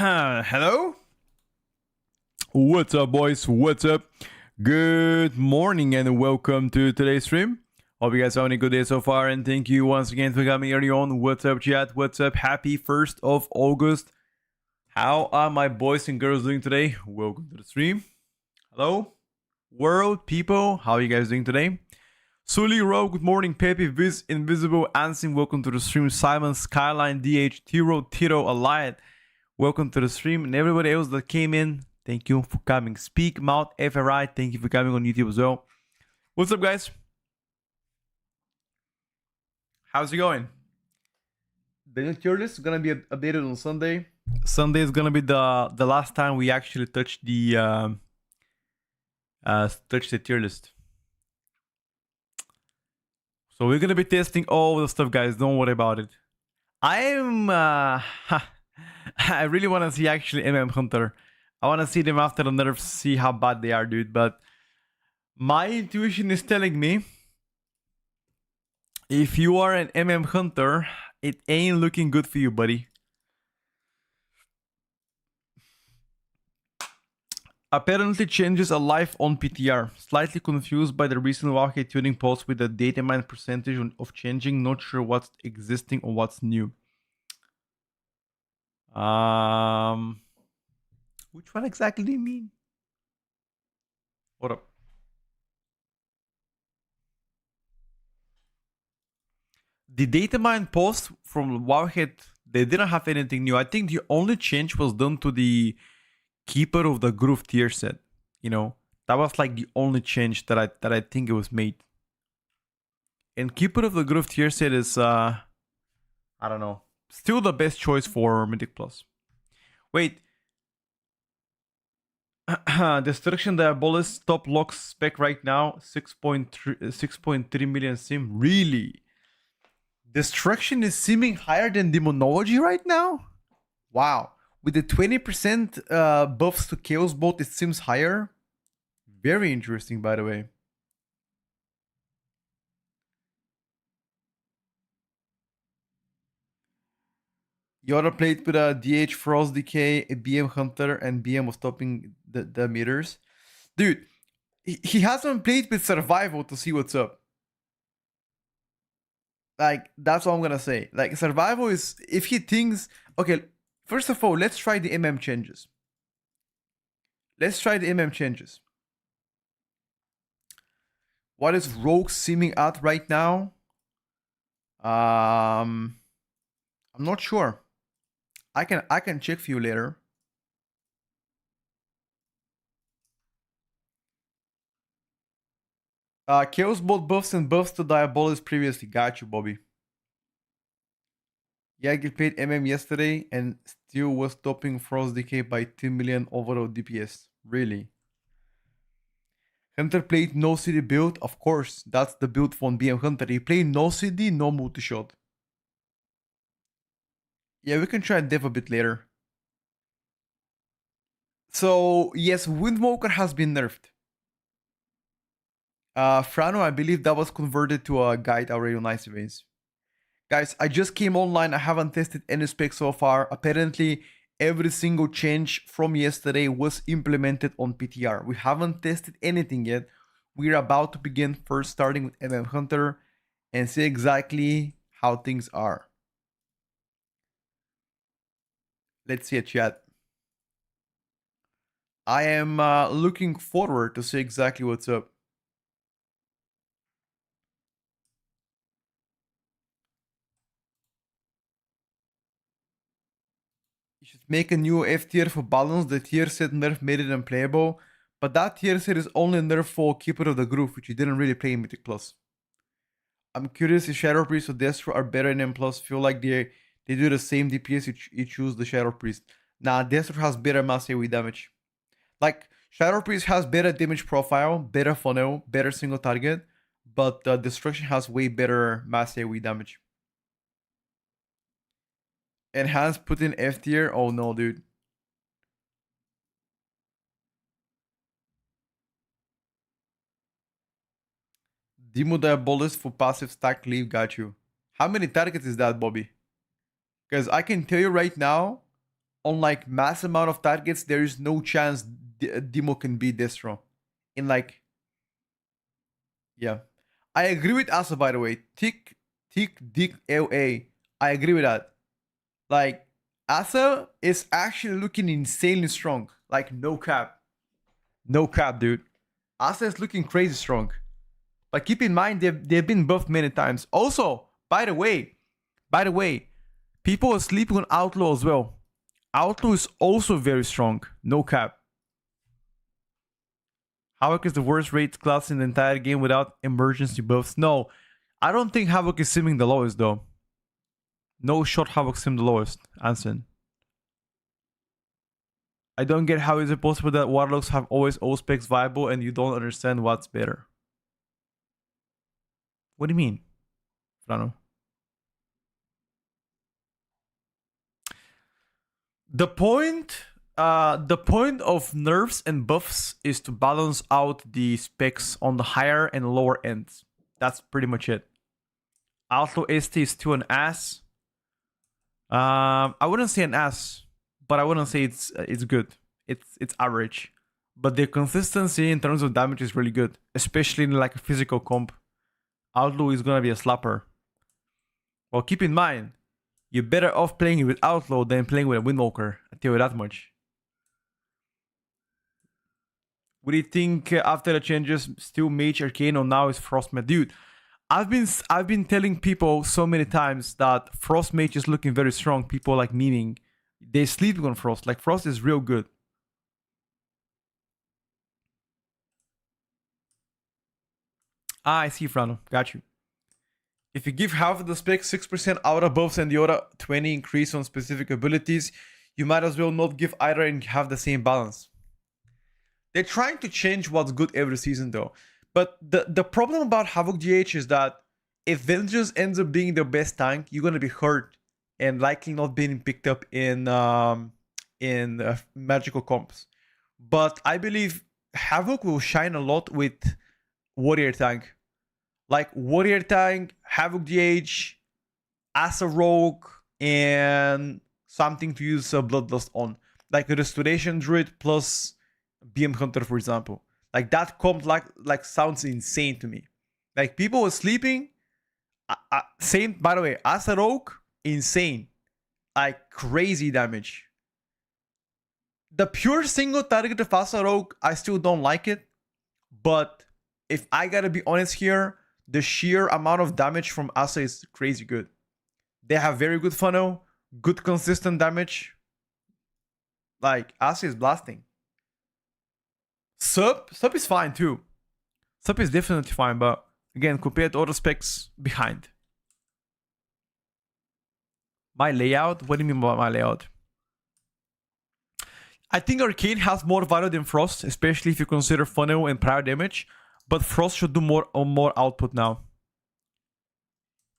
Hello? What's up, boys? What's up? Good morning and welcome to today's stream. Hope you guys having a good day so far, and thank you once again for coming early on. What's up, chat? What's up? Happy 1st of August. How are my boys and girls doing today? Welcome to the stream. Hello, world people. How are you guys doing today? Sully, Ro, good morning. Pepe, Viz, Invisible, Ansing, welcome to the stream. Simon, Skyline, DH, Tiro, Allied, welcome to the stream. And everybody else that came in, thank you for coming. Speak, Mount, FRI, thank you for coming on YouTube as well. What's up, guys? How's it going? The new tier list is gonna be updated on Sunday. Sunday is gonna be the last time we actually touch the tier list. So we're gonna be testing all the stuff, guys. Don't worry about it. I really want to see actually Hunter. I want to see them after the nerfs, see how bad they are, dude. But my intuition is telling me if you are an Hunter, it ain't looking good for you, buddy. Apparently changes a life on PTR. Slightly confused by the recent Warlock tuning post with the data mine percentage of changing. Not sure what's existing or what's new. Which one exactly do you mean? What up? The data mine post from Warhead, they didn't have anything new. I think the only change was done to the Keeper of the Groove tier set. You know, that was like the only change that I think it was made. And Keeper of the Groove tier set is I don't know, still the best choice for Mythic Plus. Wait. Destruction Diabolist top lock spec right now 6.3 million sim. Really? Destruction is seeming higher than Demonology right now? Wow. With the 20% buffs to Chaos Bolt, it seems higher. Very interesting, by the way. Yoda played with a DH Frost Decay, a BM Hunter, and BM was stopping the meters. Dude, he hasn't played with Survival to see what's up. Like, that's all I'm gonna say. Like, Survival is, if he thinks, okay, first of all, let's try the changes. What is Rogue seeming at right now? I'm not sure. I can check for you later. Chaos Bolt buffs and buffs to Diabolist previously. Got you, Bobby. Yeah, I played yesterday and still was topping Frost Decay by 2 million overall DPS. Really? Hunter played no CD build. Of course, that's the build from BM Hunter. He played no CD, no multi-shot. Yeah, we can try and dev a bit later. So, yes, Windwalker has been nerfed. Frano, I believe that was converted to a guide already on Ice Events. Guys, I just came online. I haven't tested any specs so far. Apparently, every single change from yesterday was implemented on PTR. We haven't tested anything yet. We're about to begin first starting with Hunter and see exactly how things are. Let's see a chat. I am looking forward to see exactly what's up. You should make a new F tier for balance. The tier set nerf made it unplayable, but that tier set is only nerf for Keeper of the Groove, which you didn't really play in Mythic Plus. I'm curious if Shadow Priest or Destro are better in M+. Feel like they do the same DPS, you choose the Shadow Priest. Nah, Destro has better mass AoE damage. Like, Shadow Priest has better damage profile, better funnel, better single target, but Destruction has way better mass AoE damage. Enhance put in F tier? Oh no, dude. Demo Diabolist for passive stack leave, got you. How many targets is that, Bobby? Because I can tell you right now, on like mass amount of targets, there is no chance Demo can beat Destro. In like, yeah. I agree with Asa, by the way. Tick, dick, LA. I agree with that. Like, Asa is actually looking insanely strong. Like, no cap. No cap, dude. Asa is looking crazy strong. But keep in mind, they've been buffed many times. Also, by the way, people are sleeping on Outlaw as well. Outlaw is also very strong. No cap. Havoc is the worst rate class in the entire game without emergency buffs. No, I don't think Havoc is simming the lowest though. No shot Havoc sim the lowest, Anson. I don't get how is it possible that warlocks have always all specs viable and you don't understand what's better. What do you mean, Frano? The point of nerfs and buffs is to balance out the specs on the higher and lower ends. That's pretty much it. Outlaw ST is still an ass. I wouldn't say an ass, but I wouldn't say it's good. It's average. But the consistency in terms of damage is really good, especially in like a physical comp. Outlaw is gonna be a slapper. Well, keep in mind, you're better off playing with Outlaw than playing with a Windwalker. I tell you that much. What do you think after the changes? Still Mage Arcane or now is Frostmage? Dude, I've been telling people so many times that Frost Mage is looking very strong. People like memeing. They sleep on Frost. Like Frost is real good. I see, Frano. Got you. If you give half of the spec 6% auto buffs and the other 20 increase on specific abilities, you might as well not give either and have the same balance. They're trying to change what's good every season though. But the problem about Havoc GH is that if Vengeance ends up being the best tank, you're gonna be hurt and likely not being picked up in magical comps. But I believe Havoc will shine a lot with Warrior tank. Like Warrior tank, Havoc GH, as a rogue, and something to use Bloodlust on. Like a Restoration Druid plus BM Hunter, for example. Like that comp like sounds insane to me. Like people were sleeping. Same, by the way, as a rogue, insane. Like crazy damage. The pure single target of Asa Rogue, I still don't like it. But if I gotta be honest here, the sheer amount of damage from Asa is crazy good. They have very good funnel, good consistent damage. Like Asa is blasting. Sub is fine too. Sub is definitely fine, but again, compared to other specs, behind. My layout? What do you mean by my layout? I think Arcane has more value than Frost, especially if you consider funnel and prior damage. But Frost should do more output now.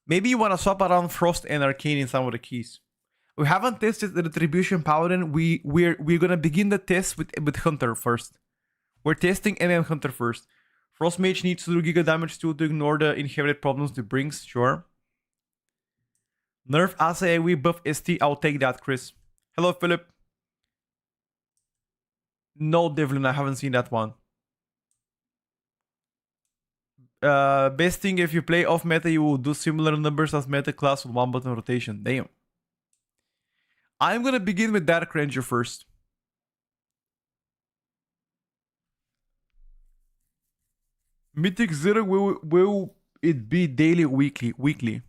Maybe you want to swap around Frost and Arcane in some of the keys. We haven't tested the Retribution Paladin. We're gonna begin the test with Hunter first. We're testing Hunter first. Frost Mage needs to do giga damage too to ignore the inherited problems it brings, sure. Nerf Asa AoE buff ST, I'll take that, Chris. Hello, Philip. No, Devlin, I haven't seen that one. Best thing, if you play off meta, you will do similar numbers as meta class with one button rotation. Damn. I'm gonna begin with Dark Ranger first. Mythic Zero, will it be daily, weekly? Weekly.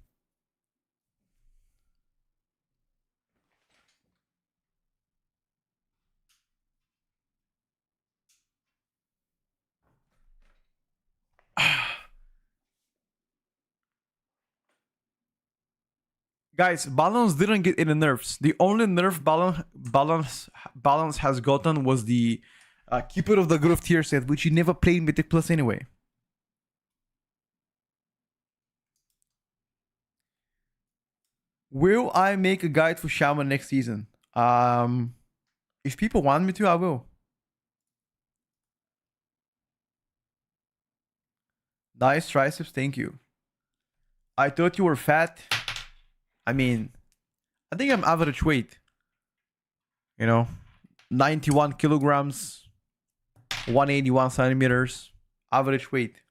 Guys, balance didn't get any nerfs. The only nerf balance has gotten was the Keeper of the Grove tier set, which you never played in Mythic Plus anyway. Will I make a guide for Shaman next season? If people want me to, I will. Nice triceps, thank you. I thought you were fat. I mean, I think I'm average weight. You know, 91 kilograms, 181 centimeters, average weight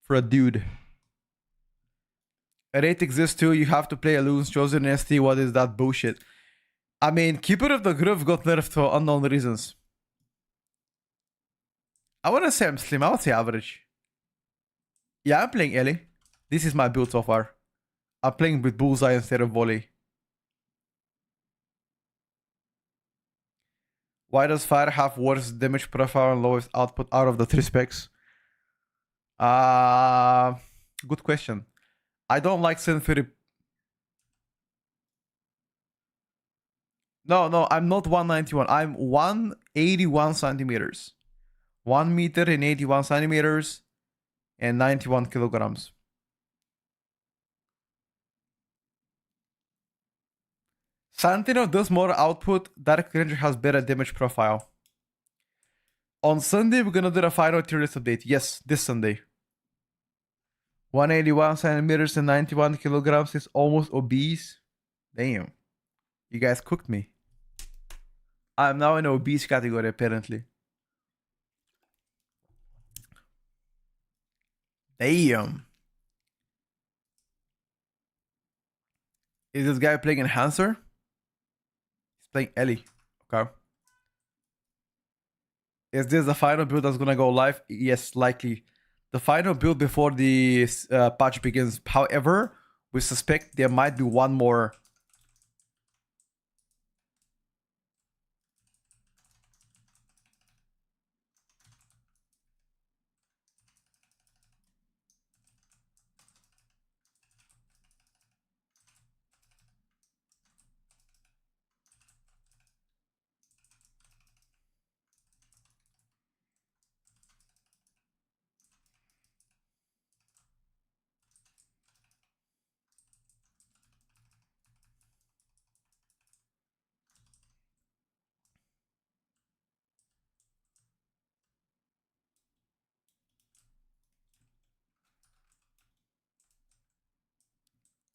for a dude. A rate exists too. You have to play a loose chosen ST. What is that bullshit? I mean, Keeper of the Groove got nerfed for unknown reasons. I wouldn't say I'm slim. I would say average. Yeah, I'm playing Ellie. This is my build so far. I'm playing with Bullseye instead of Volley. Why does Fire have worse damage profile and lowest output out of the 3 specs? Good question. I don't like Symphony. No, I'm not 191. I'm 181 centimeters. 1 meter and 81 centimeters and 91 kilograms. Sentinel does more output. Dark Ranger has better damage profile. On Sunday, we're gonna do the final tier list update. Yes, this Sunday. 181 centimeters and 91 kilograms is almost obese. Damn. You guys cooked me. I'm now in the obese category, apparently. Damn. Is this guy playing Enhancer? He's playing Ellie. Okay. Is this the final build that's gonna go live? Yes, likely. The final build before the patch begins. However, we suspect there might be one more.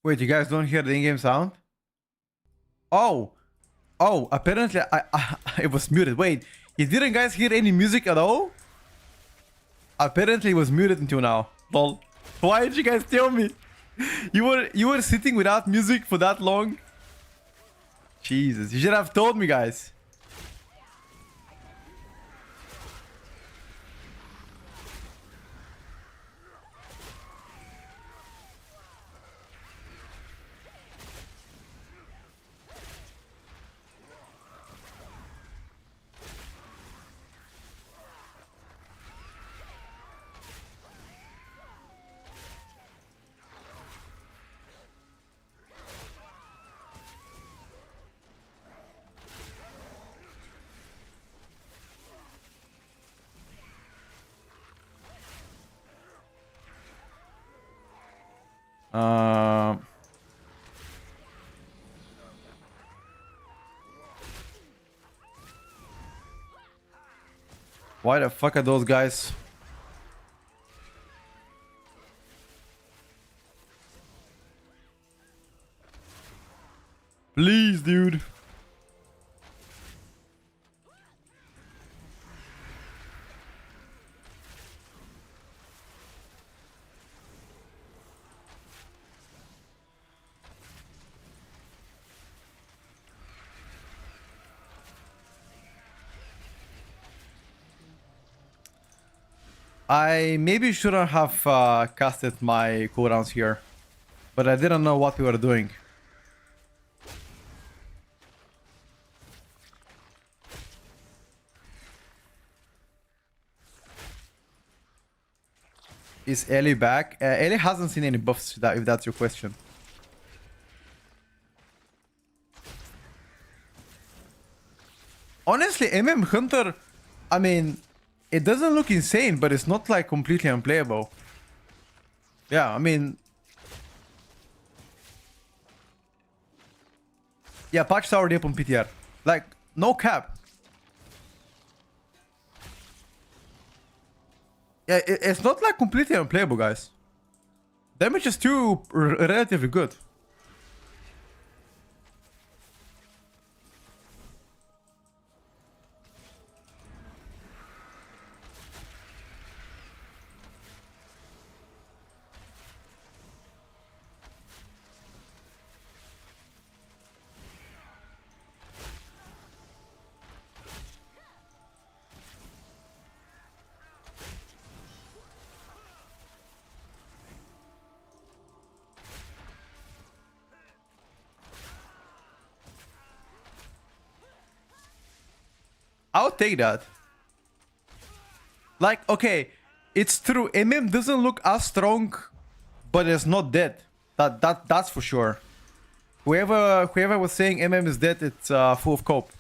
Wait, you guys don't hear the in-game sound? Oh, apparently it was muted. Wait, you didn't guys hear any music at all? Apparently it was muted until now. Lol. Why did you guys tell me? You were sitting without music for that long? Jesus, you should have told me, guys. Why the fuck are those guys? Please, dude. I maybe shouldn't have casted my cooldowns here, but I didn't know what we were doing. Is Ellie back? Ellie hasn't seen any buffs, if that's your question. Honestly, Hunter, I mean, it doesn't look insane, but it's not like completely unplayable. Yeah, I mean... Yeah, patch is already up on PTR. Like, no cap. Yeah, it's not like completely unplayable, guys. Damage is still relatively good. I'll take that. Like, okay, it's true. MM doesn't look as strong, but it's not dead. That's for sure. Whoever was saying MM is dead, it's full of cope.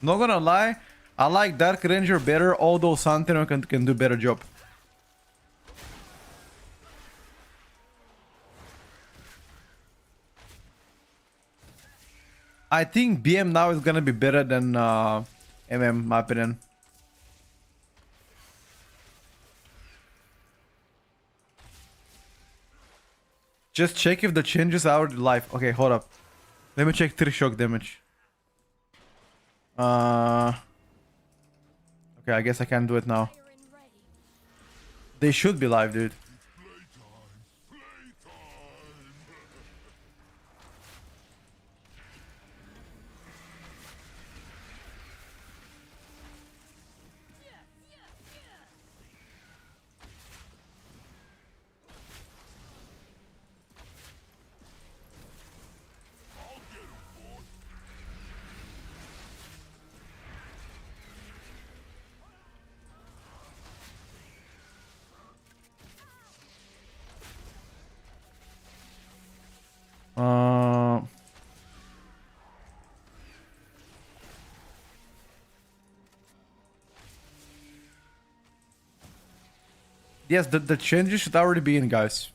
Not gonna lie, I like Dark Ranger better, although Sentinel can do better job. I think BM now is gonna be better than MM, my opinion. Just check if the changes are already live. Okay, hold up. Let me check 3 shock damage. Okay, I guess I can do it now. They should be live, dude. Yes, the changes should already be in, guys.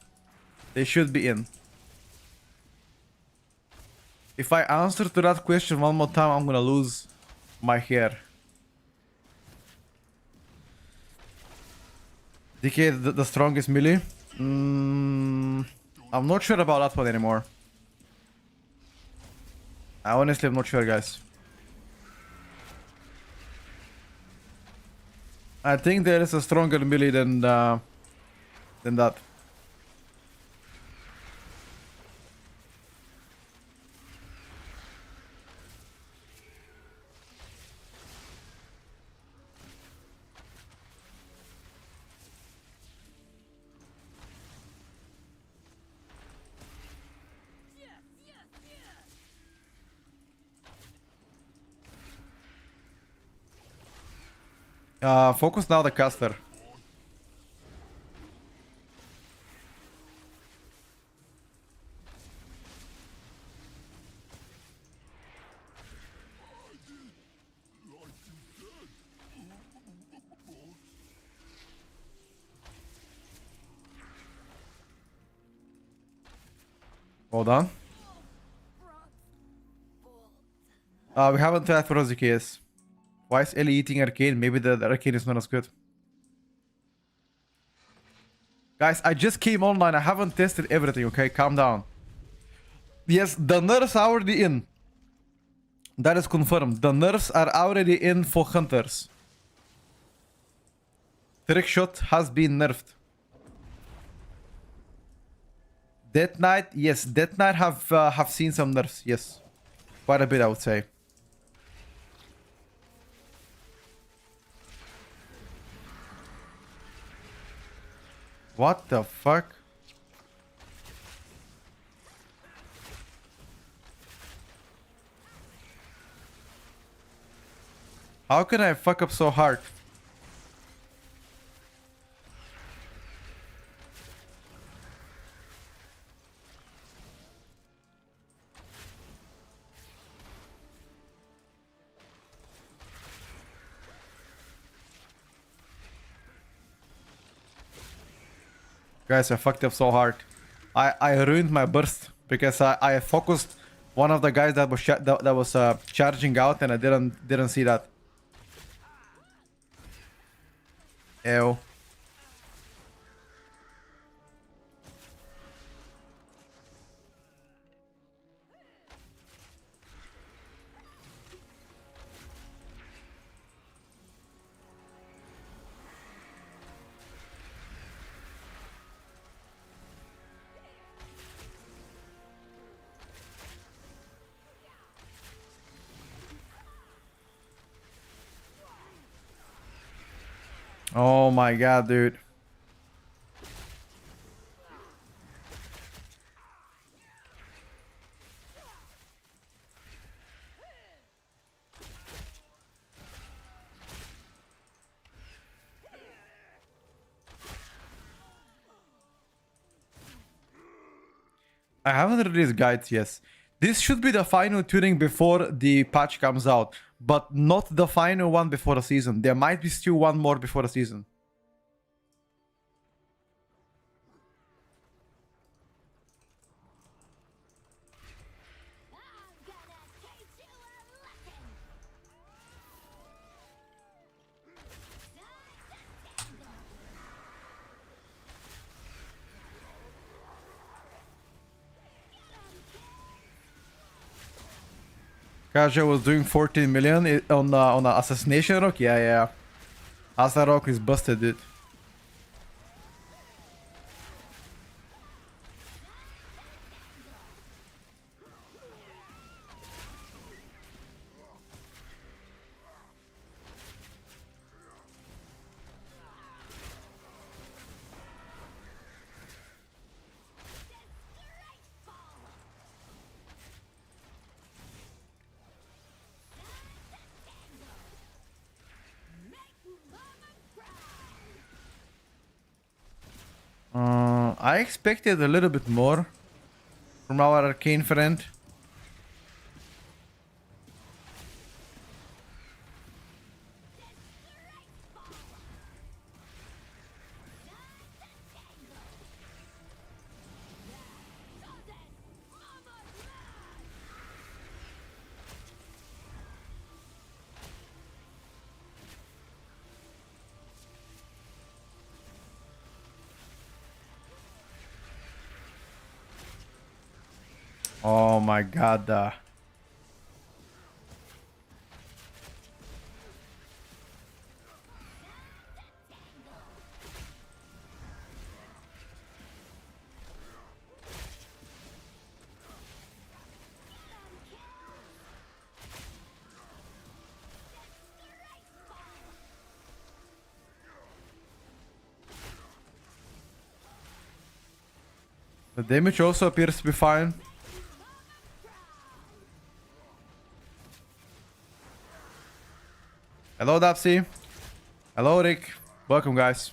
They should be in. If I answer to that question one more time, I'm gonna lose my hair. DK, the strongest melee? I'm not sure about that one anymore. I honestly am not sure, guys. I think there is a stronger melee than that. Focus now the caster. Hold on. We haven't tried for the case. Why is Ellie eating arcane? Maybe the arcane is not as good. Guys, I just came online. I haven't tested everything, okay? Calm down. Yes, the nerfs are already in. That is confirmed. The nerfs are already in for hunters. Trick shot has been nerfed. Death Knight, yes, Death Knight have seen some nerfs, yes. Quite a bit, I would say. What the fuck? How can I fuck up so hard? Guys, I fucked up so hard. I ruined my burst because I focused one of the guys that was charging out and I didn't see that. Ew. Oh my god, dude. I haven't read these guides yet. This should be the final tuning before the patch comes out, but not the final one before the season. There might be still one more before the season. Kaja was doing 14 million on the Assassination rock? Yeah, yeah. Asa rock is busted, dude. I expected a little bit more from our arcane friend. Oh my god. The damage also appears to be fine. Hello, Dapsy. Hello, Rick. Welcome, guys.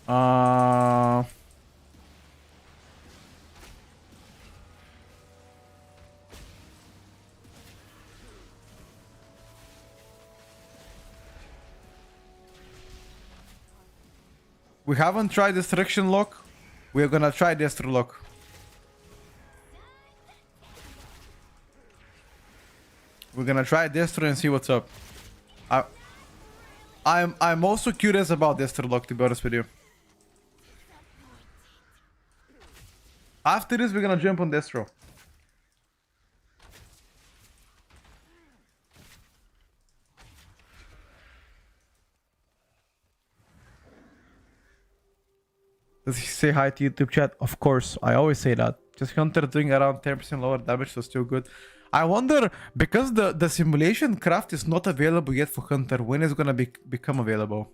Uh, we haven't tried Destruction Lock. We're gonna try Destro Lock. We're gonna try Destro and see what's up. I'm also curious about Destro Lock, to be honest with you. After this, we're gonna jump on Destro. Does he say hi to YouTube chat? Of course, I always say that. Just Hunter doing around 10% lower damage, so still good. I wonder, because the simulation craft is not available yet for Hunter, when is it gonna become available?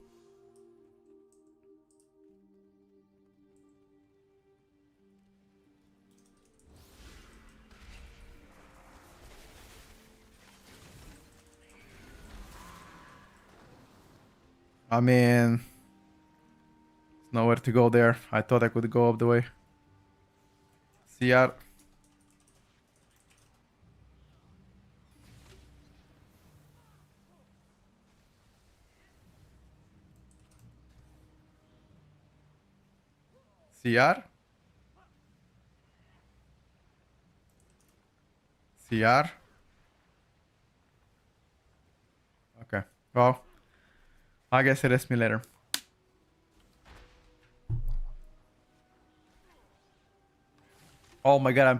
I mean, nowhere to go there. I thought I could go up the way. CR. CR. CR. Okay. Well, I guess it is me later. Oh my god, I'm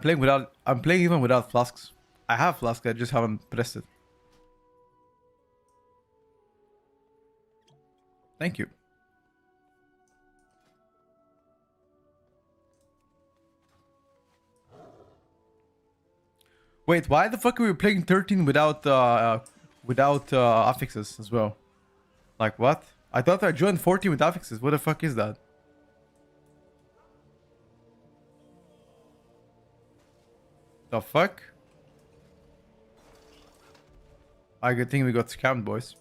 playing even without flasks. I have flasks, I just haven't pressed it. Thank you. Wait, why the fuck are we playing 13 without affixes as well? Like what? I thought I joined 14 with affixes. What the fuck is that? The fuck? I think we got scammed, boys.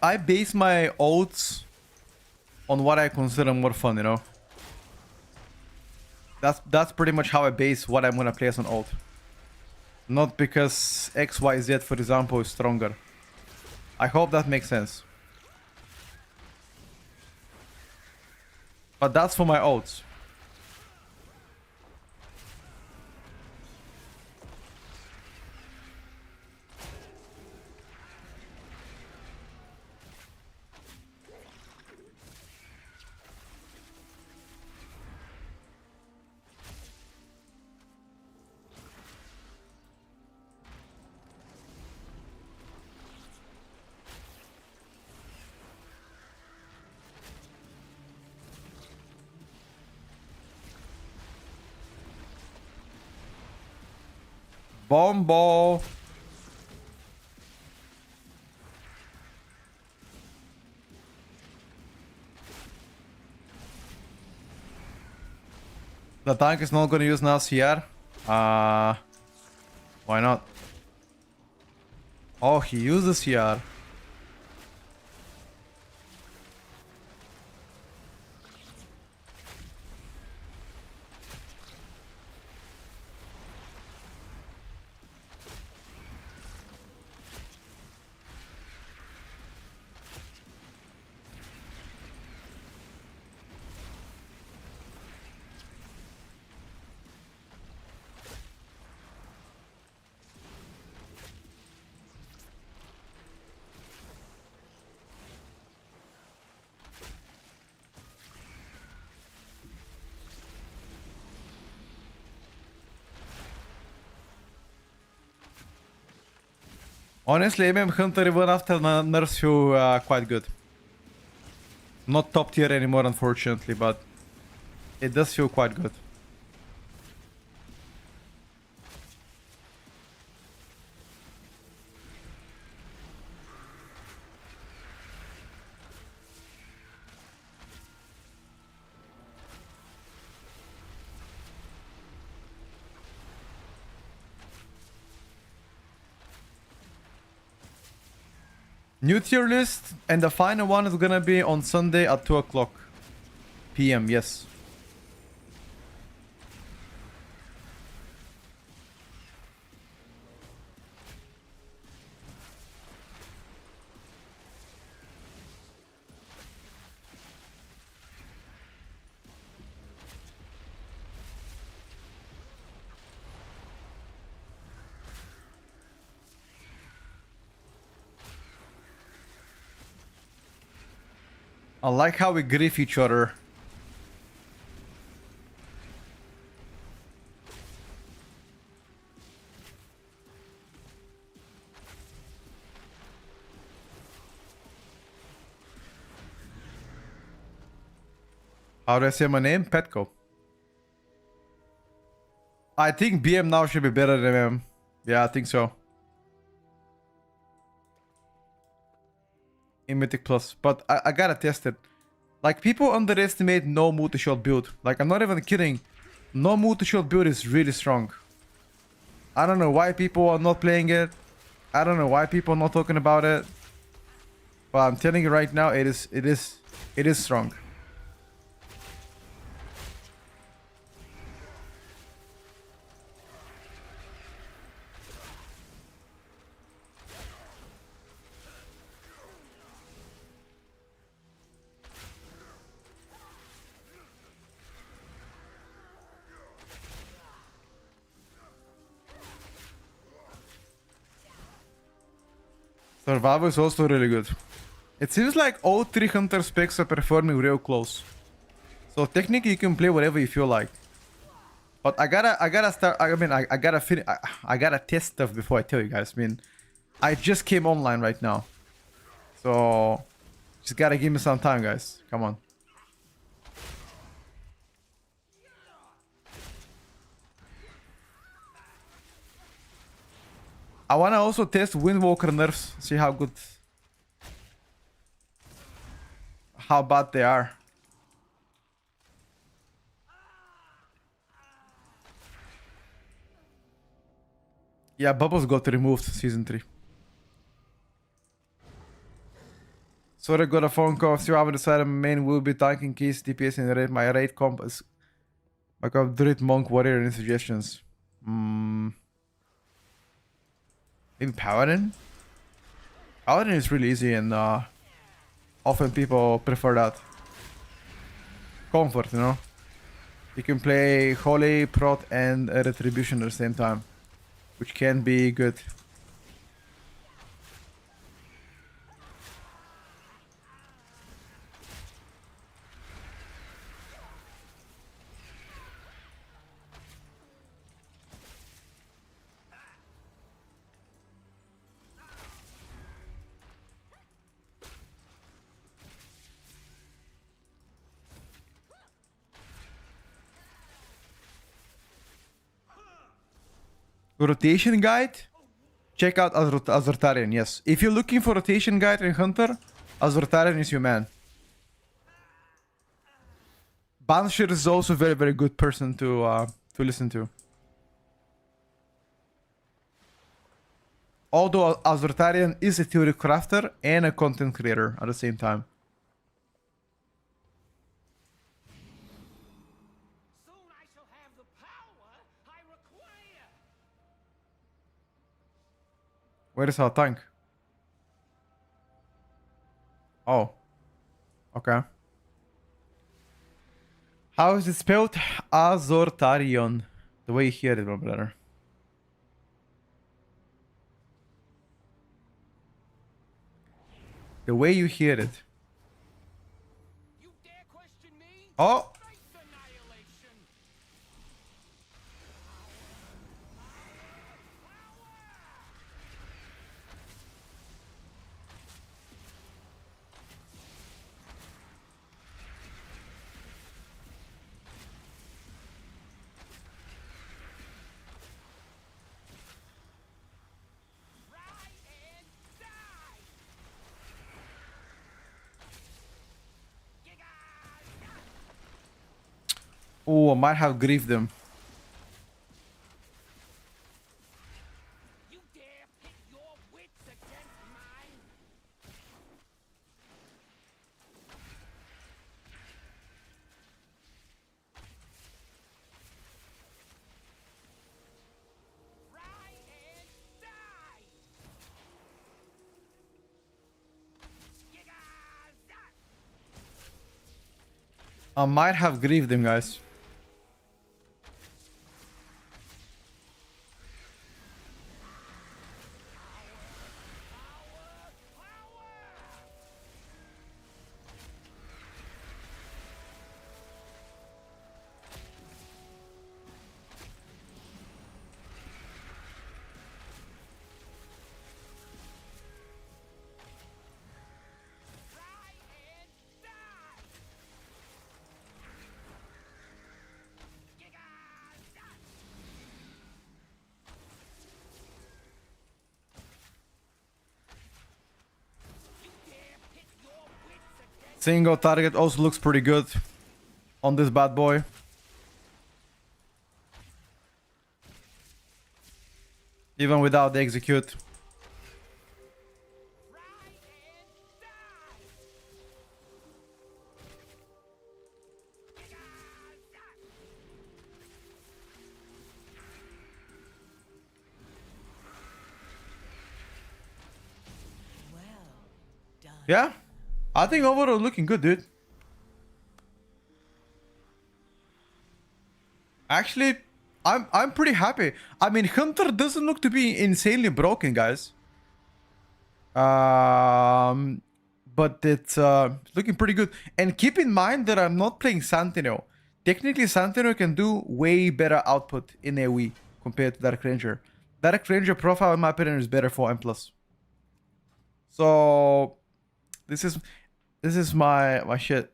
I base my ults on what I consider more fun, you know. That's pretty much how I base what I'm gonna play as an ult. Not because XYZ, for example, is stronger. I hope that makes sense. But that's for my ults. Bomb ball. The tank is not gonna use now CR. Why not? Oh, he uses CR. Honestly, MM Hunter even after nerfs feel quite good. Not top tier anymore, unfortunately, but it does feel quite good. New tier list, and the final one is gonna be on Sunday at 2 o'clock PM, yes. I like how we grief each other. How do I say my name? Petco. I think BM now should be better than MM. Yeah, I think so. In Mythic Plus. But I gotta test it. Like, people underestimate no multi-shot build. Like, I'm not even kidding. No multi-shot build is really strong. I don't know why people are not playing it. I don't know why people are not talking about it. But I'm telling you right now, it is strong. Survival is also really good. It seems like all 3 hunter specs are performing real close. So technically you can play whatever you feel like. But I gotta start, I mean, I gotta finish, I gotta test stuff before I tell you guys. I mean, I just came online right now. So, just gotta give me some time, guys. Come on. I wanna also test Windwalker nerfs, see how good, how bad they are. Yeah, Bubbles got removed season 3. Sorry, got a phone call. See, I haven't decided my main will be tanking keys, DPS, and raid. My raid comp is like a druid, monk, warrior. Any suggestions? Maybe paladin. Paladin is really easy, and often people prefer that. Comfort, you know. You can play holy, prot, and retribution at the same time, which can be good. Rotation guide? Check out Azortarian, yes. If you're looking for rotation guide in Hunter, Azortarian is your man. Banshir is also a very, very good person to listen to. Although Azortarian is a theory crafter and a content creator at the same time. Where is our tank? Oh. Okay. How is it spelled? Azortarion. The way you hear it, my brother. The way you hear it. Oh! Oh, I might have griefed them. You dare pit your wits against mine? Try and die. I might have griefed them, guys. Single target also looks pretty good on this bad boy. Even without the execute. Yeah, I think overall looking good, dude. Actually, I'm pretty happy. I mean, Hunter doesn't look to be insanely broken, guys. But it's looking pretty good. And keep in mind that I'm not playing Sentinel. Technically, Sentinel can do way better output in AoE compared to Dark Ranger. Dark Ranger profile, in my opinion, is better for M+. So this is my shit.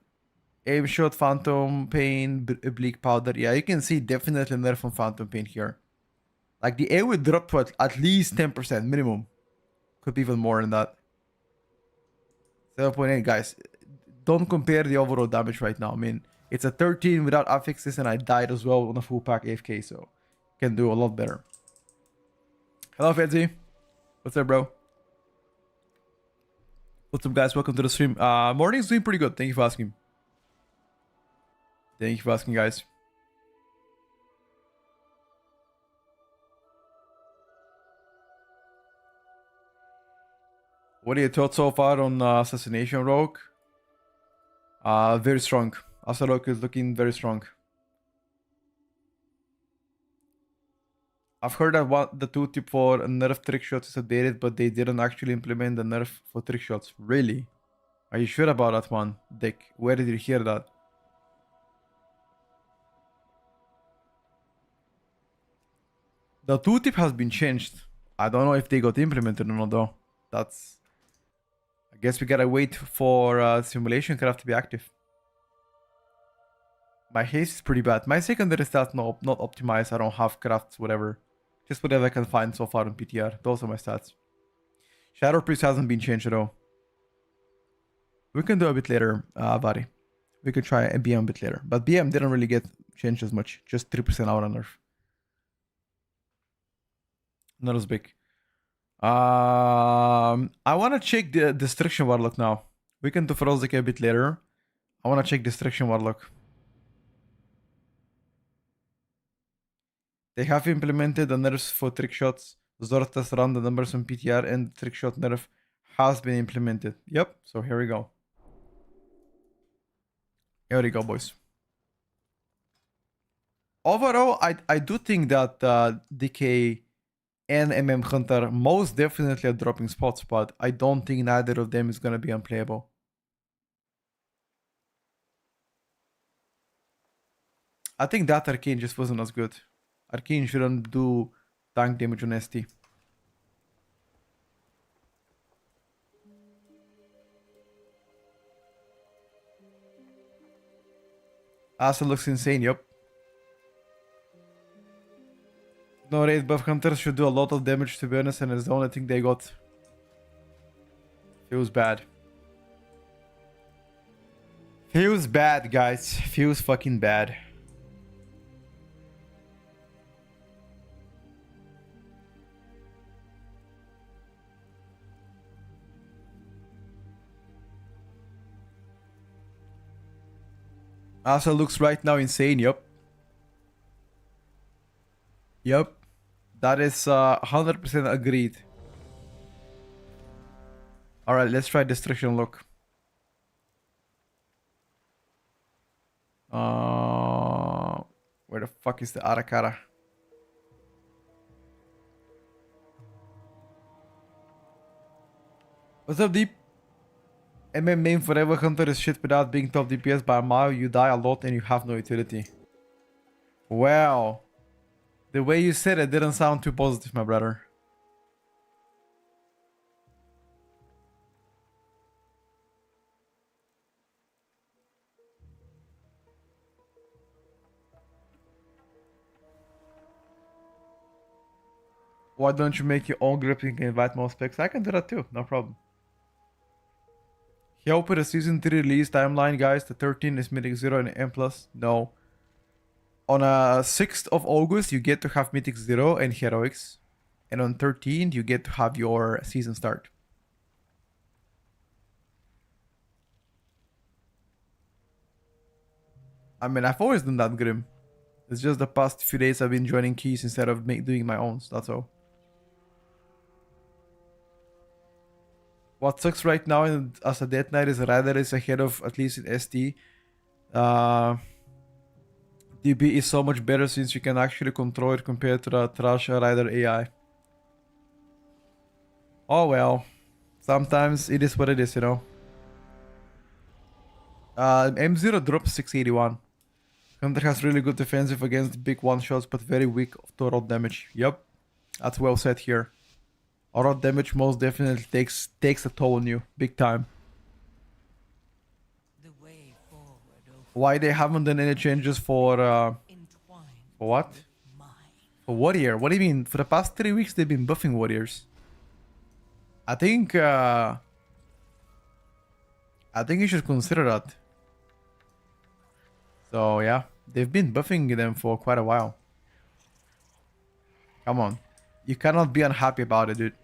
Aim shot, Phantom Pain, Bleak Powder. Yeah, you can see definitely nerf on Phantom Pain here. Like the AoE dropped to at least 10% minimum. Could be even more than that. 7.8, guys. Don't compare the overall damage right now. I mean, it's a 13 without affixes, and I died as well on a full pack AFK, so can do a lot better. Hello, Fedzi. What's up, bro? What's up, guys? Welcome to the stream. Morning's doing pretty good. Thank you for asking. Thank you for asking, guys. What are your thoughts so far on Assassination Rogue? Very strong. Asa Rogue is looking very strong. I've heard that the tooltip for nerf trick shots is updated, but they didn't actually implement the nerf for trick shots. Really? Are you sure about that one, Dick? Where did you hear that? The tooltip has been changed. I don't know if they got implemented or not, though. That's... I guess we gotta wait for simulation craft to be active. My haste is pretty bad. My secondary stats not optimized. I don't have crafts, whatever. Just whatever I can find so far on PTR. Those are my stats. Shadow Priest hasn't been changed at all. We can do a bit later, Vari. We can try a BM a bit later. But BM didn't really get changed as much. Just 3% out on nerf. Not as big. I want to check the Destruction Warlock now. We can do Frozik a bit later. I want to check Destruction Warlock. They have implemented the nerfs for trick shots. Zortas run the numbers on PTR, and trick shot nerf has been implemented. Yep, so here we go. Here we go, boys. Overall, I do think that DK and MM Hunter most definitely are dropping spots, but I don't think neither of them is going to be unplayable. I think that Arcane just wasn't as good. Arcane shouldn't do tank damage on ST. Asa looks insane, yep. No, raid buff hunters should do a lot of damage, to be honest, and it's the only thing they got. Feels bad. Feels bad, guys. Feels fucking bad. Asa looks right now insane, yep. Yep. That is 100% agreed. Alright, let's try Destruction Look. Where the fuck is the Arakara? What's up, Deep? MM main forever hunter is shit without being top DPS by a mile. You die a lot and you have no utility. Wow. The way you said it didn't sound too positive, my brother. Why don't you make your own grip and invite more specs? I can do that too, no problem. Help with the season 3 release timeline, guys. The 13 is Mythic 0 and M+. No. On 6th of August, you get to have Mythic 0 and Heroics. And on 13th, you get to have your season start. I mean, I've always done that, Grim. It's just the past few days I've been joining keys instead of doing my own, that's all. What sucks right now as a Death Knight is Rider is ahead of, at least in ST. DB is so much better since you can actually control it compared to the trash Rider AI. Oh well. Sometimes it is what it is, you know. M0 drops 681. Hunter has really good defensive against big one-shots, but very weak to rot damage. Yep, that's well said here. Rot damage most definitely takes a toll on you, big time. Why they haven't done any changes for what? For Warrior? What do you mean? For the past 3 weeks they've been buffing Warriors. I think you should consider that. So yeah, they've been buffing them for quite a while. Come on. You cannot be unhappy about it, dude.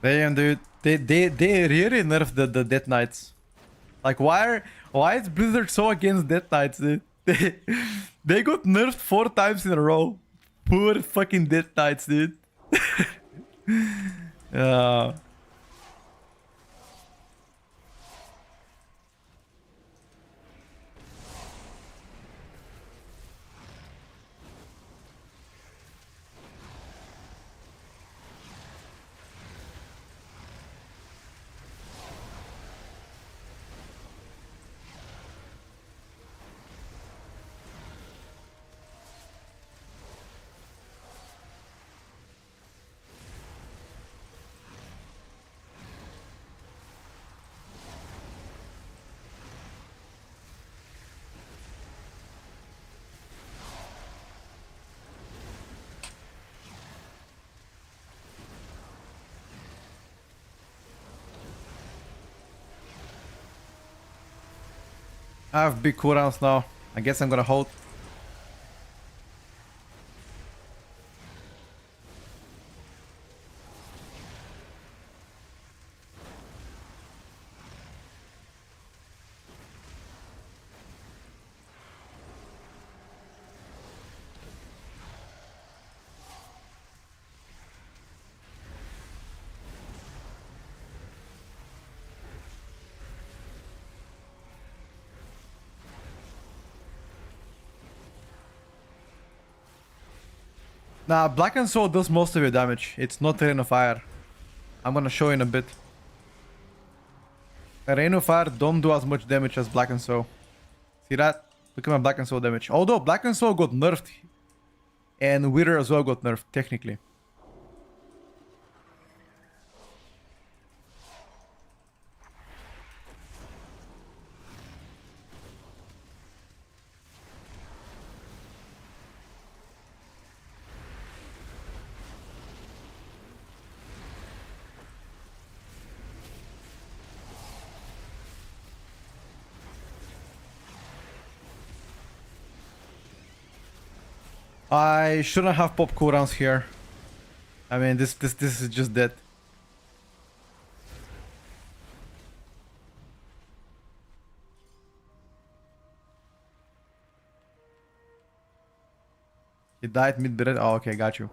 Damn, dude, they really nerfed the Death Knights. Like, why is Blizzard so against Death Knights, dude? They got nerfed 4 times in a row. Poor fucking Death Knights, dude. I have big cooldowns now. I guess I'm gonna hold. Nah, Black and Soul does most of your damage. It's not Rain of Fire. I'm gonna show you in a bit. Rain of Fire don't do as much damage as Black and Soul. See that? Look at my Black and Soul damage. Although Black and Soul got nerfed. And Wither as well got nerfed, technically. I shouldn't have pop cooldowns here. I mean, this is just dead. He died mid-breath. Oh, okay, got you.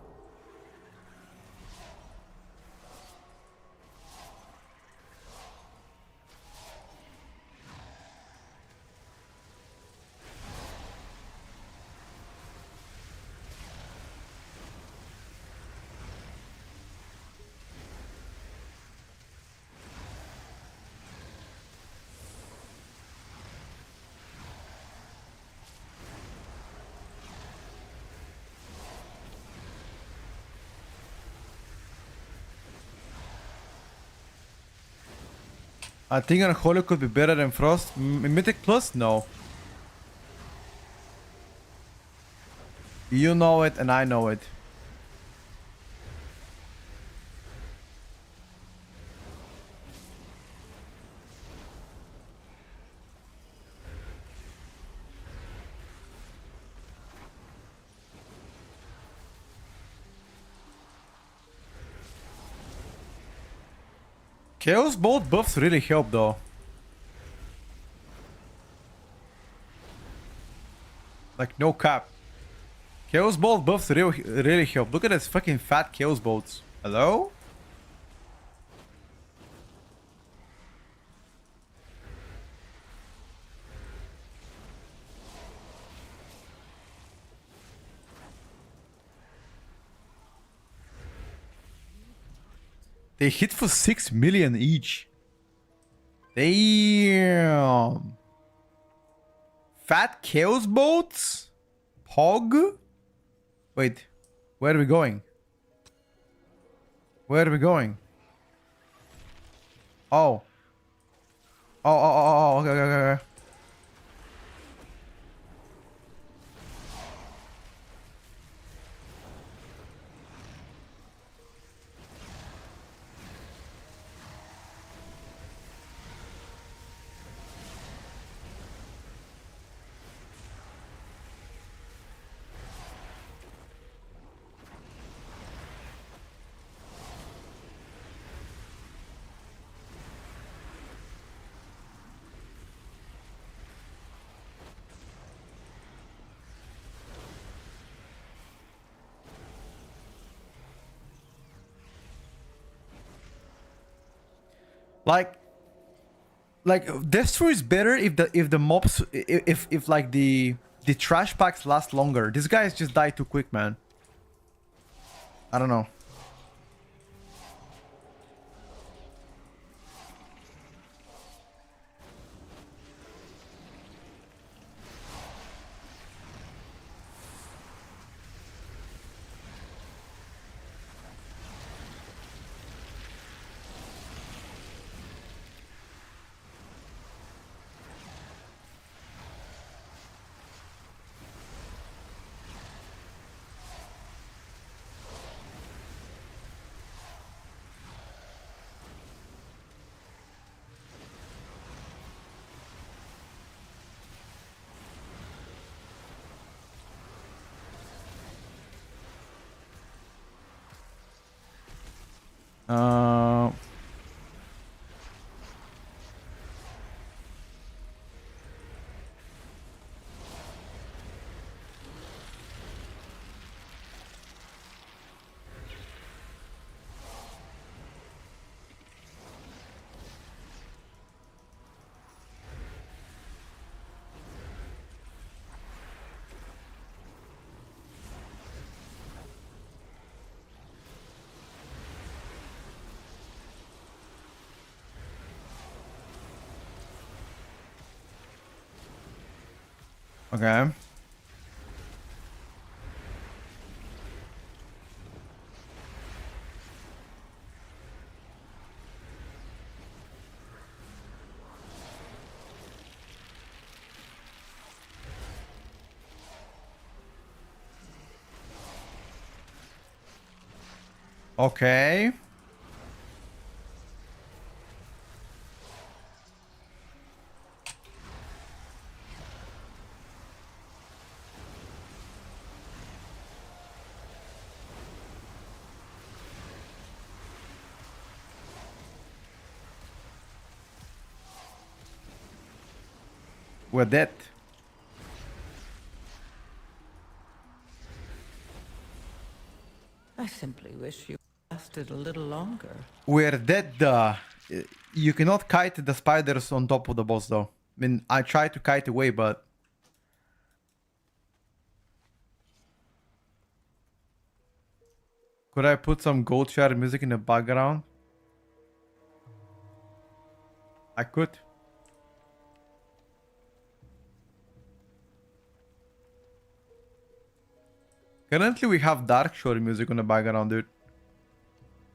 I think Unholy could be better than Frost. Mythic Plus? No. You know it and I know it. Chaos Bolt buffs really help though. Like no cap. Chaos Bolt buffs really help. Look at this fucking fat Chaos Bolts. Hello? They hit for 6 million each. Damn. Fat Chaos Bolts? Pog? Wait, where are we going? Where are we going? Oh. Oh, okay, okay, okay. Like Destro is better if the mobs if like the trash packs last longer. This guy just died too quick, man. I don't know. Uh, okay. Okay. We're dead. wish you lasted a little longer. We're dead. You cannot kite the spiders on top of the boss, though. I mean, I tried to kite away, but... Could I put some gold shard music in the background? I could. Currently, we have dark shore music on the background, dude.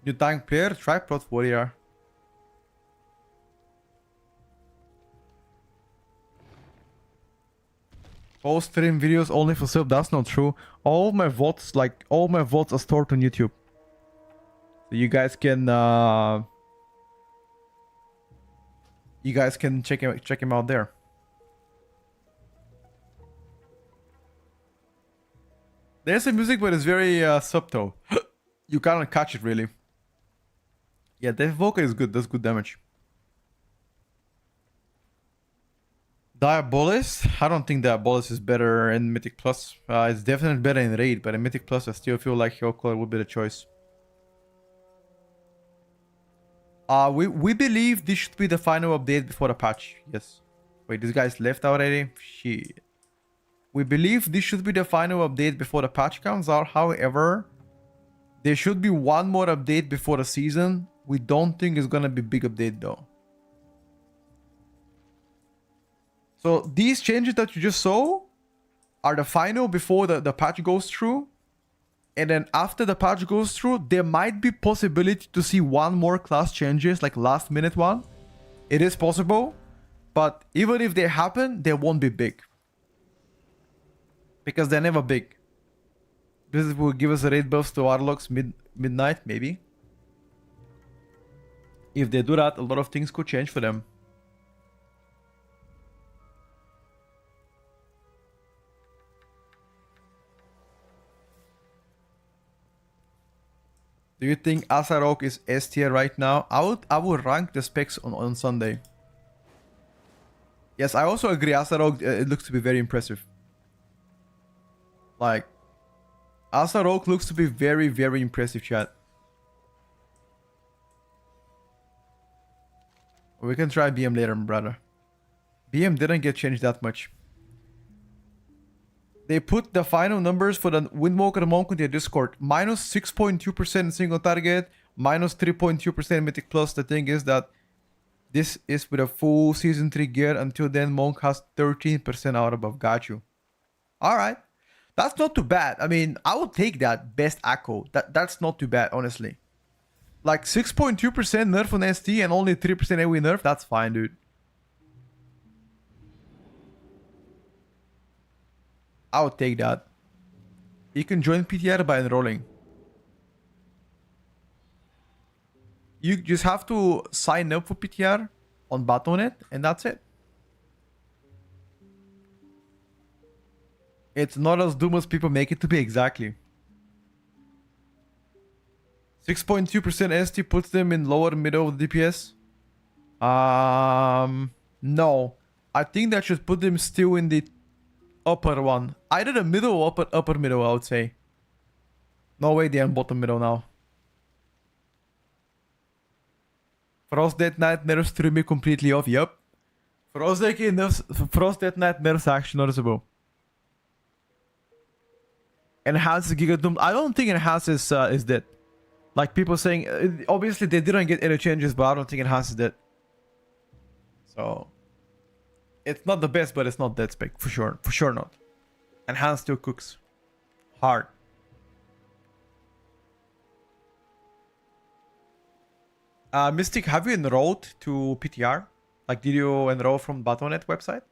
New tank player, try Prot Warrior. Post stream videos only for sub. That's not true. All my votes are stored on YouTube. So you guys can check him out there. There's a music, but it's very subtle. You cannot catch it really. Yeah, the Windwalker is good. Does good damage. Diabolus? I don't think Diabolus is better in Mythic Plus. It's definitely better in Raid, but in Mythic Plus I still feel like Hellcaller would be the choice. We believe this should be the final update before the patch. Yes. Wait, this guy's left already? Shit. We believe this should be the final update before the patch comes out. However, there should be one more update before the season. We don't think it's gonna be a big update though. So these changes that you just saw are the final before the patch goes through. And then after the patch goes through, there might be possibility to see one more class changes, like last minute one. It is possible. But even if they happen, they won't be big. Because they're never big. This will give us a raid buffs to warlocks midnight, maybe. If they do that, a lot of things could change for them. Do you think Asarok is S tier right now? I would rank the specs on Sunday. Yes, I also agree. Asarok, it looks to be very impressive. Like, Asarok looks to be very, very impressive, chat. We can try BM later, brother. BM didn't get changed that much. They put the final numbers for the Windwalker Monk in their Discord. Minus 6.2% single target. Minus 3.2% Mythic Plus. The thing is that this is with a full Season 3 gear. Until then, Monk has 13% out above. Got you. Alright. That's not too bad. I mean, I would take that best Echo. That's not too bad, honestly. Like 6.2% nerf on ST and only 3% AoE nerf. That's fine, dude. I would take that. You can join PTR by enrolling. You just have to sign up for PTR on Battle.net and that's it. It's not as doom as people make it to be, exactly. 6.2% ST puts them in lower middle of the DPS. No. I think that should put them still in the upper one. Either the middle or upper middle, I would say. No way they're in bottom middle now. Frost Death Knight nerfs threw me completely off. Yup. Frost Death Knight nerfs actually noticeable. Enhances Giga Doom. I don't think enhances is dead. Like people saying, obviously they didn't get any changes, but I don't think enhances dead. So it's not the best, but it's not dead spec for sure. For sure not. Enhance still cooks hard. Mystic, have you enrolled to PTR? Like, did you enroll from Battle.net website?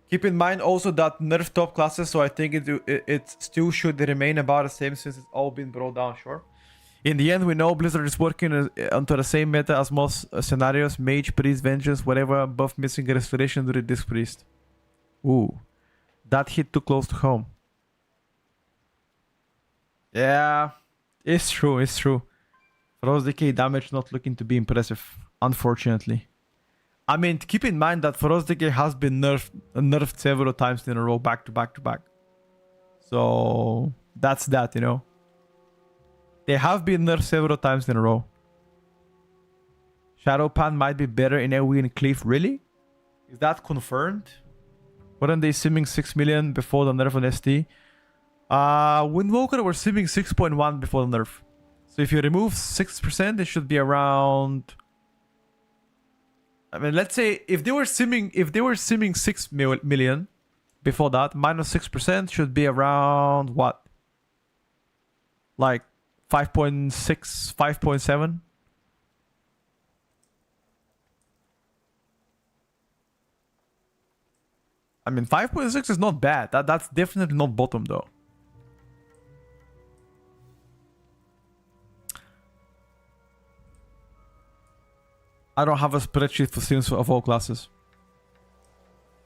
Keep in mind also that nerf top classes, so I think it still should remain about the same since it's all been brought down, sure. In the end, we know Blizzard is working onto the same meta as most scenarios. Mage, Priest, Vengeance, whatever, buff missing Restoration to the Disc Priest. Ooh. That hit too close to home. Yeah. It's true, it's true. Frost Decay damage not looking to be impressive, unfortunately. I mean, keep in mind that Frost Decay has been nerfed several times in a row, back to back to back. So That's that, you know. They have been nerfed several times in a row. Shadow Pan might be better in AoE and Cleave. Really? Is that confirmed? Weren't they simming 6 million before the nerf on ST? Windwalker were simming 6.1 before the nerf. So if you remove 6%, it should be around... I mean, let's say if they were simming 6 million before that, minus 6% should be around what? Like 5.6, 5.7? I mean, 5.6 is not bad. That's definitely not bottom though. I don't have a spreadsheet for sims of all classes.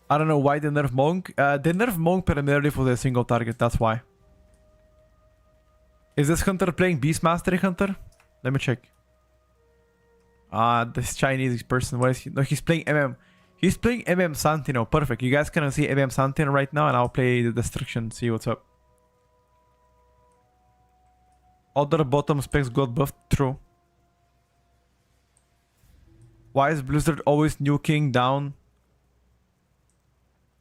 I don't know why they nerf Monk. They nerf Monk primarily for the single target, that's why. Is this Hunter playing Beast Mastery Hunter? Let me check. This Chinese person, what is he? No, he's playing MM. He's playing MM Santino. Perfect. You guys can see MM Santino right now, and I'll play the Destruction, see what's up. Other bottom specs got buffed. True. Why is Blizzard always nuking down?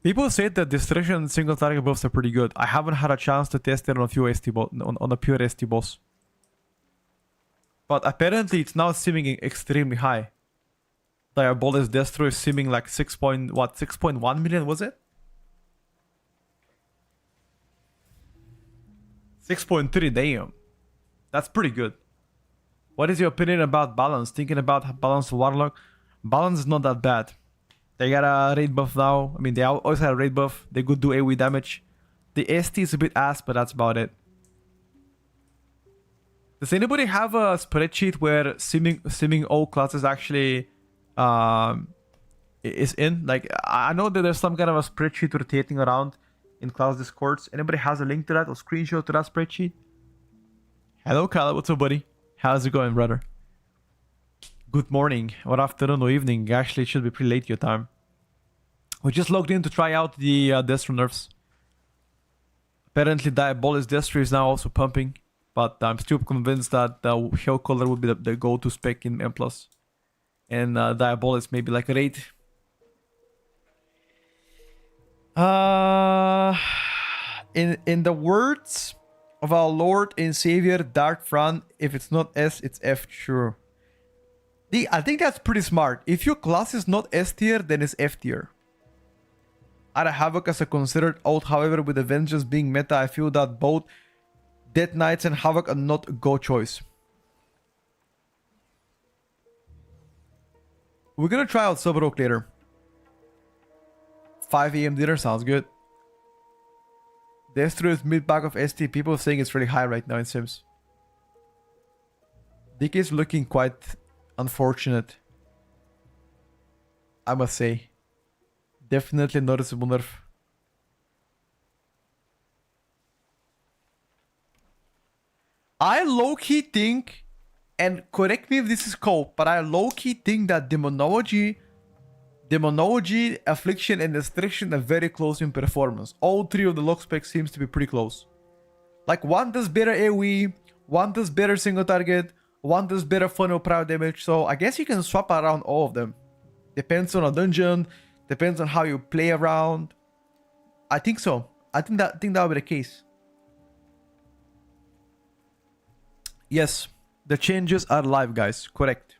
People say that Destruction and single target buffs are pretty good. I haven't had a chance to test it on a few on a pure ST boss. But apparently it's now simming extremely high. Diabolus Destro is simming like 6.1 million, was it? 6.3, damn. That's pretty good. What is your opinion about balance? Thinking about balance warlock? Balance is not that bad. They got a raid buff now. I mean, they always had a raid buff. They could do AoE damage. The ST is a bit ass, but that's about it. Does anybody have a spreadsheet where simming all classes actually is in? Like, I know that there's some kind of a spreadsheet rotating around in class discords. Anybody has a link to that or screenshot to that spreadsheet? Hello, Kyle. What's up, buddy? How's it going, brother? Good morning, or afternoon, or evening. Actually, it should be pretty late your time. We just logged in to try out the Destro nerfs. Apparently, Diabolus Destro is now also pumping, but I'm still convinced that Hell Color would be the go-to spec in M+. And Diabolus maybe like a raid. In the words of our Lord and Savior Dark Fran, if it's not S, it's F, sure. I think that's pretty smart. If your class is not S tier, then it's F tier. Add Havoc as a considered out, however, with Avengers being meta, I feel that both Death Knights and Havoc are not a go choice. We're gonna try out Sub Rock later. 5 AM dinner sounds good. Destro is mid-back of ST. People saying it's really high right now in Sims. DK is looking quite unfortunate, I must say. Definitely noticeable nerf. I low-key think, and correct me if this is cold, but I low-key think that Demonology, Affliction, and Destruction are very close in performance. All three of the lock specs seems to be pretty close. Like, one does better AoE, one does better single target, one does better funnel power damage, so I guess you can swap around all of them. Depends on a dungeon, depends on how you play around. I think so. I think that will be the case. Yes, the changes are live, guys. Correct.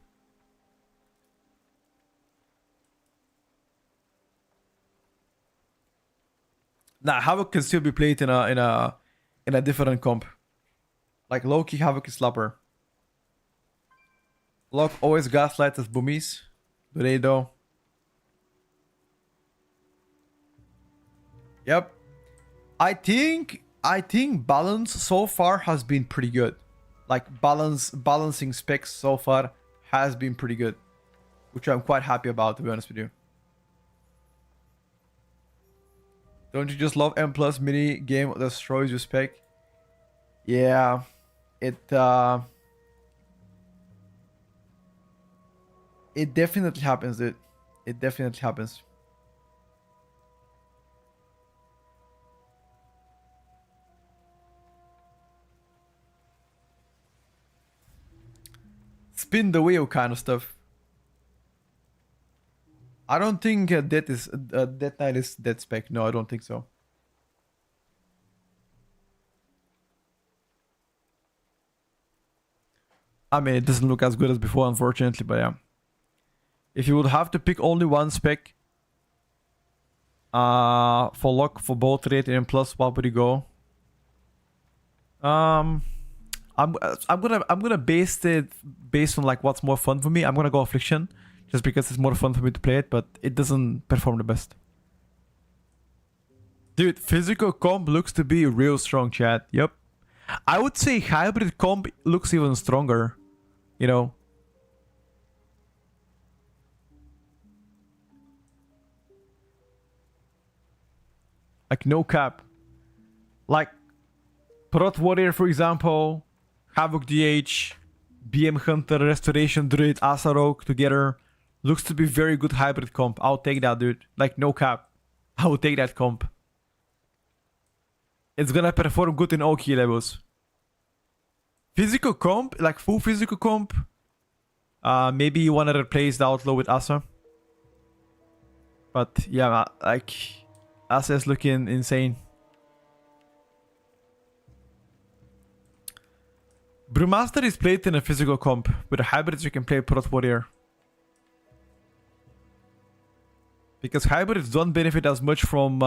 Nah, Havoc can still be played in a different comp. Like low-key Havoc is slapper. Lock always gaslight as boomies. Do they though? Yep. I think balance so far has been pretty good. Like balancing specs so far has been pretty good, which I'm quite happy about, to be honest with you. Don't you just love M+ mini game that destroys your spec? Yeah, it definitely happens, dude. It definitely happens. spin the wheel kind of stuff. I don't think Death Knight is dead spec. No, I don't think so. I mean, it doesn't look as good as before, unfortunately, but yeah. If you would have to pick only one spec for lock for both rate and plus, what would you go? I'm gonna base it based on like what's more fun for me. I'm gonna go Affliction just because it's more fun for me to play it, but it doesn't perform the best. Dude, physical comp looks to be real strong, chat. Yep. I would say hybrid comp looks even stronger. You know. Like no cap. Like Prot Warrior, for example, Havoc DH, BM Hunter, Restoration Druid, Asarok together. Looks to be very good hybrid comp. I'll take that, dude. Like no cap. I will take that comp. It's gonna perform good in all key levels. Physical comp, like full physical comp. Maybe you wanna replace the Outlaw with Asa. But yeah, like Asa is looking insane. Brewmaster is played in a physical comp. With the hybrids you can play Prot Warrior. Because hybrids don't benefit as much from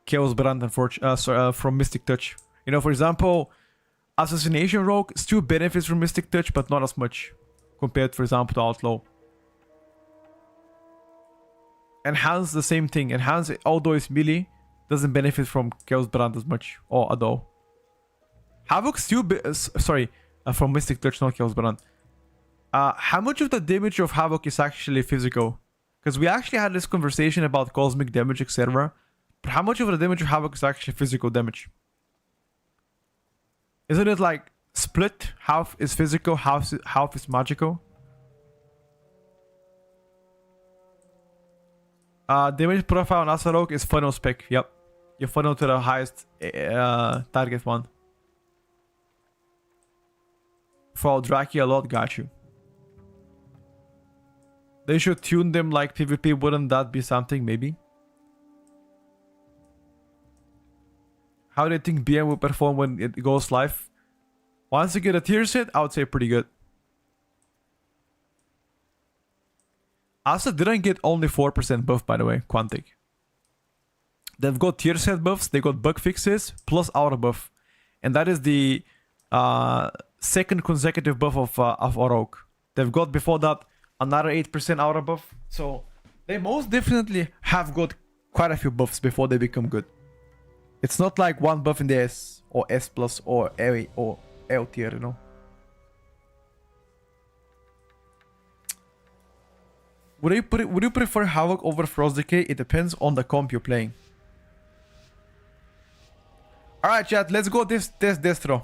Chaos Brand and from Mystic Touch. You know, for example, Assassination Rogue still benefits from Mystic Touch, but not as much compared, for example, to Outlaw. Enhance the same thing. Enhance, although it's melee, doesn't benefit from Chaos Brand as much, or at all. Havoc still from Mystic Touch, not Chaos Brand. How much of the damage of Havoc is actually physical? Because we actually had this conversation about cosmic damage, etc. But how much of the damage of Havoc is actually physical damage? Isn't it like split? Half is physical, half is magical? Damage profile on Asarok is funnel spec. Yep. You funnel to the highest target one. For Draki a lot, got you. They should tune them like PvP, wouldn't that be something? Maybe. How do you think BM will perform when it goes live? Once you get a tier set, I would say pretty good. Asa didn't get only 4% buff, by the way, Quantic. They've got tier set buffs, they got bug fixes, plus aura buff. And that is the second consecutive buff of Orok. They've got before that another 8% aura buff. So they most definitely have got quite a few buffs before they become good. It's not like one buff in the S or S plus or A or L tier, you know. Would you prefer Havoc over Frost Decay? It depends on the comp you're playing. Alright chat, let's go test Destro.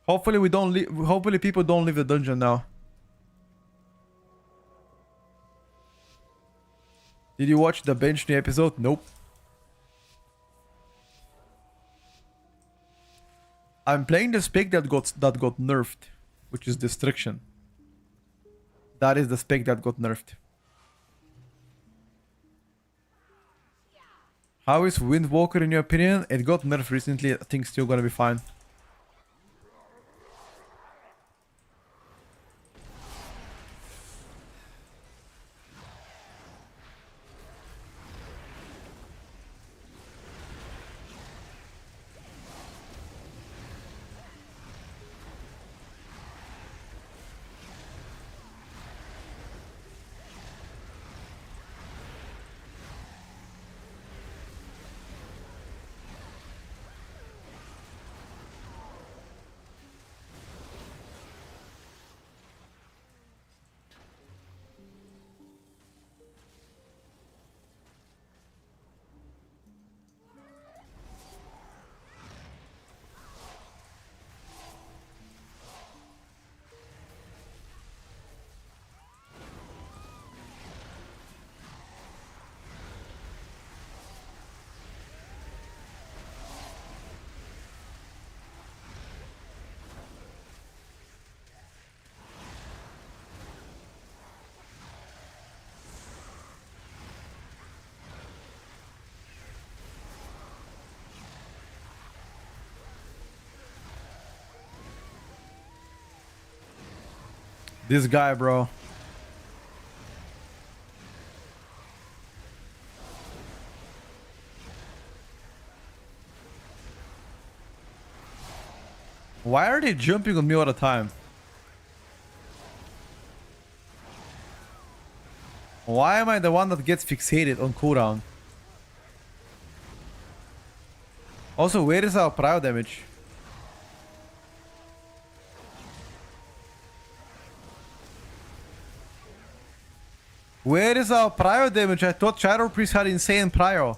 Hopefully we don't leave, hopefully people don't leave the dungeon now. Did you watch the bench new episode? Nope. I'm playing the spec that got nerfed, which is Destruction. That is the spec that got nerfed. How is Windwalker in your opinion? It got nerfed recently. I think it's still gonna be fine. This guy, bro. Why are they jumping on me all the time? Why am I the one that gets fixated on cooldown? Also, where is our prio damage? Where is our prio damage? I thought Shadow Priest had insane prio.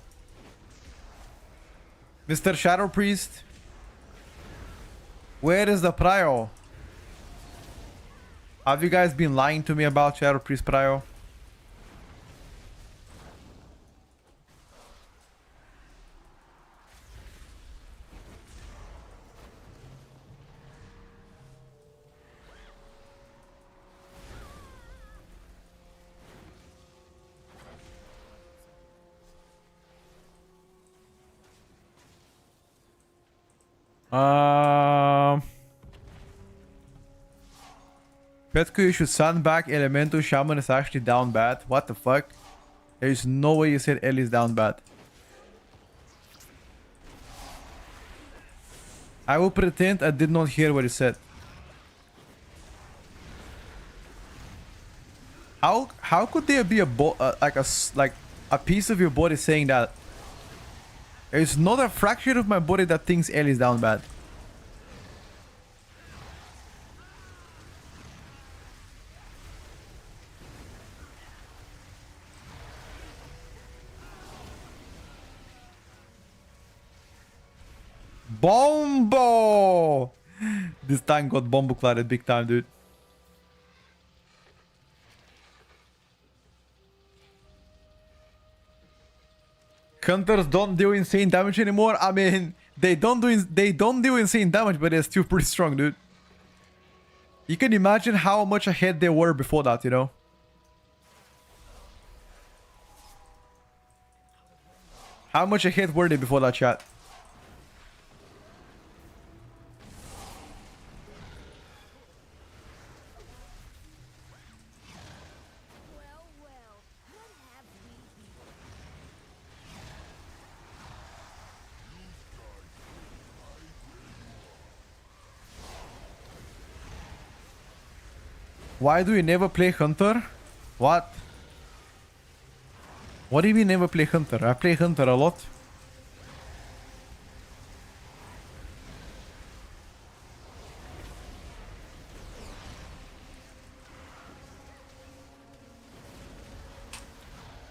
Mr. Shadow Priest. Where is the prio? Have you guys been lying to me about Shadow Priest prio? Petko, you should sandbag Elemental Shaman is actually down bad. What the fuck? There is no way you said Ellie is down bad. I will pretend I did not hear what you said. How could there be like a piece of your body saying that? There is not a fraction of my body that thinks Ellie is down bad. Bombo! This tank got bombo clatted big time, dude. Hunters don't do insane damage anymore. I mean, they don't do insane damage, but they're still pretty strong, dude. You can imagine how much ahead they were before that, you know? How much ahead were they before that, chat? Why do you never play Hunter? What? What do you mean never play Hunter? I play Hunter a lot.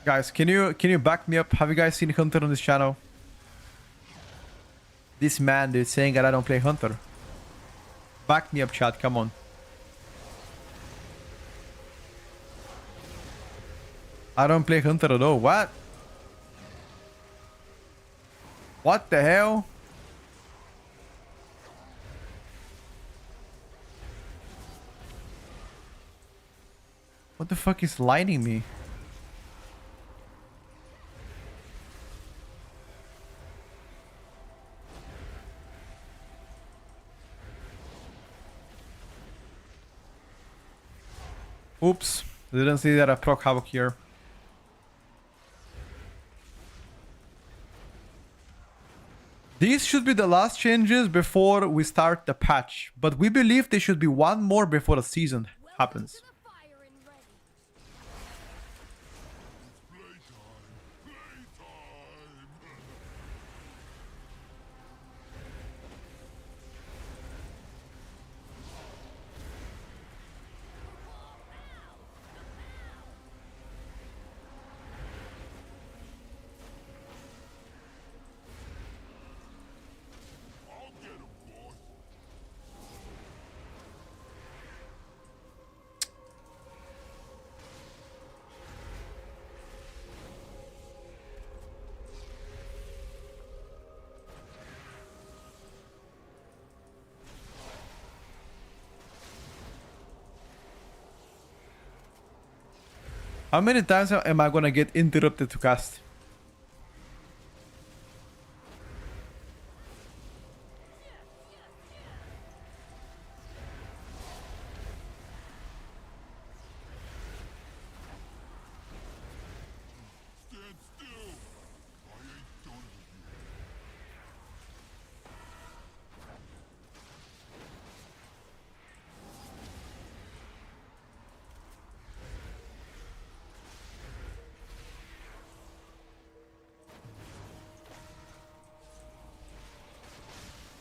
Guys, can you back me up? Have you guys seen Hunter on this channel? This man, dude, saying that I don't play Hunter. Back me up, chat. Come on. I don't play Hunter at all. What? What the hell? What the fuck is lighting me? Oops. Didn't see that I proc Havoc here. These should be the last changes before we start the patch, but we believe there should be one more before the season happens. How many times am I gonna get interrupted to cast?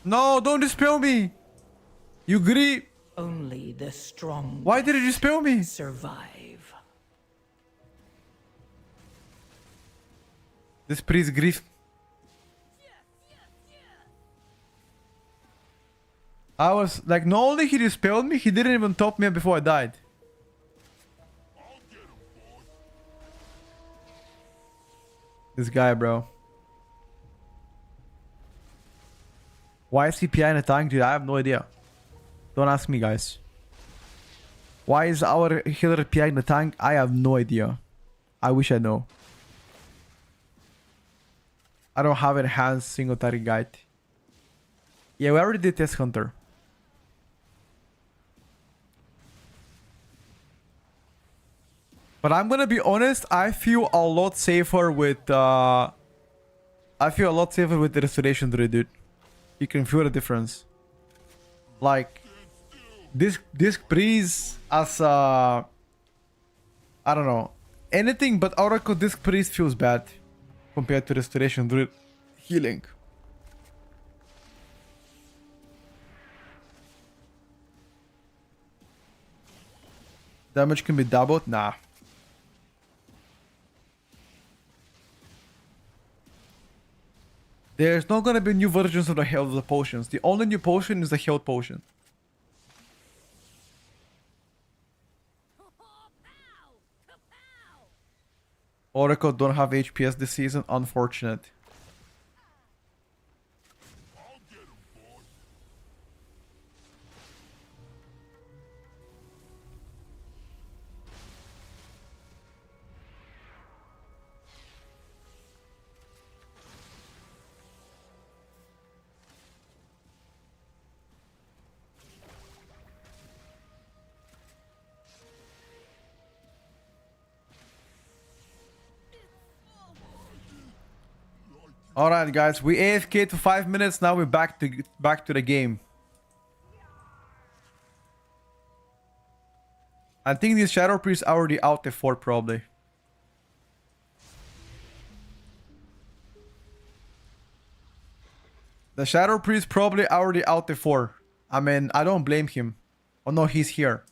No, don't dispel me. You agree? Only the strong Why did it dispel me? survive. This priest grief. I was like, not only he dispelled me, he didn't even top me before I died. This guy, bro. Why is he PI in a tank, dude? I have no idea. Don't ask me, guys. Why is our healer PI in the tank? I have no idea. I wish I know. I don't have enhanced single target guide. Yeah, we already did test hunter. But I'm gonna be honest, I feel a lot safer with the restoration druid, dude. You can feel the difference. Like this priest as I don't know. Anything but Oracle Disc Priest feels bad compared to restoration druid healing. Damage can be doubled? Nah. There's not gonna be new versions of the health of the potions. The only new potion is the health potion. Oracle don't have HPS this season, unfortunate. Alright guys, we AFK'd for 5 minutes, now we're back to the game. I think these Shadow Priests are already out the fort probably. The Shadow Priest probably already out the fort. I mean, I don't blame him. Oh no, he's here.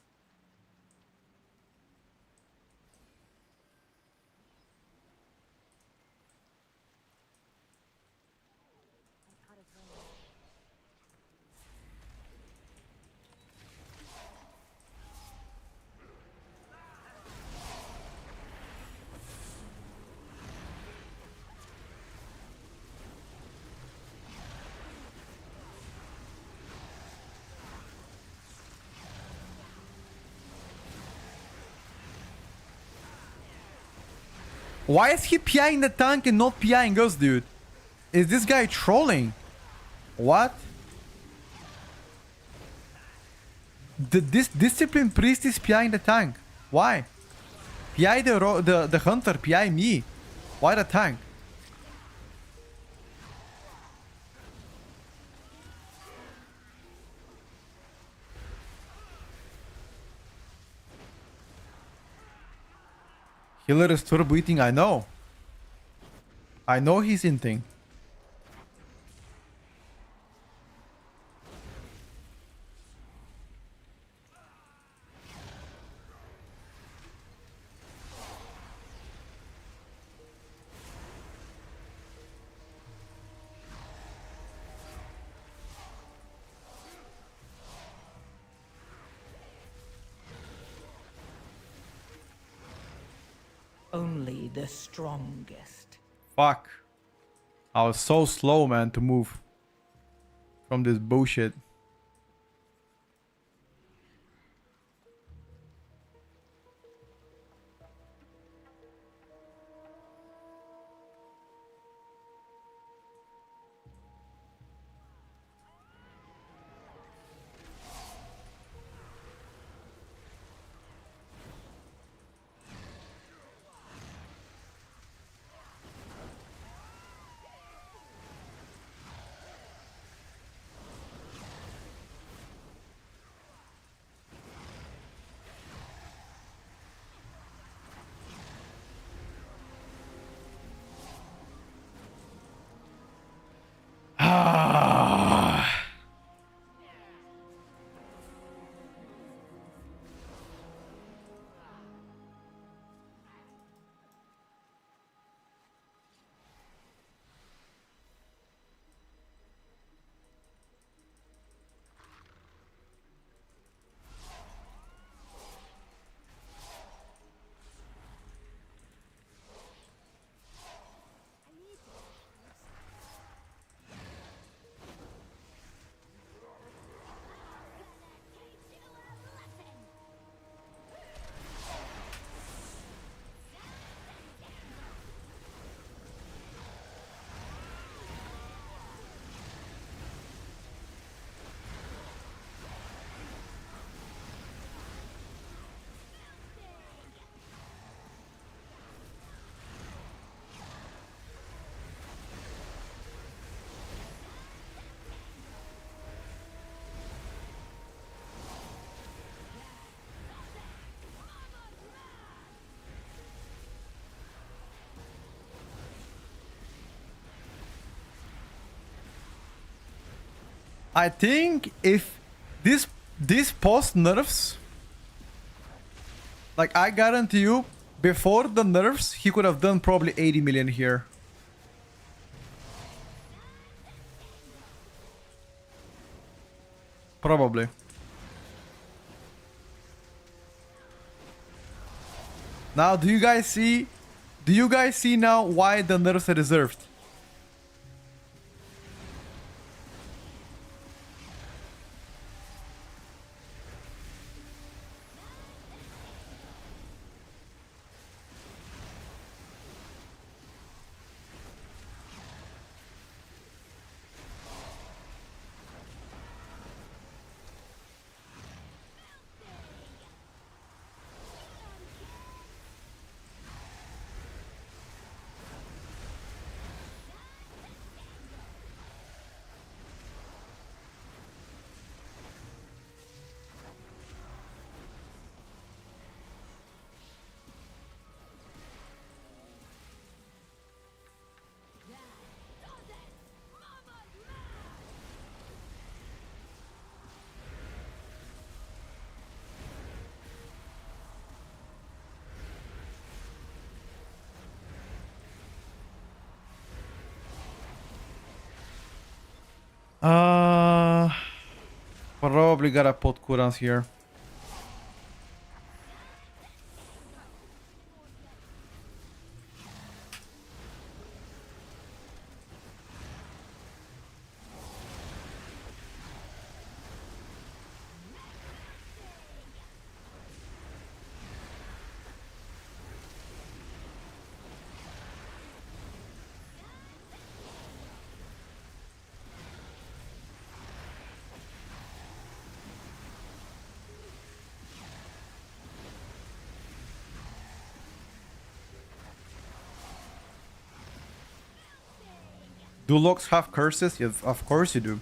Why is he PIing the tank and not PIing us, dude? Is this guy trolling? What? This disciplined priest is PIing the tank. Why? PI the hunter, PI me. Why the tank? Healer is turbo eating, I know. I know he's inting. Only the strongest. Fuck. I was so slow, man, to move from this bullshit. I think if this post nerfs, like I guarantee you, before the nerfs, he could have done probably 80 million here. Probably. Now, do you guys see? Do you guys see now why the nerfs are deserved? Probably gotta put cooldowns here. Do locks have curses? Yes, of course you do.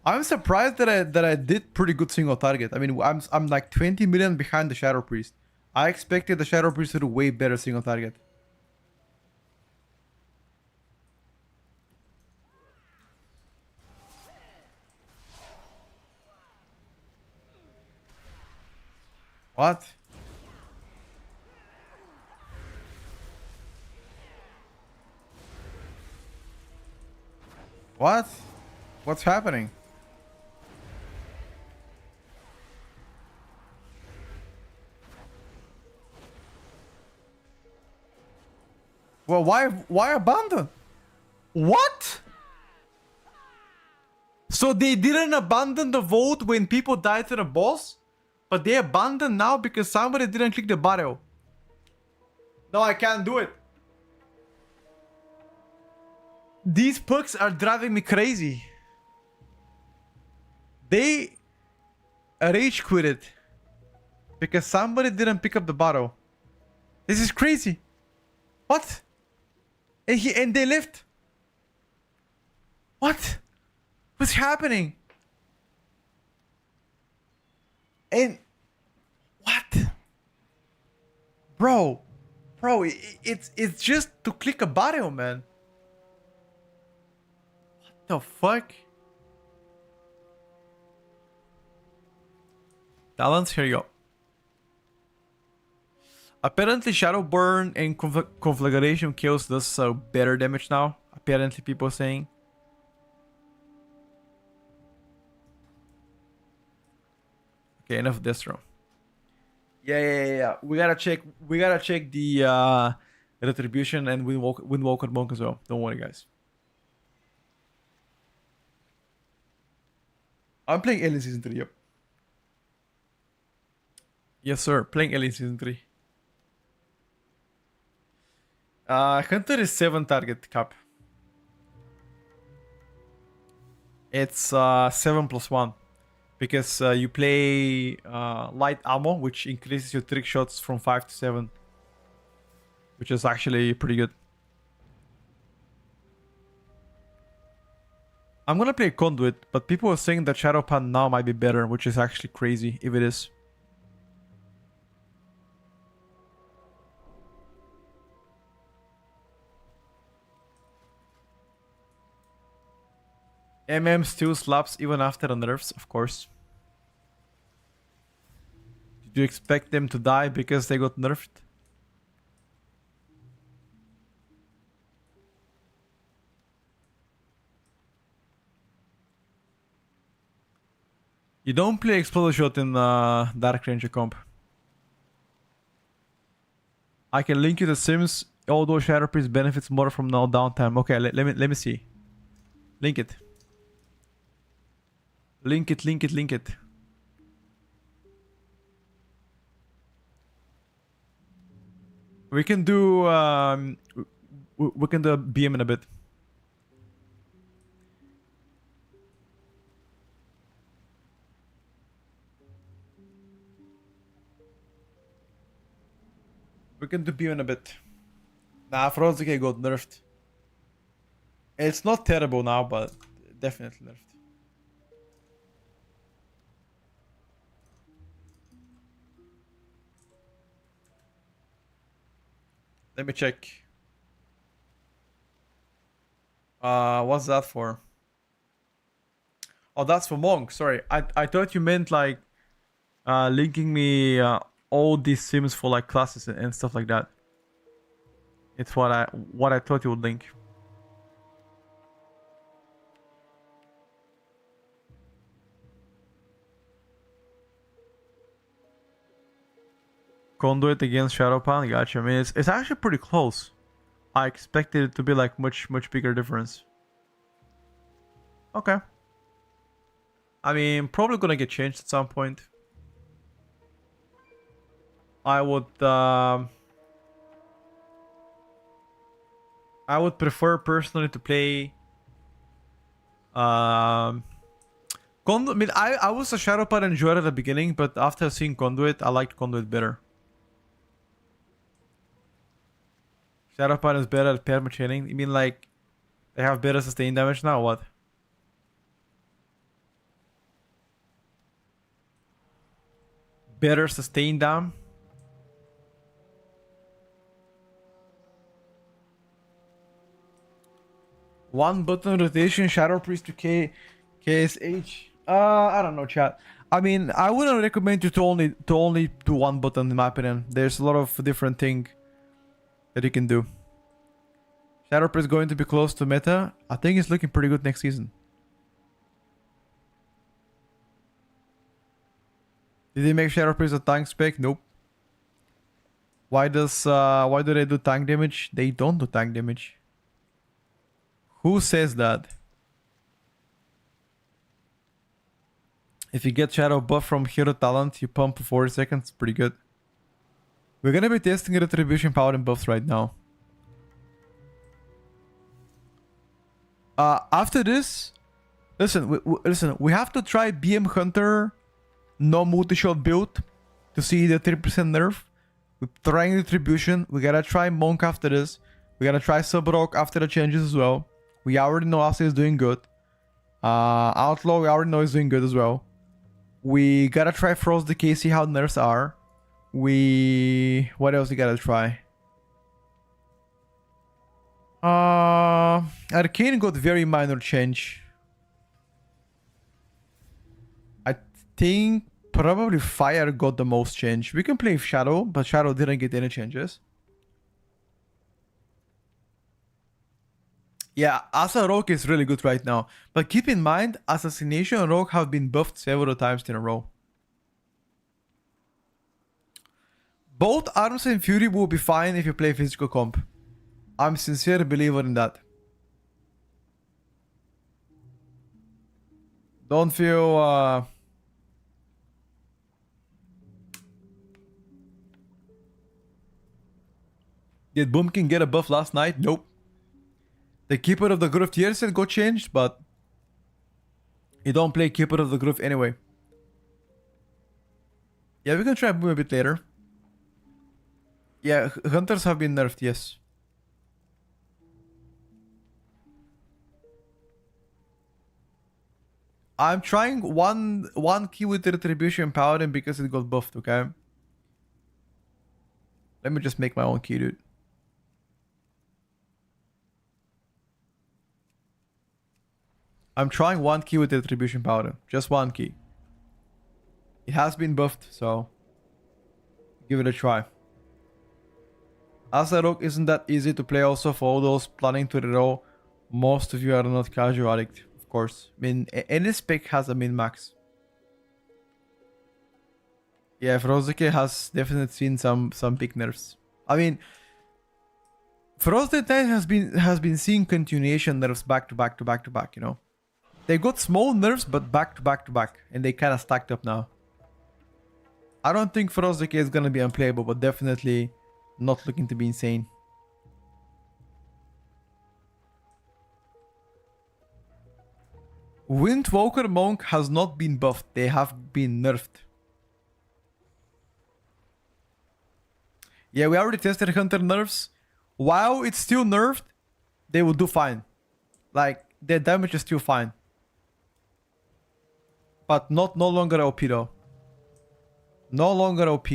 I'm surprised that I did pretty good single target. I mean, I'm like 20 million behind the Shadow Priest. I expected the Shadow Priest to do way better single target. What? What? What's happening? Well, why abandon? What? So they didn't abandon the vote when people died to the boss? But they abandoned now because somebody didn't click the barrel. No, I can't do it. These pucks are driving me crazy. They rage quitted because somebody didn't pick up the bottle. This is crazy. What? And they left. What? What's happening? And what? Bro, it's just to click a bottle, man. What the fuck? Talents, here you go. Apparently Shadowburn and Conflagration kills does better damage now. Apparently people are saying. Okay, enough of this room. Yeah. We gotta check the Retribution and Windwalker monk as well. Don't worry, guys. I'm playing Alien Season 3, yep. Yes, sir. Playing Alien Season 3. Hunter is 7 target cap. It's 7+1. Because you play light ammo, which increases your trick shots from 5 to 7. Which is actually pretty good. I'm gonna play Conduit, but people are saying that Shadow Pan now might be better, which is actually crazy if it is. MM still slaps even after the nerfs, of course. Did you expect them to die because they got nerfed? You don't play Explosive Shot in Dark Ranger comp. I can link you the Sims, although Shadow Priest benefits more from no downtime. Okay, let me see. Link it. Link it, link it, link it. We can do we can do a BM in a bit. We can do BM in a bit. Nah, Frostgate got nerfed. It's not terrible now, but definitely nerfed. Let me check. What's that for? Oh, that's for Monk. Sorry, I thought you meant like linking me all these sims for like classes and stuff like that. It's what I thought you would link. Conduit against Shadowpan, gotcha. I mean, it's actually pretty close. I expected it to be like much bigger difference. Okay. I mean, probably gonna get changed at some point. I would prefer personally to play Conduit. I mean, I was a Shadowpan enjoyer at the beginning, but after seeing Conduit, I liked Conduit better. Shadowpan is better at permachaining. You mean like they have better sustain damage now? Or what? Better sustain dam? One button rotation, Shadow Priest to KSH. I don't know, chat. I mean, I wouldn't recommend you to only do one button in my opinion. There's a lot of different things that you can do. Shadow Priest is going to be close to meta. I think it's looking pretty good next season. Did they make Shadow Priest a tank spec? Nope. Why do they do tank damage? They don't do tank damage. Who says that? If you get Shadow buff from hero talent, you pump for 40 seconds. Pretty good. We're gonna be testing Retribution paladin buffs right now. After this, listen, we have to try BM Hunter, no multi-shot build to see the 3% nerf. We're trying Retribution. We gotta try Monk after this. We gotta try Sub-Rock after the changes as well. We already know Asa is doing good. Outlaw, we already know is doing good as well. We gotta try Frost Decay, see how nerfs are. What else we gotta try? Arcane got very minor change. I think probably Fire got the most change. We can play Shadow, but Shadow didn't get any changes. Yeah, Asa Rogue is really good right now. But keep in mind, Assassination and Rogue have been buffed several times in a row. Both Arms and Fury will be fine if you play physical comp. I'm a sincere believer in that. Don't feel... Did Boomkin get a buff last night? Nope. The Keeper of the Groove tier set got changed, but... You don't play Keeper of the Groove anyway. Yeah, we can try Boom a bit later. Yeah, Hunters have been nerfed, yes. I'm trying one key with the Retribution Paladin because it got buffed, okay? Let me just make my own key, dude. I'm trying one key with the Retribution Paladin. Just one key. It has been buffed, so give it a try. Azarok isn't that easy to play also for all those planning to reroll. Most of you are not casual addict, of course. I mean, any spec has a min-max. Yeah, Frostdecay has definitely seen some big nerfs. I mean, Frostdecay has been seeing continuation nerfs back to back to back to back, you know. They got small nerfs, but back to back to back, and they kind of stacked up now. I don't think Frostdecay is gonna be unplayable, but definitely not looking to be insane. Windwalker Monk has not been buffed, they have been nerfed. Yeah, we already tested Hunter nerfs. While it's still nerfed, they will do fine. Like, their damage is still fine. But no longer OP though. No longer OP.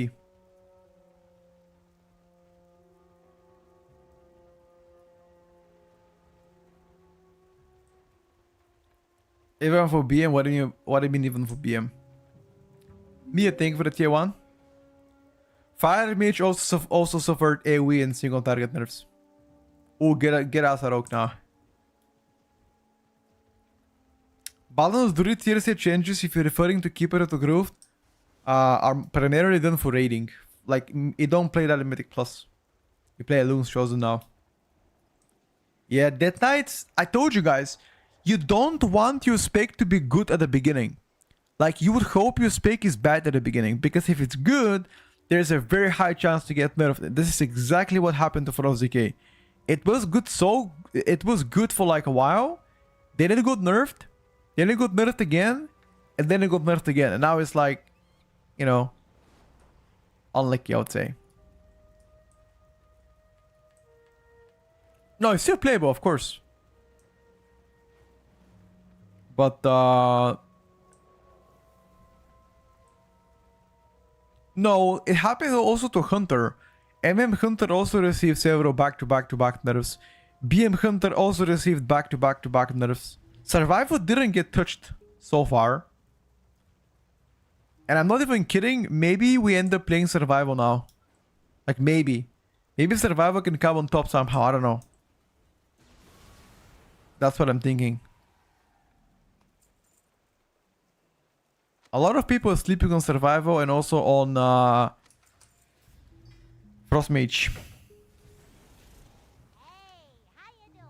Even for BM, what do you mean even for BM? Me a thing for the tier 1. Fire Mage also suffered AoE and single target nerfs. Oh, get Azarok now. Balance Druid tier set changes, if you're referring to Keeper of the Grove, are primarily done for raiding. Like, you don't play that in Mythic Plus. You play Loon's Chosen now. Yeah, Death Knights, I told you guys, you don't want your spec to be good at the beginning. Like, you would hope your spec is bad at the beginning, because if it's good, there's a very high chance to get nerfed. This is exactly what happened to Frostdecay. It was good for like a while, then it got nerfed, then it got nerfed again, and then it got nerfed again. And now it's like, you know, unlucky, I would say. No, it's still playable, of course. But, no, it happened also to Hunter. MM Hunter also received several back-to-back-to-back nerfs. BM Hunter also received back-to-back-to-back nerfs. Survival didn't get touched so far. And I'm not even kidding, maybe we end up playing Survival now. Like, maybe. Maybe Survival can come on top somehow, I don't know. That's what I'm thinking. A lot of people are sleeping on Survival and also on Frost Mage. Hey, how you doing?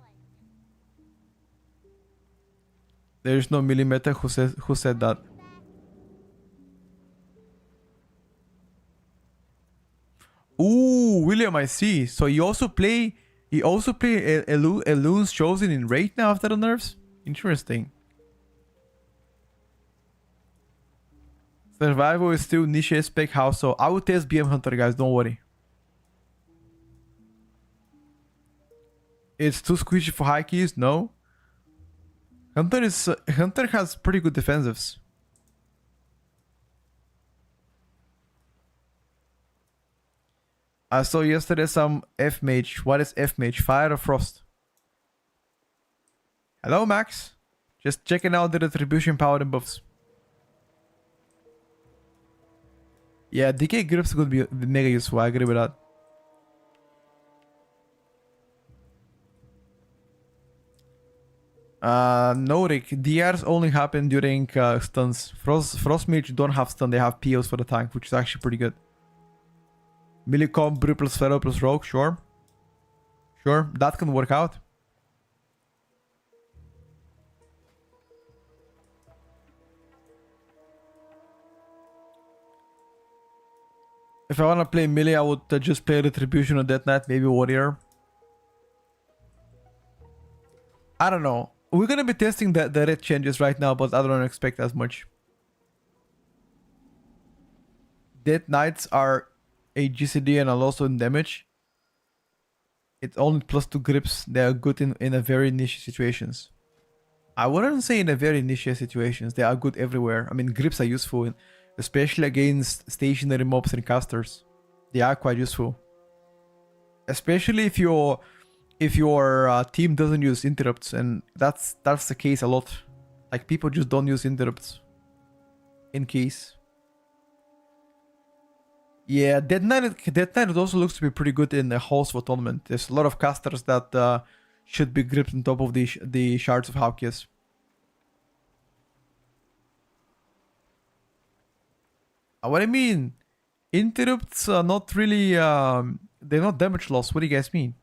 There's no millimeter who said that. Ooh, William, I see. So you also play Loon's Chosen in Raid now after the nerfs? Interesting. Survival is still niche spec house, so I will test BM Hunter, guys, don't worry. It's too squishy for high keys? No. Hunter has pretty good defensives. I saw yesterday some F Mage. What is F Mage? Fire or Frost? Hello, Max. Just checking out the Retribution Paladin buffs. Yeah, Decay Grips could be mega useful. I agree with that. No, Rick. DRs only happen during stuns. Frost Mage don't have stun. They have POs for the tank, which is actually pretty good. Millicom, Brew plus Feral plus Rogue, sure. Sure, that can work out. If I want to play melee, I would just play Retribution or Death Knight, maybe Warrior. I don't know. We're gonna be testing the red changes right now, but I don't expect as much. Death Knights are a GCD and are also in damage. It's only +2 grips. They are good in a very niche situations. I wouldn't say in a very niche situations. They are good everywhere. I mean, grips are useful, especially against stationary mobs and casters. They are quite useful, especially if your team doesn't use interrupts, and that's the case a lot. Like people just don't use interrupts in case. Yeah, Dead Knight also looks to be pretty good in the Halls of Atonement. There's a lot of casters that should be gripped on top of the Shards of Hawkias. What I mean, interrupts are not really, they're not damage loss. What do you guys mean?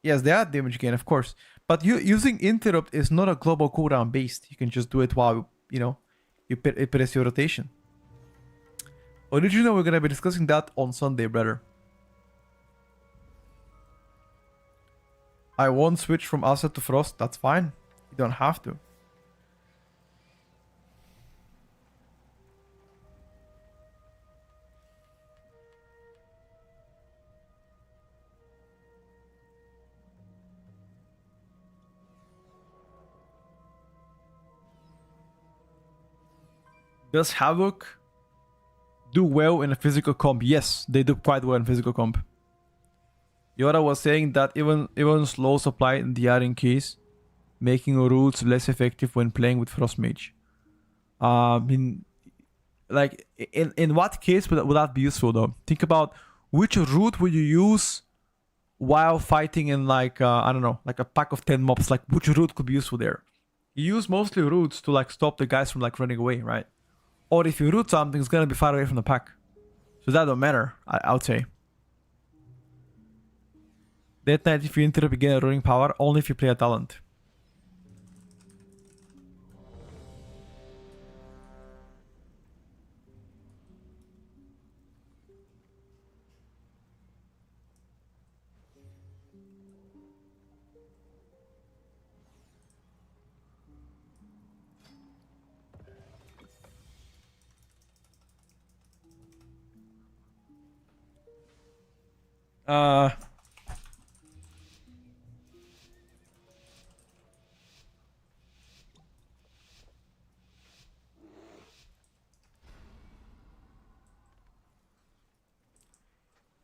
Yes, they are damage gain, of course. But using interrupt is not a global cooldown based. You can just do it while, you press your rotation. Originally, we're going to be discussing that on Sunday, brother. I won't switch from Acid to Frost. That's fine. You don't have to. Does Havoc do well in a physical comp? Yes, they do quite well in physical comp. Yoda was saying that even slow supply in the iron keys, making roots less effective when playing with Frost Mage. In what case would that be useful though? Think about which root would you use while fighting in like I don't know, like a pack of 10 mobs. Like which root could be useful there? You use mostly roots to like stop the guys from like running away, right? Or if you root something, it's gonna be far away from the pack. So that don't matter, I would say. Death Knight, if you interrupt, you get a running power, only if you play a talent.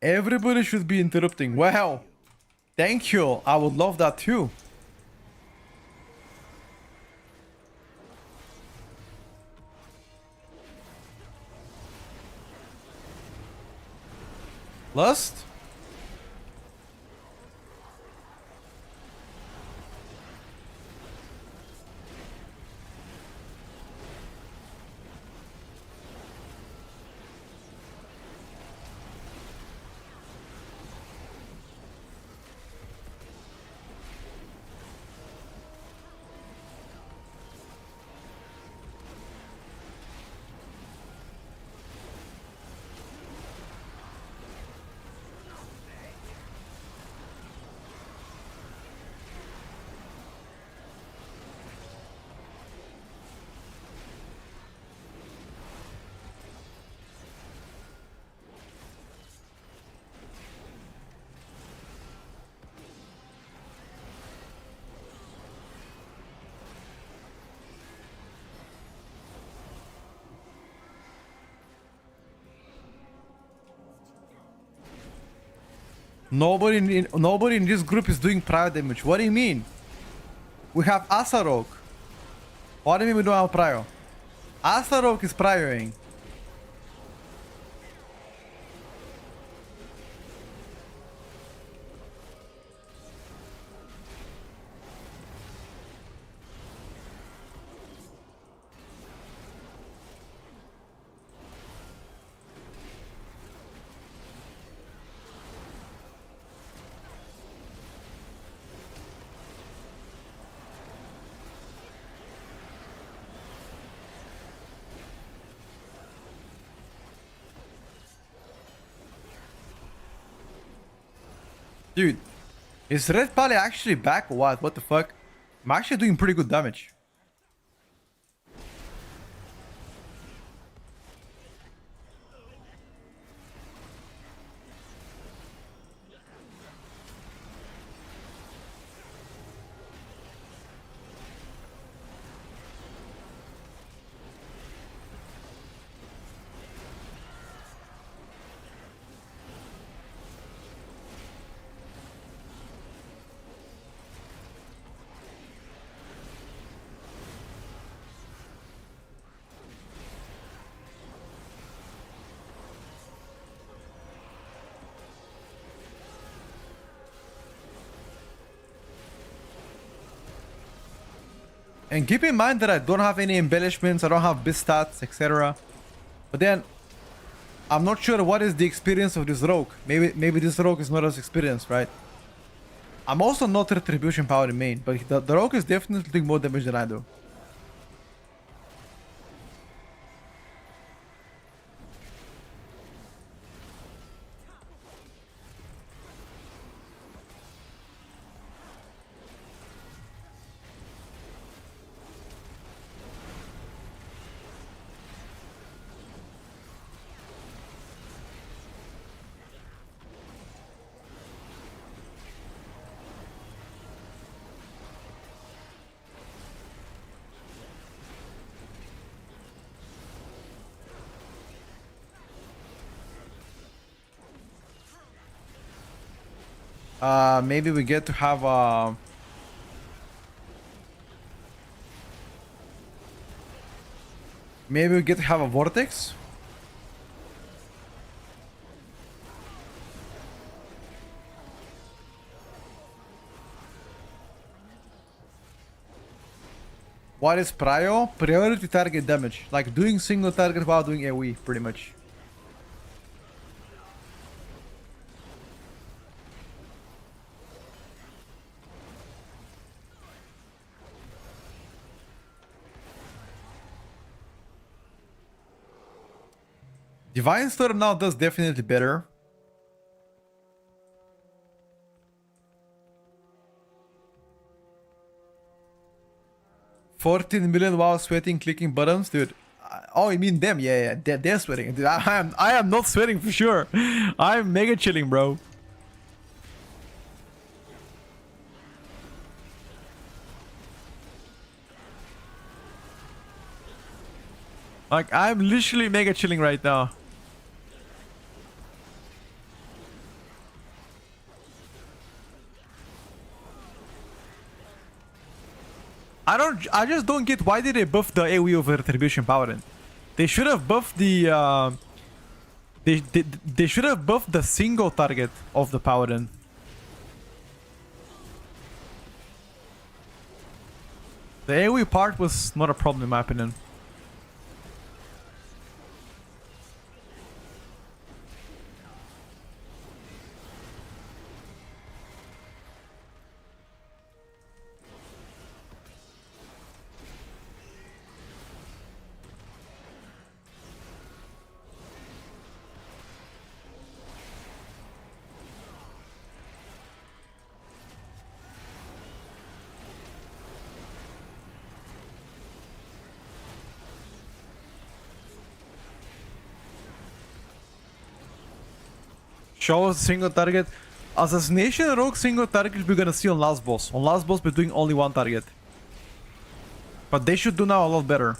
Everybody should be interrupting. Wow. Thank you. I would love that too. Lust? Nobody in this group is doing prior damage. What do you mean? We have Asarok. What do you mean we don't have prior? Asarok is prioring. Dude, is Red Pally actually back or what? What the fuck? I'm actually doing pretty good damage. And keep in mind that I don't have any embellishments, I don't have biz stats, etc. But then, I'm not sure what is the experience of this rogue. Maybe this rogue is not as experienced, right? I'm also not Retribution power in main, but the rogue is definitely doing more damage than I do. Maybe we get to have maybe we get to have a vortex. What is prio? Priority target damage. Like doing single target while doing AoE, pretty much. Divine Storm now does definitely better. $14 million while sweating, clicking buttons, dude. Oh, you mean them? Yeah, they're sweating. Dude, I am not sweating for sure. I'm mega chilling, bro. Like, I'm literally mega chilling right now. I just don't get why did they buff the AoE over Retribution Paladin. They should have buffed the they should have buffed the single target of the Paladin. The AoE part was not a problem in my opinion. Show us a single target. Assassination rogue single target we're gonna see on last boss. On last boss we're doing only one target. But they should do now a lot better.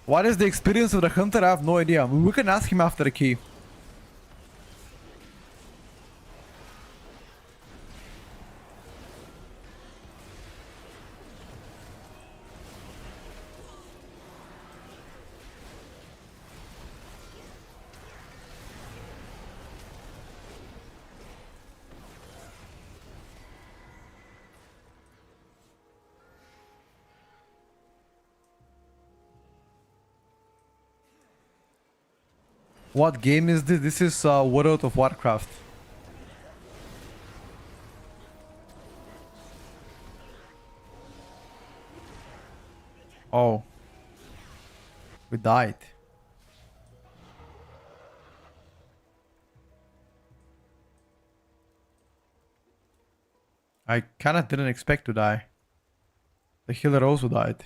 What is the experience of the hunter? I have no idea. We can ask him after the key. What game is this? This is World of Warcraft. Oh. We died. I kind of didn't expect to die. The healer also died.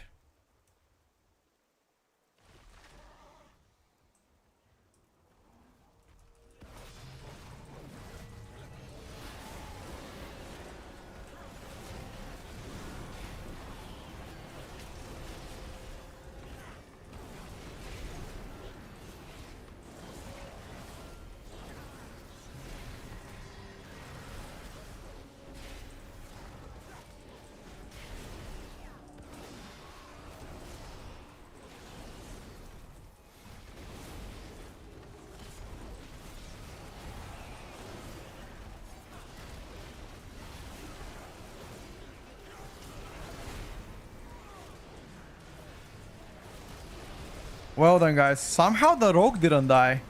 Well done, guys. Somehow the rogue didn't die,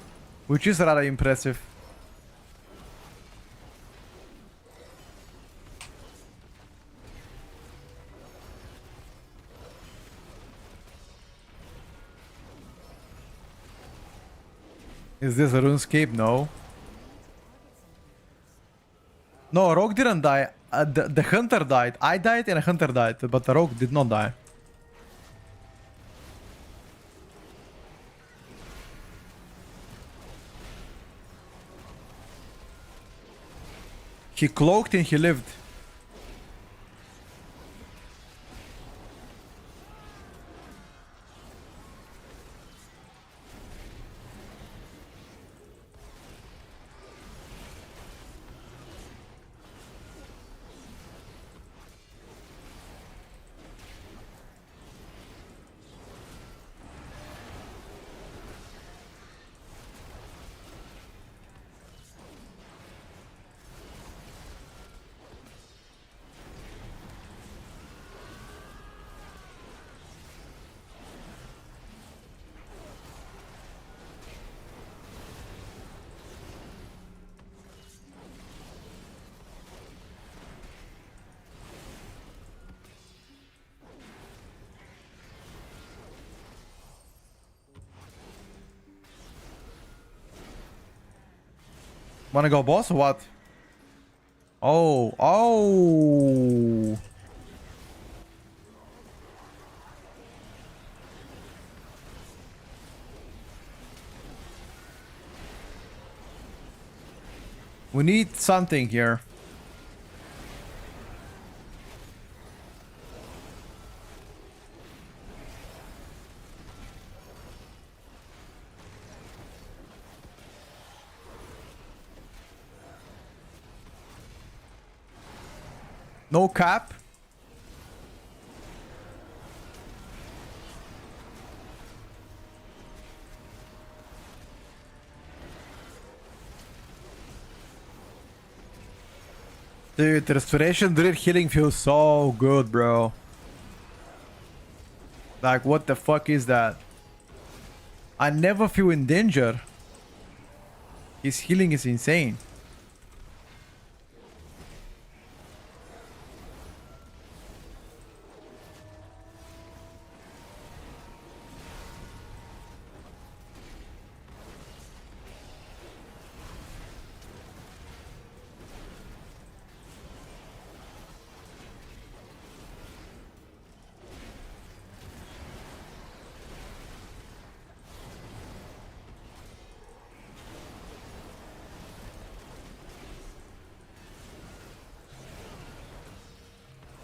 which is rather impressive. Is this a RuneScape? No. No, rogue didn't die. The hunter died. I died and a hunter died, but the rogue did not die. He cloaked and he lived. Wanna go boss or what? Oh, oh. We need something here. No cap. Dude, the restoration druid healing feels so good, bro. Like, what the fuck is that? I never feel in danger. His healing is insane.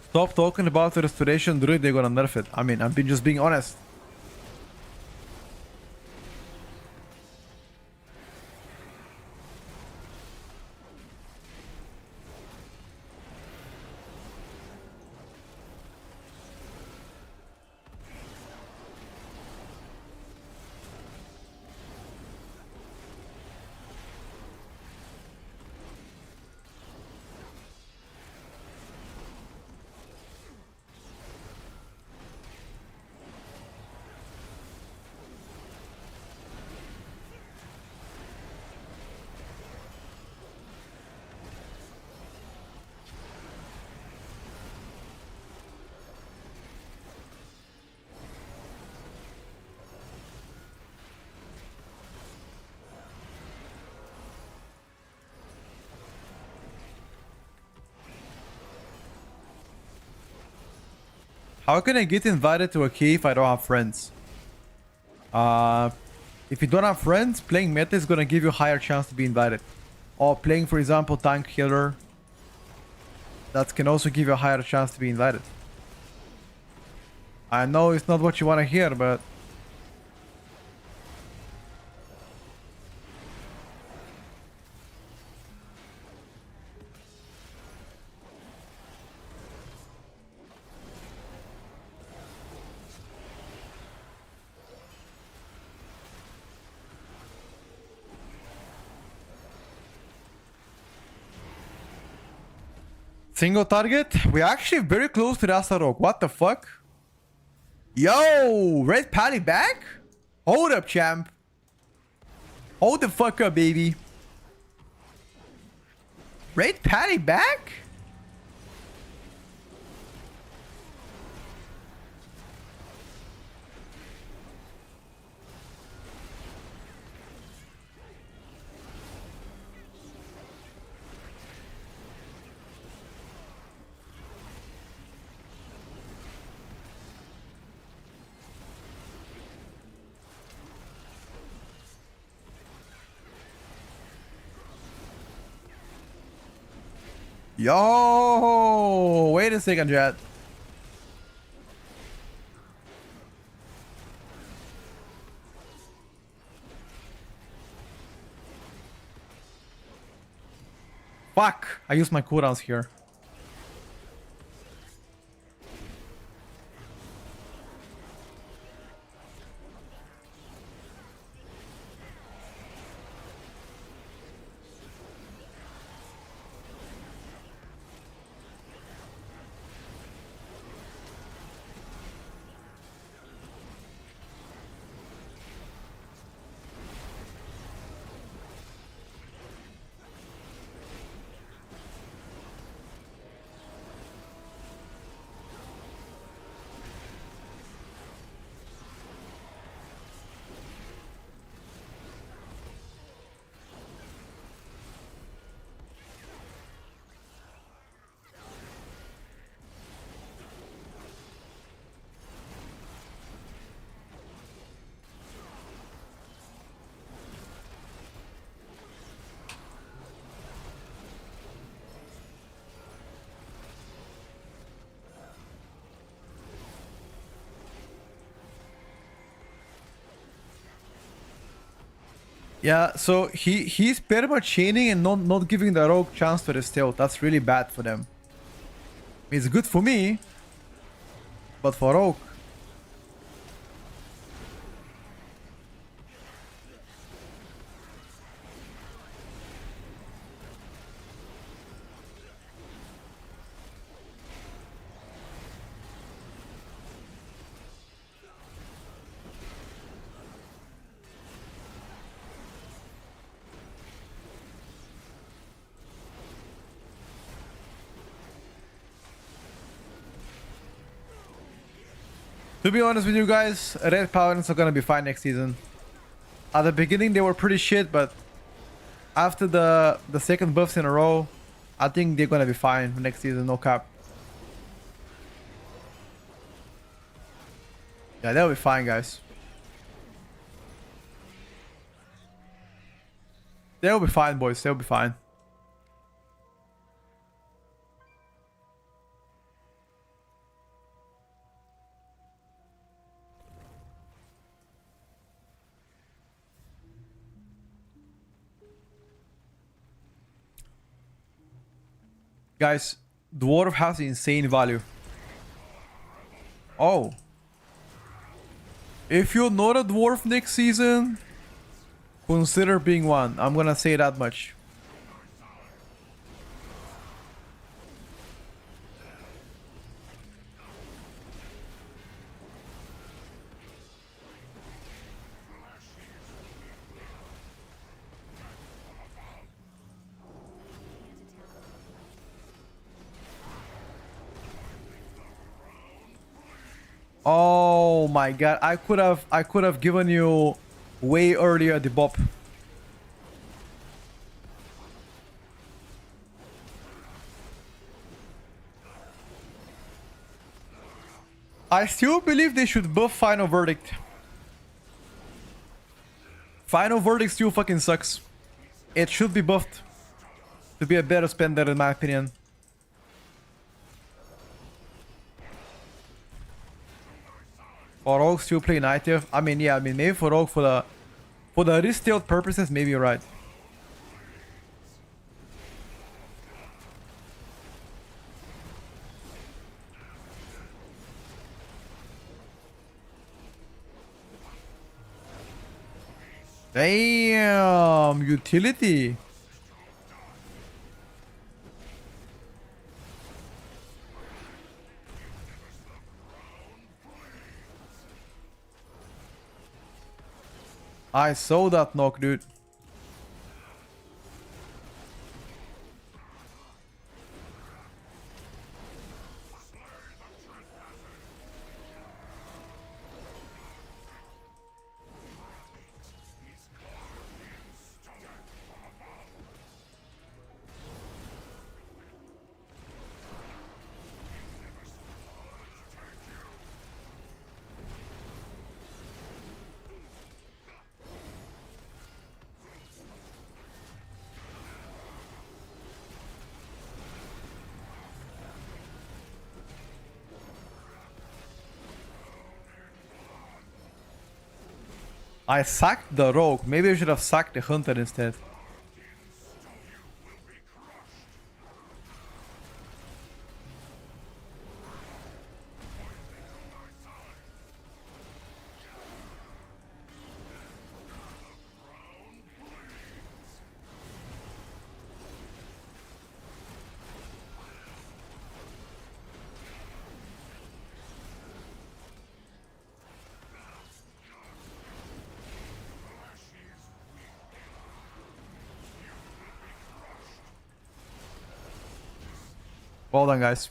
Stop talking about the restoration druid, they're gonna nerf it. I mean, I'm just being honest. How can I get invited to a cave if I don't have friends? If you don't have friends, playing meta is gonna give you a higher chance to be invited. Or playing, for example, tank healer. That can also give you a higher chance to be invited. I know it's not what you want to hear, but... Single target? We're actually very close to the Asarok. What the fuck? Yo! Red Pally back? Hold up, champ. Hold the fuck up, baby. Red Pally back? Yo, wait a second, Jet. Fuck, I used my cooldowns here. Yeah, so he's pretty much chaining and not giving the rogue chance to the stealth. That's really bad for them. It's good for me, but for rogue. To be honest with you guys, Red Paladins are gonna be fine next season. At the beginning they were pretty shit, but after the second buffs in a row, I think they're gonna be fine next season, no cap. Yeah, they'll be fine, guys. They'll be fine, boys. They'll be fine. Guys, Dwarf has insane value. Oh. If you're not a Dwarf next season, consider being one. I'm gonna say that much. Oh my god, I could have given you way earlier the bop. I still believe they should buff Final Verdict. Final Verdict still fucking sucks. It should be buffed to be a better spender in my opinion. For Rogue still play Night Elf. I mean, yeah, I mean maybe for Rogue for the risk-stealth purposes, maybe you're right. Damn, utility. I saw that knock, dude. I sacked the rogue. Maybe I should have sacked the hunter instead. Well done, guys.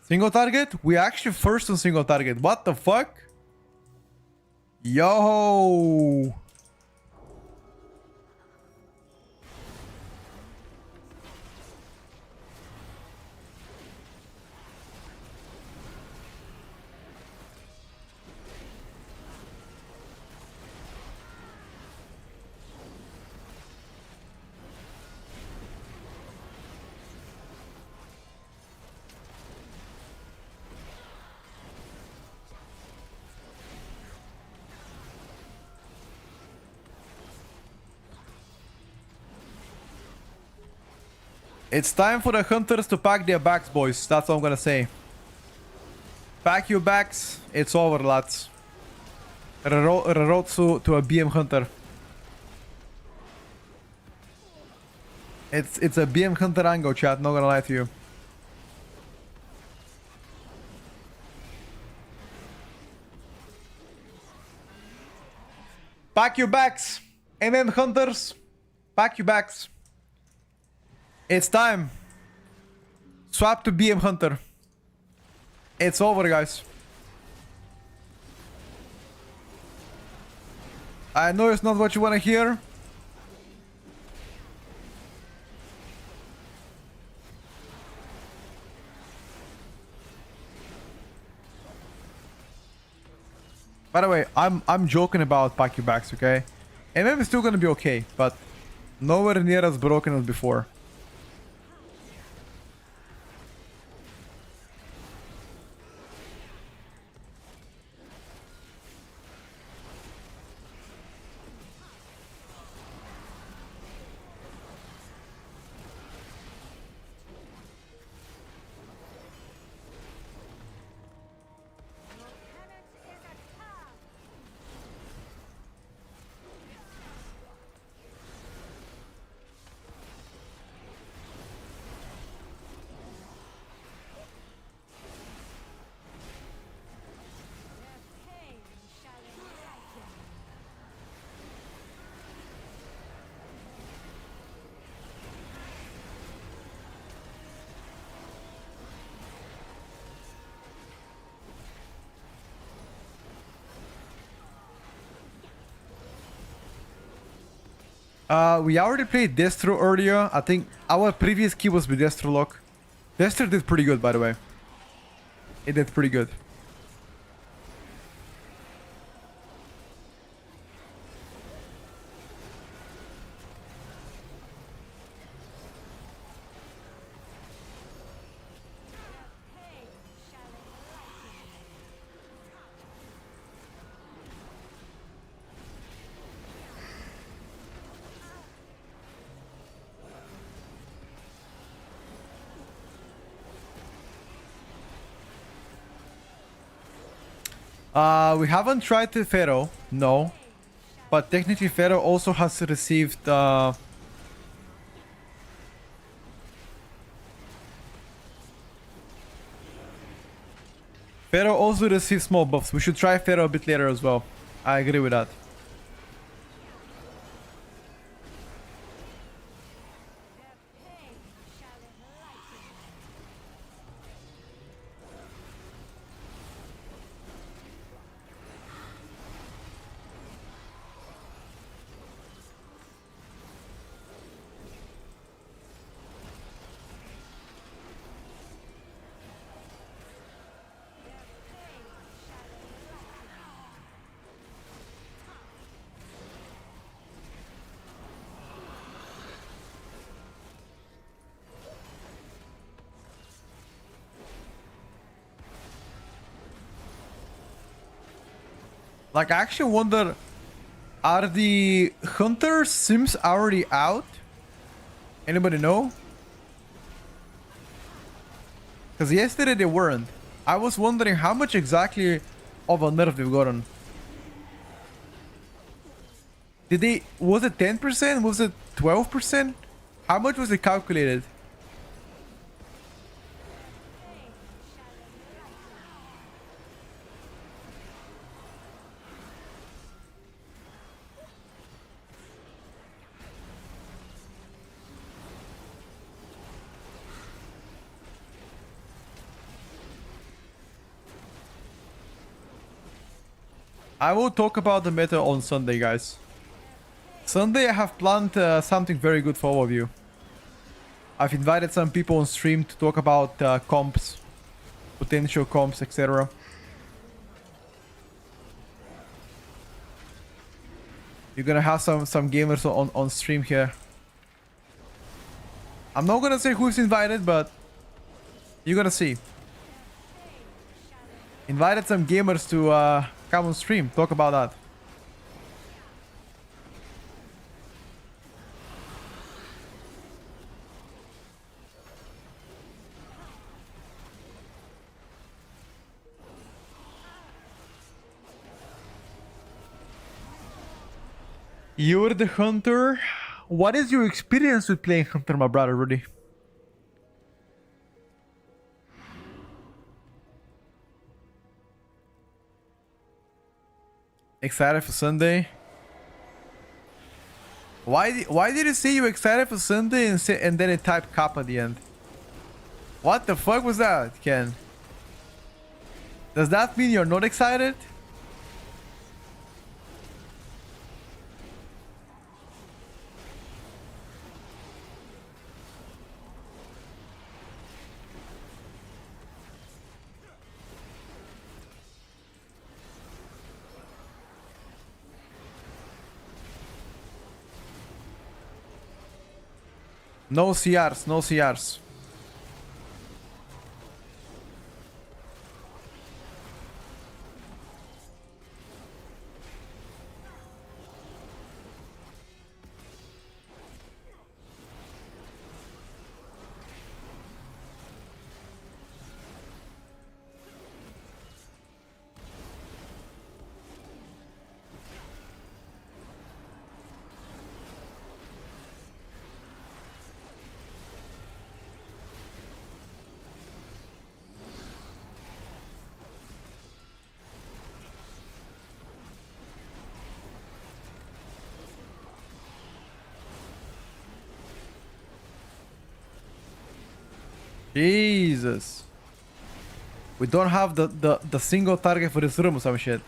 Single target? We actually first on single target. What the fuck? Yo. It's time for the hunters to pack their bags, boys. That's all I'm gonna say. Pack your bags. It's over, lads. Road to a BM hunter. It's a BM hunter angle, chat. Not gonna lie to you. Pack your bags. MM hunters. Pack your bags. It's time. Swap to BM Hunter. It's over, guys. I know it's not what you want to hear. By the way, I'm joking about pack your bags, okay? MM is still gonna be okay, but nowhere near as broken as before. We already played Destro earlier. I think our previous key was with Destro lock. Destro did pretty good, by the way. It did pretty good. We haven't tried the Pharaoh, no. But technically Pharaoh also has received Pharaoh also received small buffs. We should try Pharaoh a bit later as well. I agree with that. Like, I actually wonder, are the Hunter Sims already out? Anybody know? Because yesterday they weren't. I was wondering how much exactly of a nerf they've gotten. Did they... Was it 10%? Was it 12%? How much was it calculated? I will talk about the meta on Sunday, guys. Sunday I have planned something very good for all of you. I've invited some people on stream to talk about comps, potential comps, etc. You're gonna have some gamers on stream here. I'm not gonna say who's invited, but you're gonna see. Invited some gamers to come on stream, talk about that. You're the Hunter. What is your experience with playing Hunter, my brother, Rudy? Excited for Sunday? Why did you say you were excited for Sunday and then it typed cap at the end? What the fuck was that, Ken? Does that mean you're not excited? No CRs, no CRs. Jesus. We don't have the single target for this room or some shit.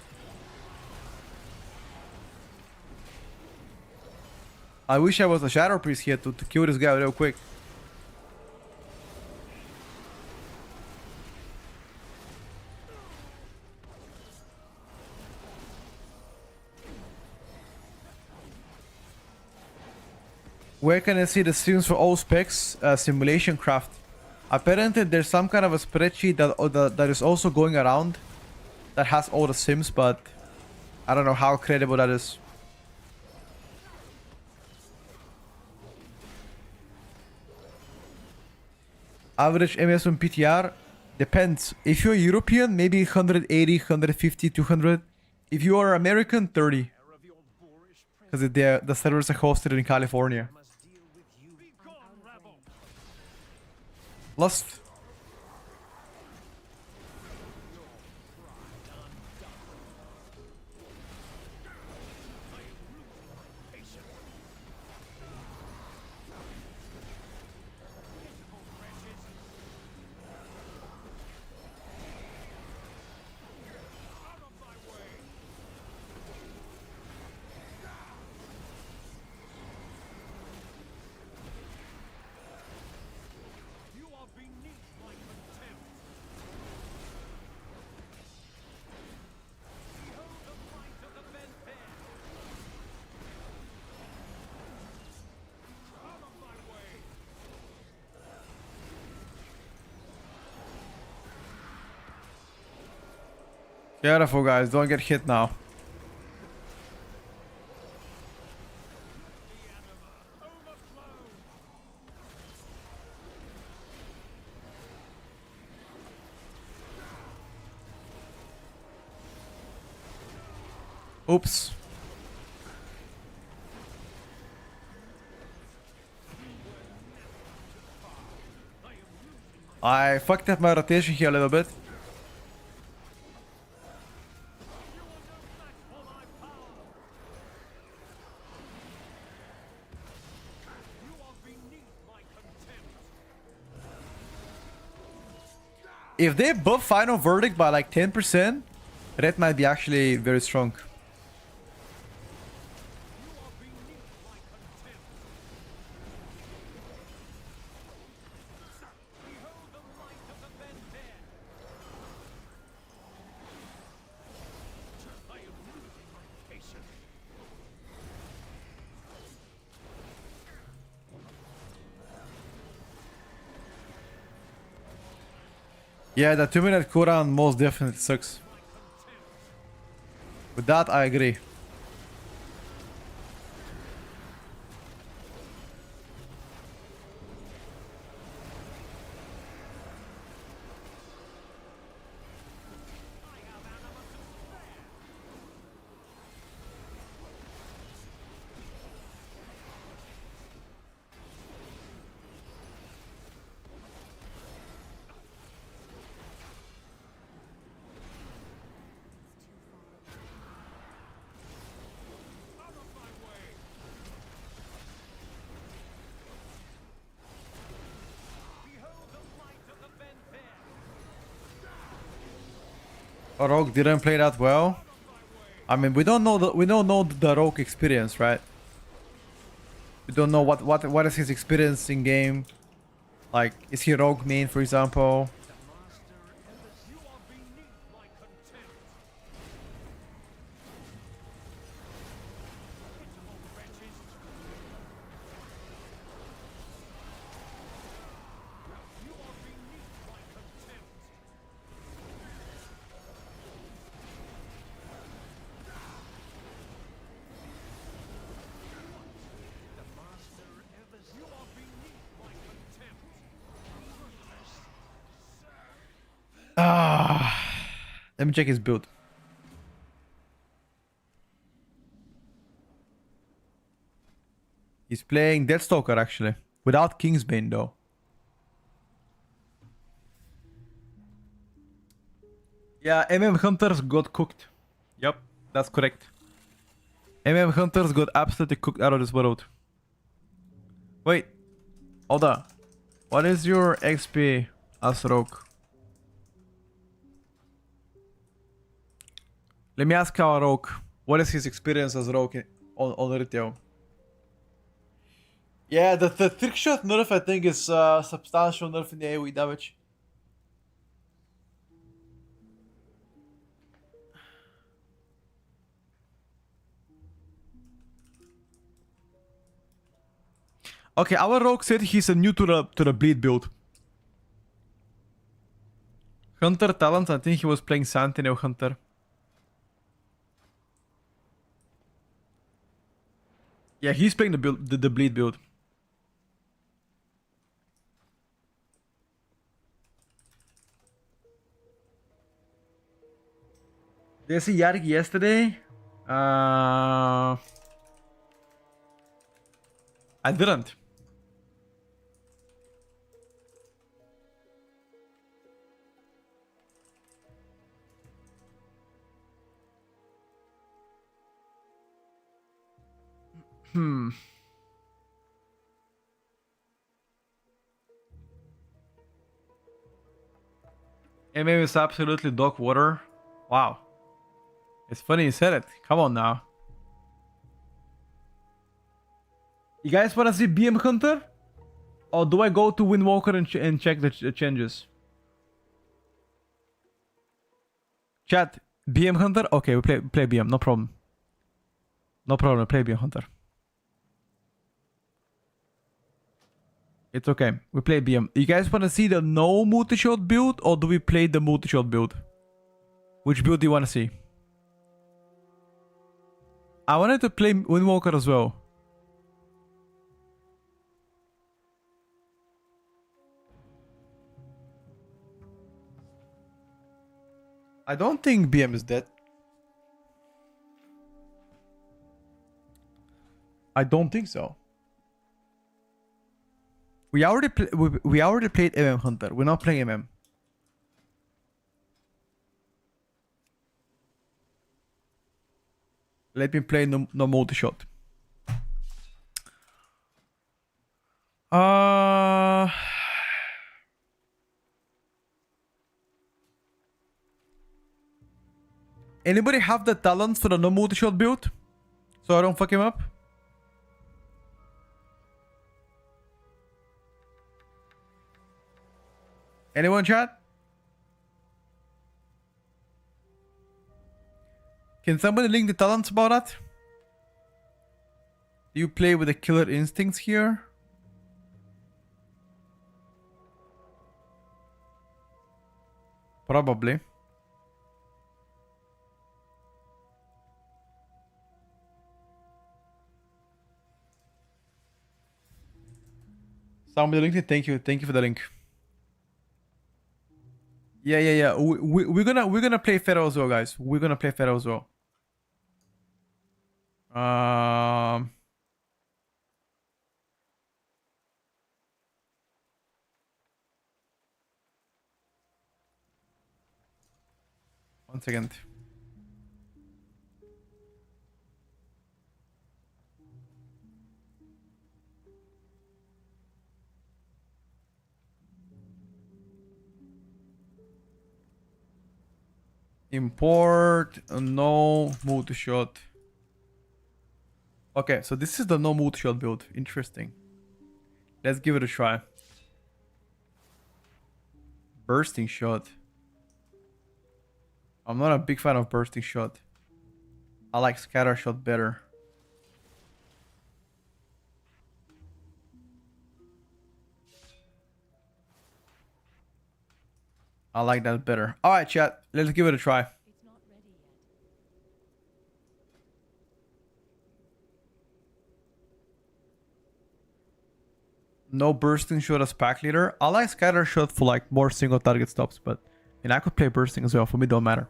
I wish I was a Shadow Priest here to kill this guy real quick. Where can I see the streams for all specs? Simulation Craft. Apparently, there's some kind of a spreadsheet that is also going around that has all the sims, but I don't know how credible that is. Average MS on PTR depends. If you're European, maybe 180, 150, 200. If you are American, 30. Because the servers are hosted in California. Lust. Careful, guys. Don't get hit now. Oops. I fucked up my rotation here a little bit. If they buff Final Verdict by like 10%, Red might be actually very strong. Yeah, the 2-minute cooldown most definitely sucks. With that, I agree. Rogue didn't play that well. I mean, we don't know the Rogue experience, right? We don't know what is his experience in game. Like, is he Rogue main, for example? Let me check his build. He's playing Deathstalker actually, without Kingsbane though. Yeah, Hunters got cooked. Yep, that's correct. Hunters got absolutely cooked out of this world. Wait, hold on. What is your XP as Rogue? Let me ask our Rogue. What is his experience as Rogue on retail? Yeah, the trick shot nerf I think is substantial nerf in the AoE damage. Okay, our rogue said he's new to the bleed build. Hunter talents, I think he was playing Sentinel Hunter. Yeah, he's playing the build, the bleed build. Did I see Yarik yesterday? I didn't. MM is absolutely dog water. Wow. It's funny you said it. Come on now. You guys want to see BM Hunter? Or do I go to Windwalker and check the changes? Chat, BM Hunter? Okay, we play BM, no problem. No problem, play BM Hunter. It's okay, we play BM. You guys want to see the no multi-shot build or do we play the multi-shot build? Which build do you want to see? I wanted to play Windwalker as well. I don't think BM is dead. I don't think so. We already played MM Hunter. We're not playing MM. Let me play no multi-shot. Anybody have the talents for the no multi-shot build? So I don't fuck him up? Anyone, chat? Can somebody link the talents about that? Do you play with the killer instincts here? Probably. Somebody linked it. Thank you for the link. Yeah. We're gonna play Pharaoh as well, guys. We're gonna play Pharaoh as well. One second. Import no multi-shot. Okay, so this is the no multi-shot build. Interesting. Let's give it a try. Bursting shot. I'm not a big fan of bursting shot. I like scatter shot better. I like that better. Alright, chat. Let's give it a try. No bursting shot as pack leader. I like scatter shot for like more single target stops, but I could play bursting as well. For me, don't matter.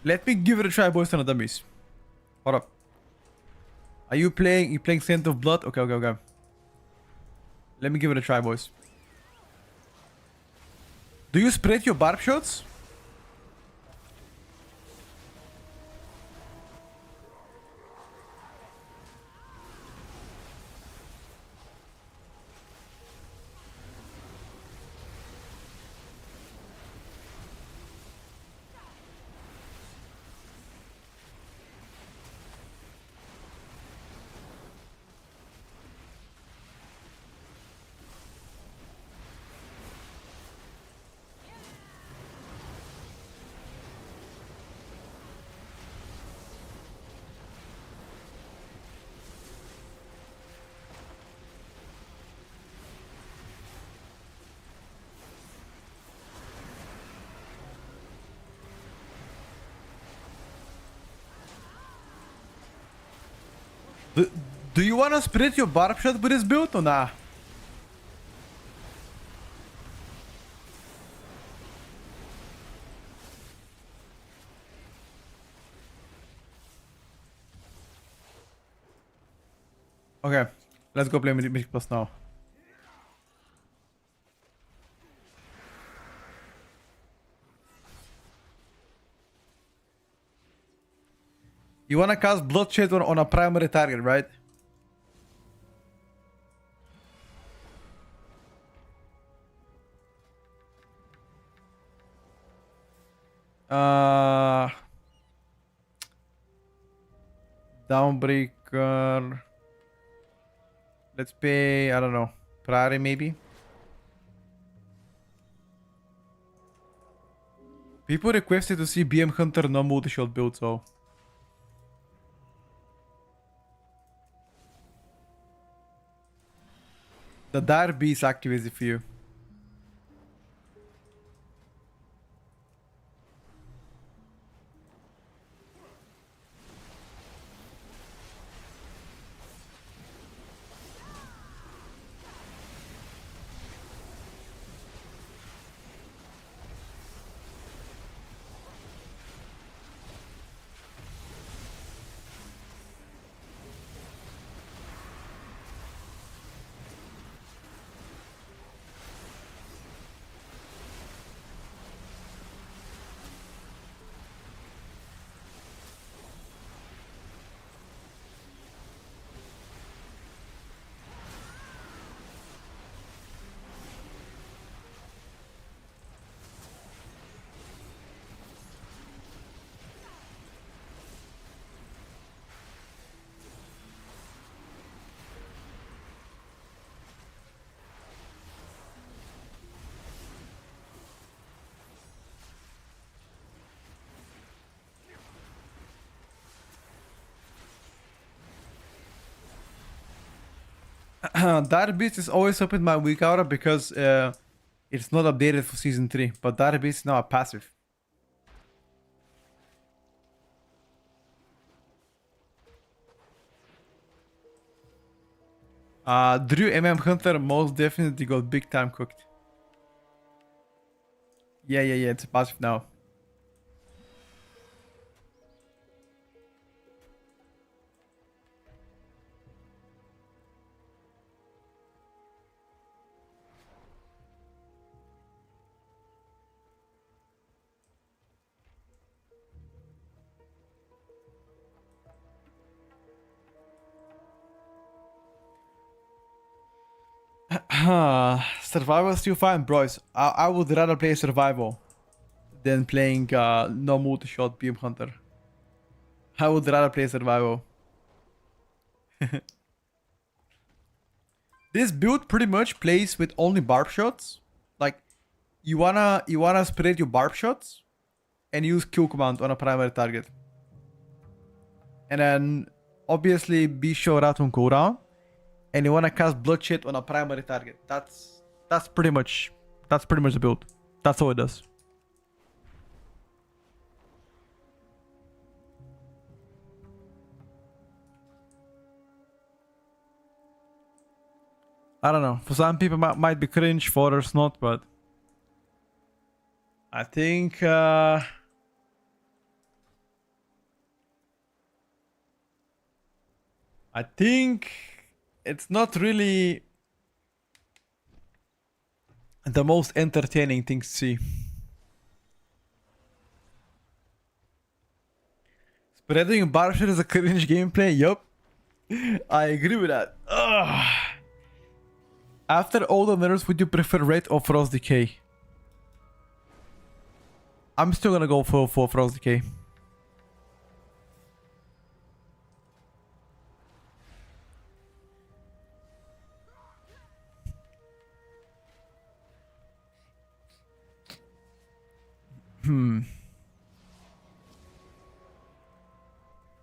Let me give it a try, boys and dummies. Hold up. Are you playing? You playing Scent of Blood? Okay. Let me give it a try, boys. Do you spread your barb shots? Do, do you want to split your barb shot with this build or nah? Okay, let's go play Mythic Plus now. You wanna cast Bloodshed on a primary target, right? Downbreaker. Let's pay, I don't know, Prairie maybe? People requested to see BM Hunter no multi-shot build, so... The Dire Beast activated for you. Dire Beast is always up in my weak aura because it's not updated for season 3, but Dire Beast is now a passive. Drew Hunter most definitely got big time cooked. Yeah, it's a passive now. Survival still fine, bros. I would rather play survival than playing no multi-shot Beam Hunter. I would rather play survival. This build pretty much plays with only barb shots. Like you wanna spread your barb shots and use Q command on a primary target. And then obviously be sure out on cooldown. And you wanna cast Bloodshed on a primary target. That's pretty much the build. That's all it does. I don't know. For some people might be cringe, for others not, but I think it's not really the most entertaining thing to see. Spreading Barshir is a cringe gameplay, yup. I agree with that. Ugh. After all the nerfs, would you prefer Red or Frost Decay? I'm still gonna go for Frost Decay.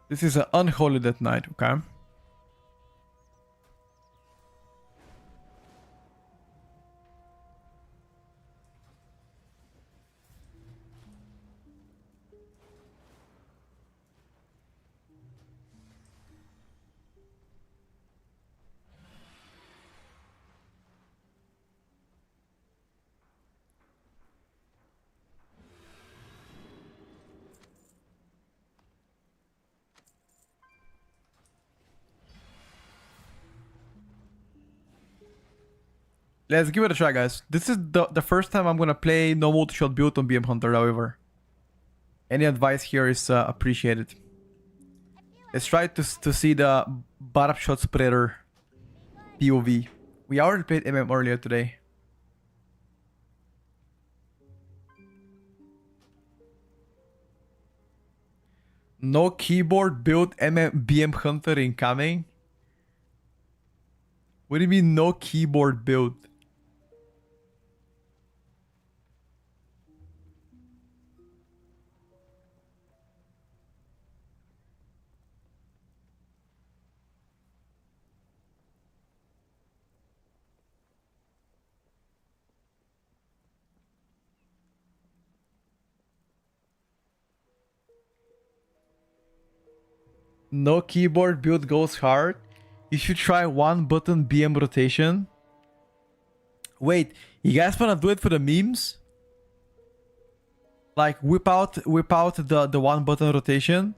This is an unholy death knight, okay? Let's give it a try, guys. This is the first time I'm gonna play no multi-shot build on BM Hunter, however. Any advice here is appreciated. Let's try to see the barb shot spreader POV. We already played MM earlier today. No keyboard build BM Hunter incoming. What do you mean no keyboard build? No keyboard build goes hard. You should try one button BM rotation. Wait, you guys wanna do it for the memes? Like whip out the one button rotation,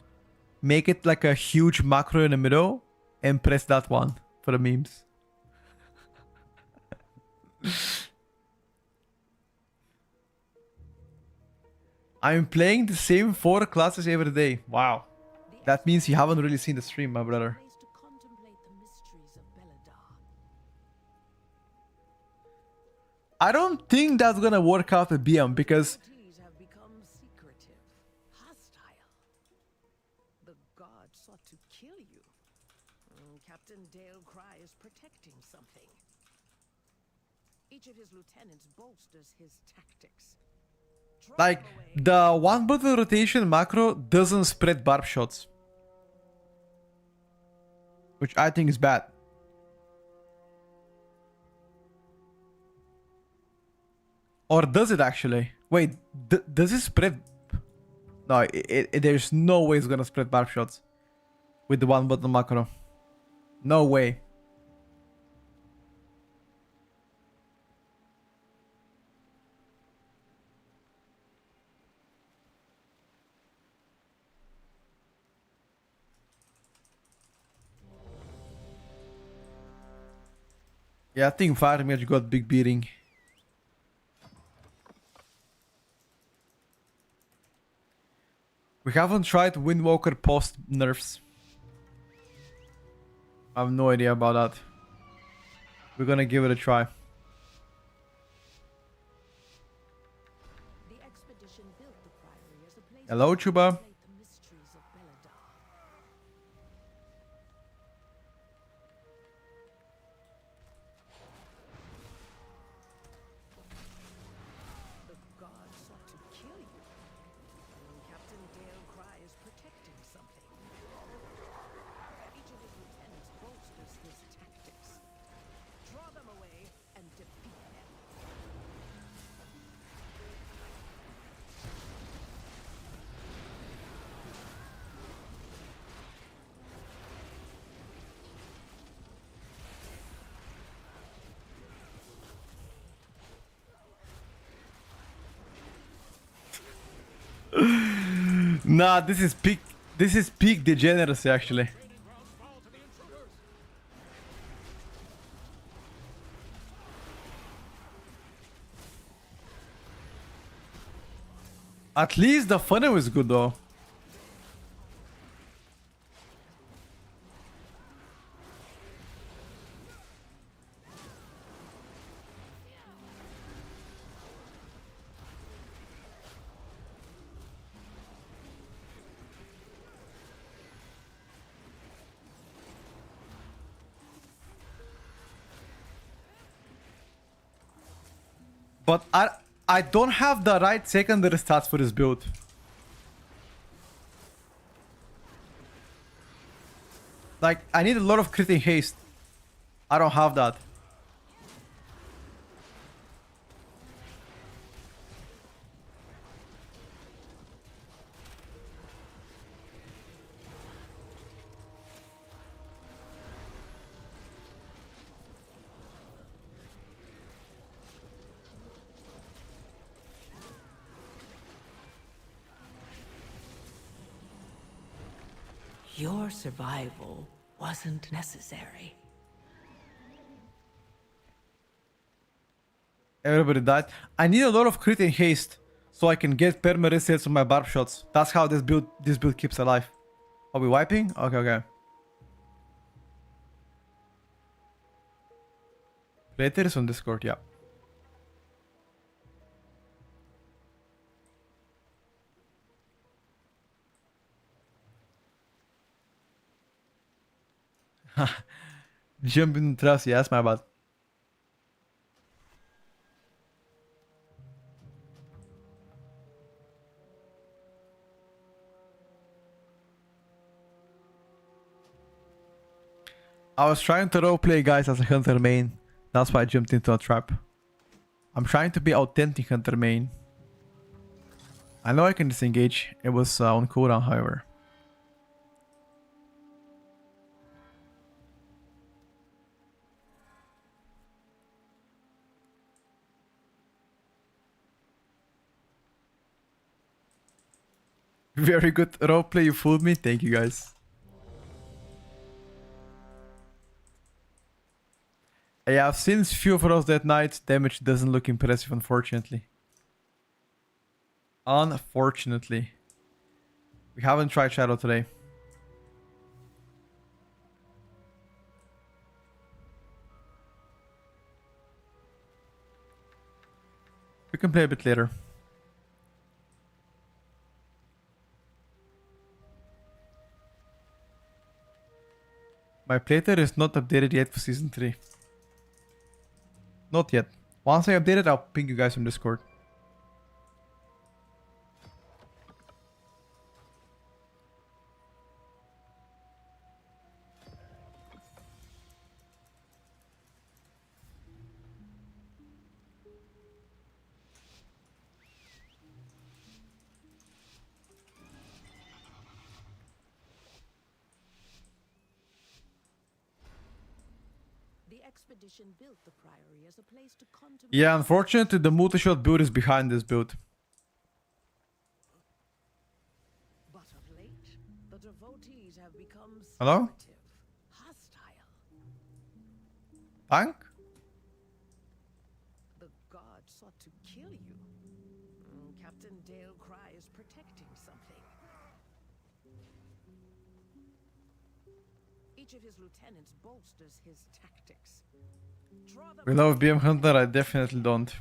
make it like a huge macro in the middle, and press that one for the memes. I'm playing the same 4 classes every day. Wow. That means you haven't really seen the stream, my brother. I don't think that's gonna work out at BM because have become secretive, hostile. The god sought to kill you. Captain Dale Cry is protecting something. Each of his lieutenants bolsters his tactics. like the one button rotation macro doesn't spread barb shots, which I think is bad. Or does it actually? Wait, does it spread? No, there's no way it's gonna spread barb shots with the one button macro. No way. Yeah, I think Fire Mage got big beating. We haven't tried Windwalker post nerfs. I have no idea about that. We're gonna give it a try. The expedition built the priory as a place Hello, to Chuba. contemplate the mysteries of Beledar. The god sought to kill you. Captain Dale Cry is protecting something. Each of his lieutenants bolsters his tactics. Draw them away and defeat them. Nah, this is peak degeneracy actually. At least the funnel is good though. But I don't have the right secondary stats for this build. Like, I need a lot of critting haste. I don't have that. Your survival wasn't necessary. Everybody died. I need a lot of crit and haste so I can get perma resets on my barb shots. That's how this build keeps alive. Are we wiping? Okay, okay. Later is on Discord, yeah. Jump in the trust, yes, my bad. I was trying to roleplay guys as a hunter main. That's why I jumped into a trap. I'm trying to be authentic hunter main. I know I can disengage. It was on cooldown, however. Very good roleplay, you fooled me. Thank you guys. Yeah, I've seen few of us that night. Damage doesn't look impressive, unfortunately. Unfortunately. We haven't tried Shadow today. We can play a bit later. My playter is not updated yet for Season 3. Not yet. Once I update it, I'll ping you guys on Discord. The expedition built the priory as a place to contemplate. Yeah, unfortunately, the multi-shot build is behind this build. But of late, the devotees have become Hello? secretive, hostile. Tank? The god sought to kill you. Captain Dale Cry is protecting something. Each of his lieutenants bolsters his tactics. Draw them We love BM Hunter, I definitely don't.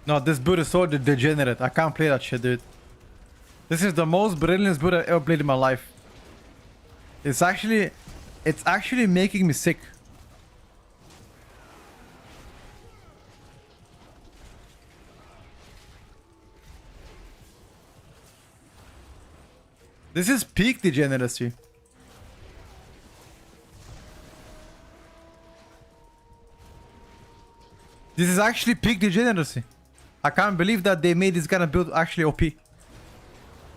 No, this build is so degenerate. I can't play that shit, dude. This is the most brilliant build I've ever played in my life. It's actually making me sick. This is peak degeneracy. This is actually peak degeneracy. I can't believe that they made this kind of build actually OP.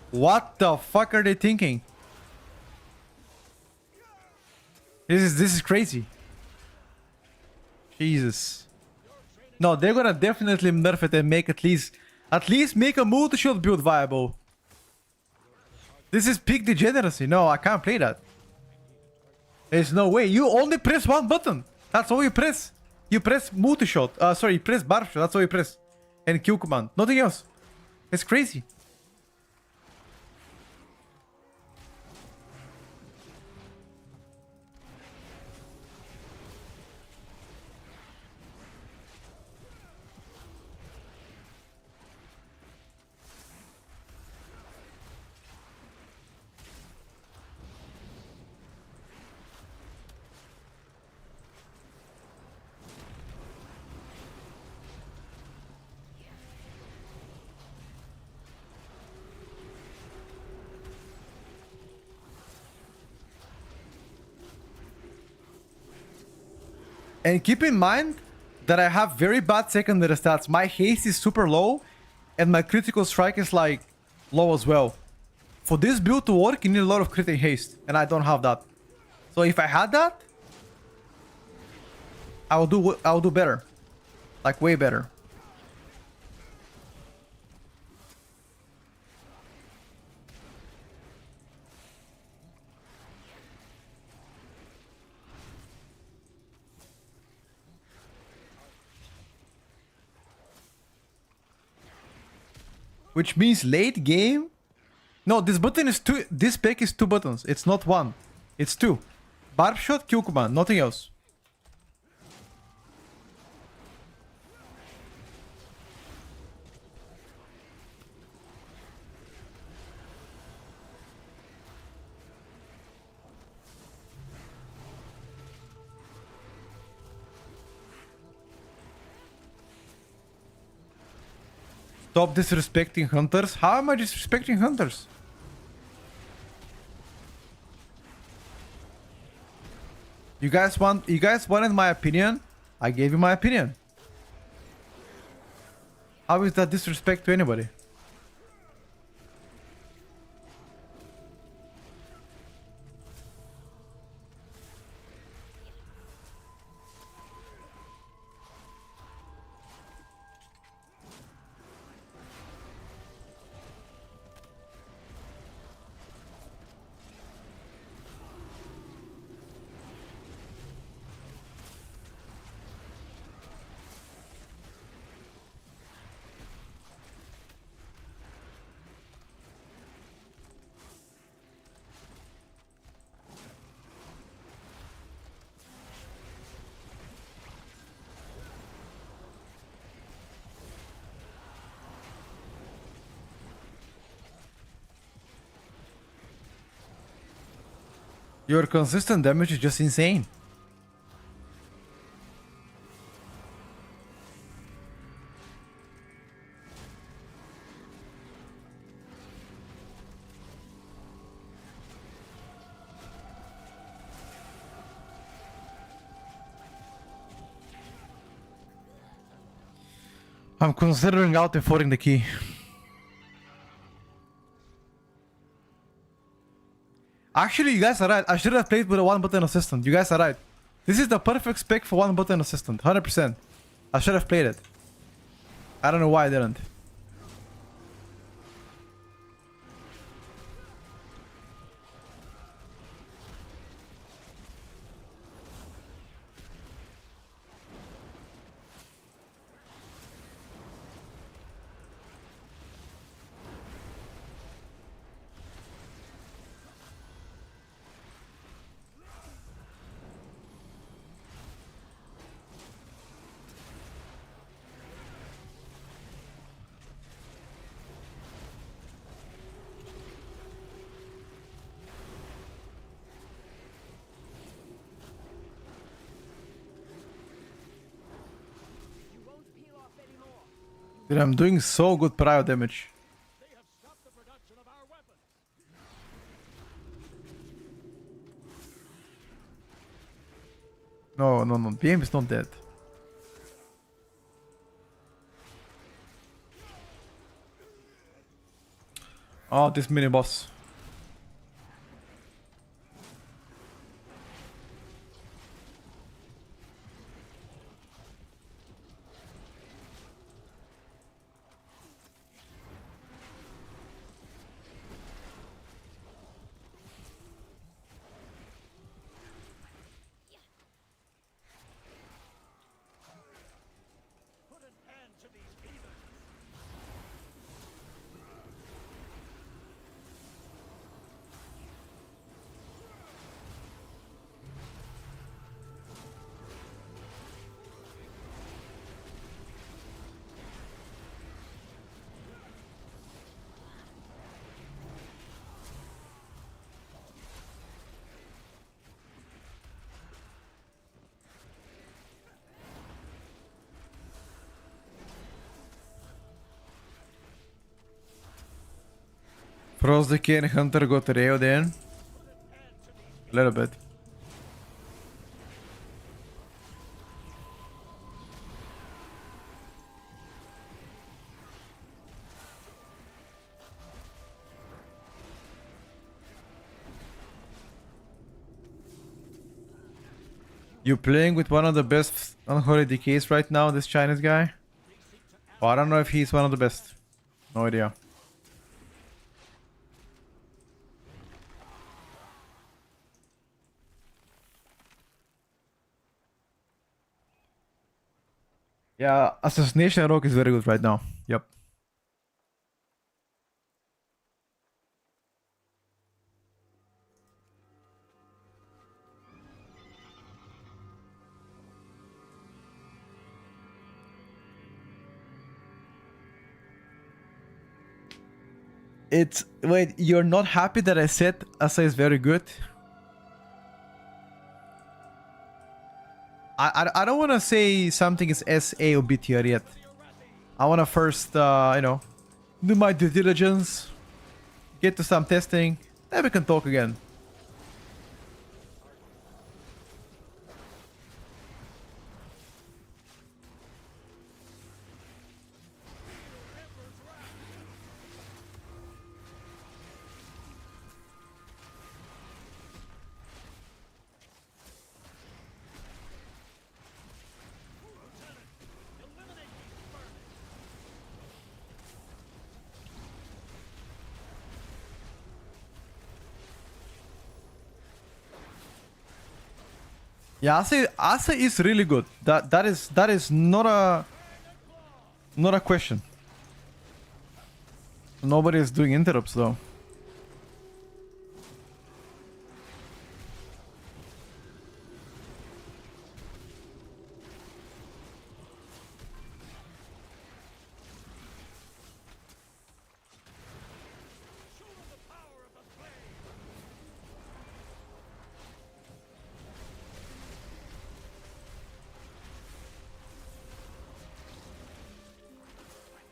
What the fuck are they thinking? This is crazy. Jesus. No, they're gonna definitely nerf it and make at least make a multi-shot build viable. This is peak degeneracy. No, I can't play that. There's no way. You only press one button. That's all you press. You press multi-shot. Sorry, you press barb shot. That's all you press. And Q command. Nothing else. It's crazy. And keep in mind that I have very bad secondary stats. My haste is super low, and my critical strike is like low as well. For this build to work, you need a lot of crit and haste, and I don't have that. So if I had that, I will do better, like way better. Which means late game. No, this button is two. This spec is two buttons. It's not one. It's two. Barb shot, kill command, nothing else. Stop disrespecting hunters. How am I disrespecting hunters? You guys wanted my opinion? I gave you my opinion. How is that disrespect to anybody? Your consistent damage is just insane. I'm considering out efforting the key. Actually, you guys are right. I should have played with a one button assistant. You guys are right. This is the perfect spec for one button assistant. 100%. I should have played it. I don't know why I didn't. Dude, I'm doing so good prio damage. No, PM is not dead. Oh, this mini boss. Froze the key and Hunter got railed in. A little bit. You playing with one of the best unholy decays right now, this Chinese guy? Well, I don't know if he's one of the best. No idea. Yeah, Assassination Rogue is very good right now. Yep. It's wait, you're not happy that I said Asa is very good? I don't want to say something is SA or B tier yet. I want to first, you know, do my due diligence, get to some testing, then we can talk again. Yeah, Asa is really good. That is not a question. Nobody is doing interrupts though.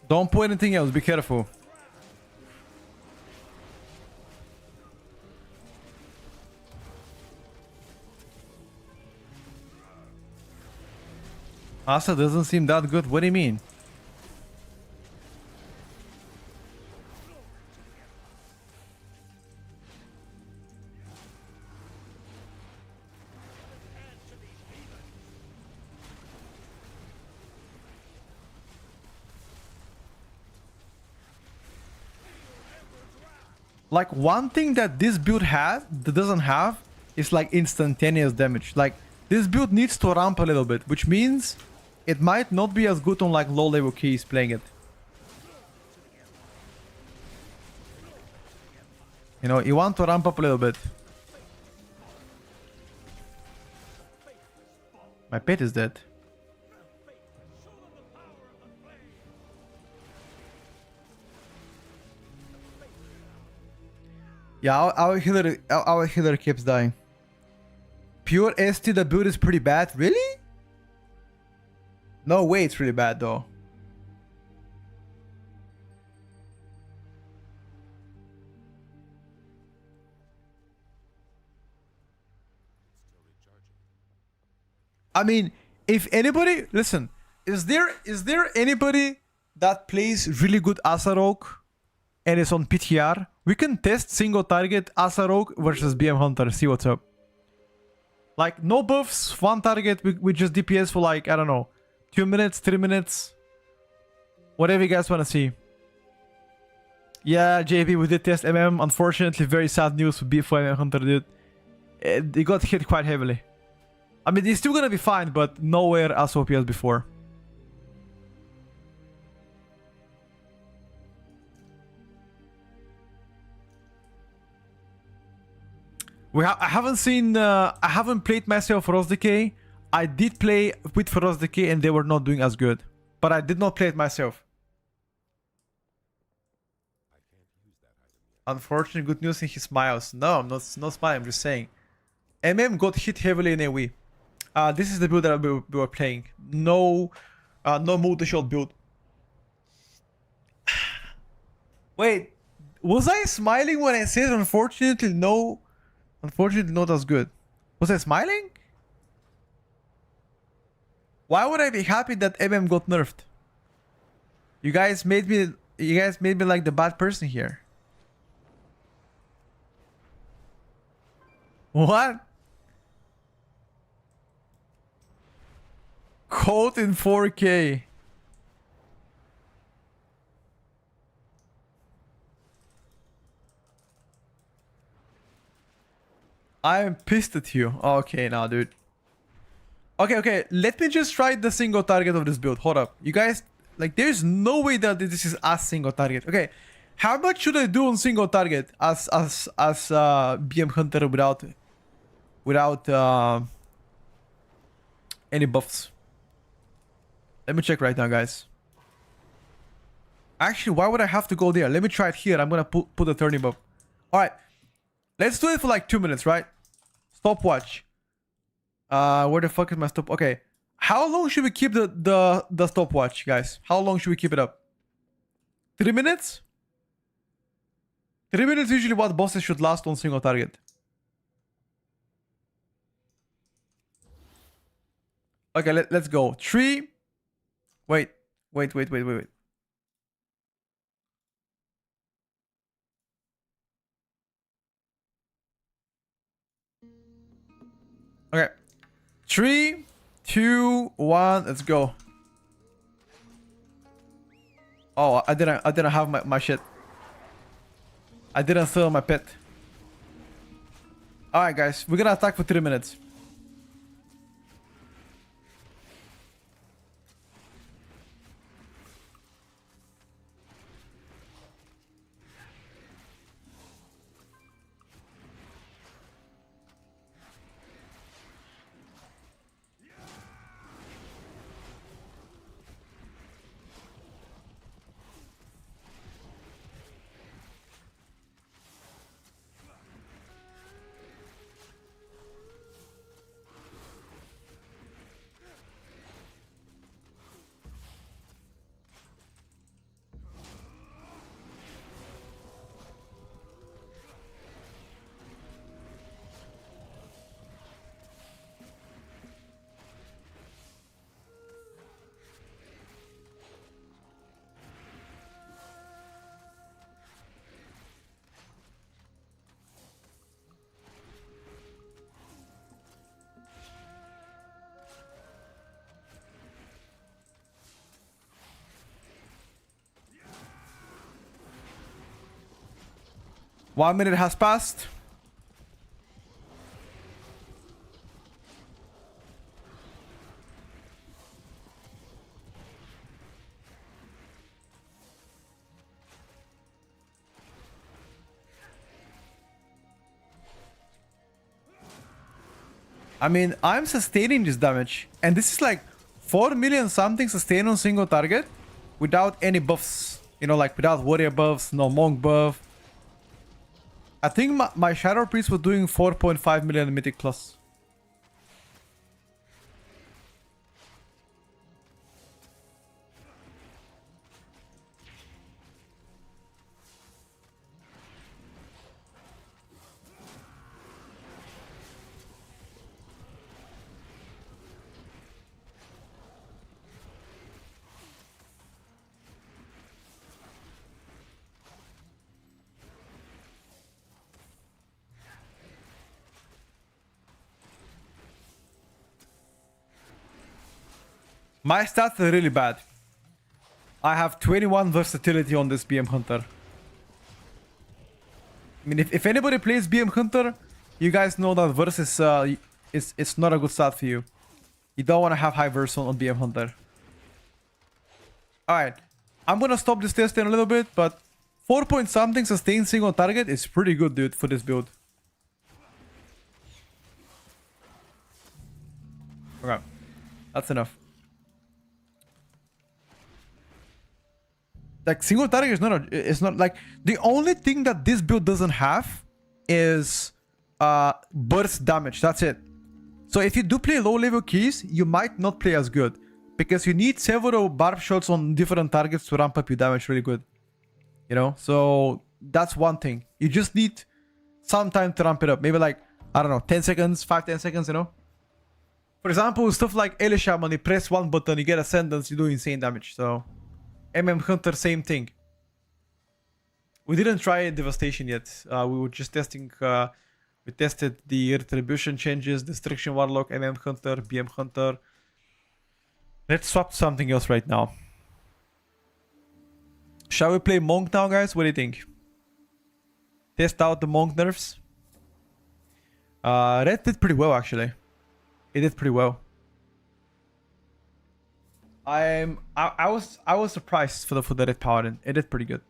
Don't put anything else, be careful. Asa doesn't seem that good, what do you mean? Like one thing that this build has that doesn't have is like instantaneous damage. Like this build needs to ramp a little bit, which means it might not be as good on like low level keys playing it. You know, you want to ramp up a little bit. My pet is dead. Yeah, our healer keeps dying. Pure ST, the build is pretty bad. Really? No way, it's really bad though. I mean, if anybody, listen, is there anybody that plays really good Asa Rogue and is on PTR? We can test single target Asa Rogue versus BM Hunter, see what's up. Like, no buffs, one target, we just DPS for like, I don't know, 2 minutes, 3 minutes. Whatever you guys want to see. Yeah, JB, we did test MM. Unfortunately, very sad news for MM Hunter, dude. He got hit quite heavily. I mean, he's still gonna be fine, but nowhere as OP as before. I haven't seen, I haven't played myself Frost Decay. I did play with Frost Decay and they were not doing as good. But I did not play it myself. Unfortunately, good news in he smiles. No, I'm not smiling, I'm just saying. MM got hit heavily in AoE. This is the build that we were playing. No multi-shot build. Wait, was I smiling when I said unfortunately no? Unfortunately not as good. Was I smiling? Why would I be happy that MM got nerfed? You guys made me like the bad person here. What? Code in 4K. I am pissed at you. Okay, now, dude. Okay. Let me just try the single target of this build. Hold up. You guys, like, there's no way that this is a single target. Okay. How much should I do on single target as BM Hunter without any buffs? Let me check right now, guys. Actually, why would I have to go there? Let me try it here. I'm gonna put the turning buff. All right. Let's do it for like 2 minutes, right? Stopwatch. Where the fuck is my stop? Okay. How long should we keep the stopwatch, guys? How long should we keep it up? 3 minutes? 3 minutes usually what bosses should last on single target. Okay, let's go. 3. Wait. Okay. 3, 2, 1, let's go. Oh, I didn't have my shit. I didn't sell my pet. Alright guys, we're gonna attack for 3 minutes. One minute has passed. I mean, I'm sustaining this damage. And this is like 4 million something sustain on single target without any buffs. You know, like without warrior buffs, no monk buff. I think my Shadow Priest was doing 4.5 million Mythic plus. My stats are really bad. I have 21 versatility on this BM Hunter. I mean, if anybody plays BM Hunter, you guys know that verse is it's not a good stat for you. You don't want to have high verse on BM Hunter. Alright, I'm gonna stop this test in a little bit, but 4 point something sustain single target is pretty good, dude, for this build. Okay, that's enough. Like single target is it's not like the only thing that this build doesn't have is burst damage. That's it. So if you do play low level keys, you might not play as good because you need several barb shots on different targets to ramp up your damage really good. You know, so that's one thing. You just need some time to ramp it up. Maybe like, I don't know, 10 seconds, 5-10 seconds, you know. For example, stuff like Elisha, when you press one button, you get Ascendance, you do insane damage. So Hunter, same thing. We didn't try Devastation yet. We were just testing. We tested the Retribution changes, Destruction Warlock, Hunter, BM Hunter. Let's swap something else right now. Shall we play Monk now, guys? What do you think? Test out the Monk nerfs. Red did pretty well, actually. It did pretty well. I was surprised for the Red Paladin. It did pretty good.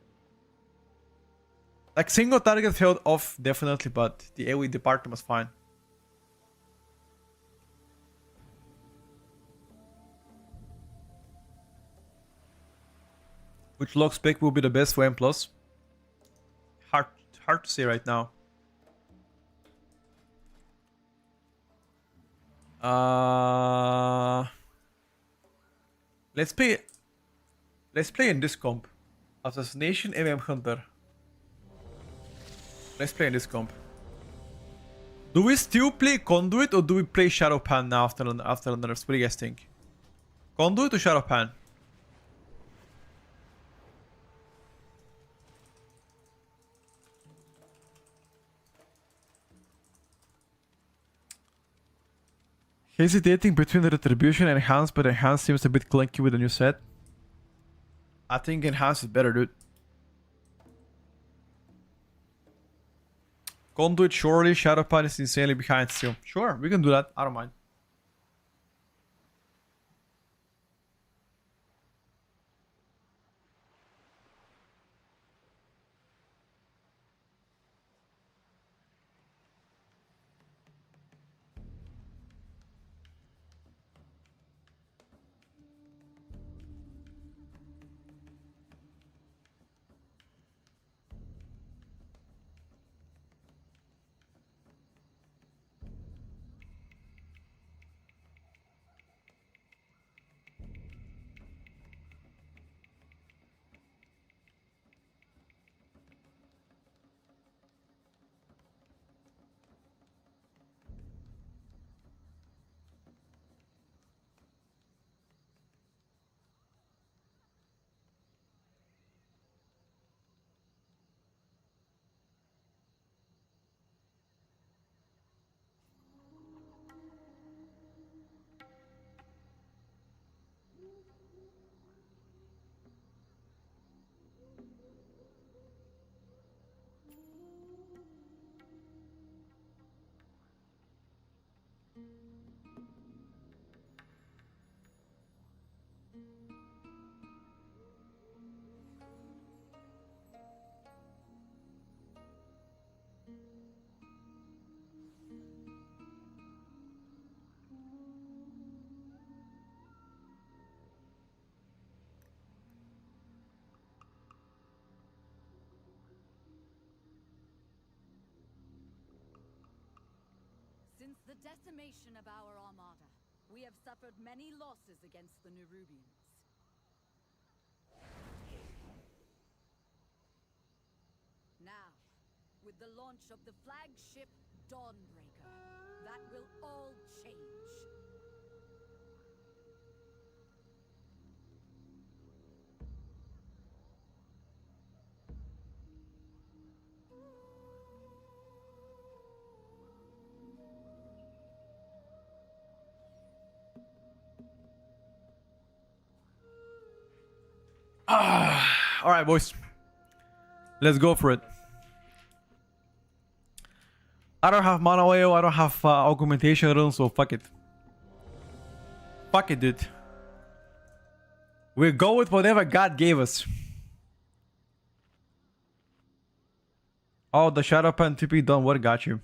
Like single target held off definitely, but the AoE department was fine. Which log spec will be the best for M+? Hard to say right now. Let's play in this comp. Assassination, Hunter. Let's play in this comp. Do we still play Conduit or do we play Shadow Pan now after the nerfs? What do you guys think? Conduit or Shadow Pan? Hesitating between the Retribution and Enhance, but Enhance seems a bit clunky with the new set. I think Enhance is better, dude. Conduit, surely. Shadow Pan is insanely behind still. Sure, we can do that. I don't mind. Since the decimation of our armada, we have suffered many losses against the Nerubians. Now, with the launch of the flagship Dawnbreaker, that will all change. Alright, boys. Let's go for it. I don't have mana oil, I don't have augmentation runes, so fuck it. Fuck it, dude. We'll go with whatever God gave us. Oh, the Shadow Pan TP done what got you.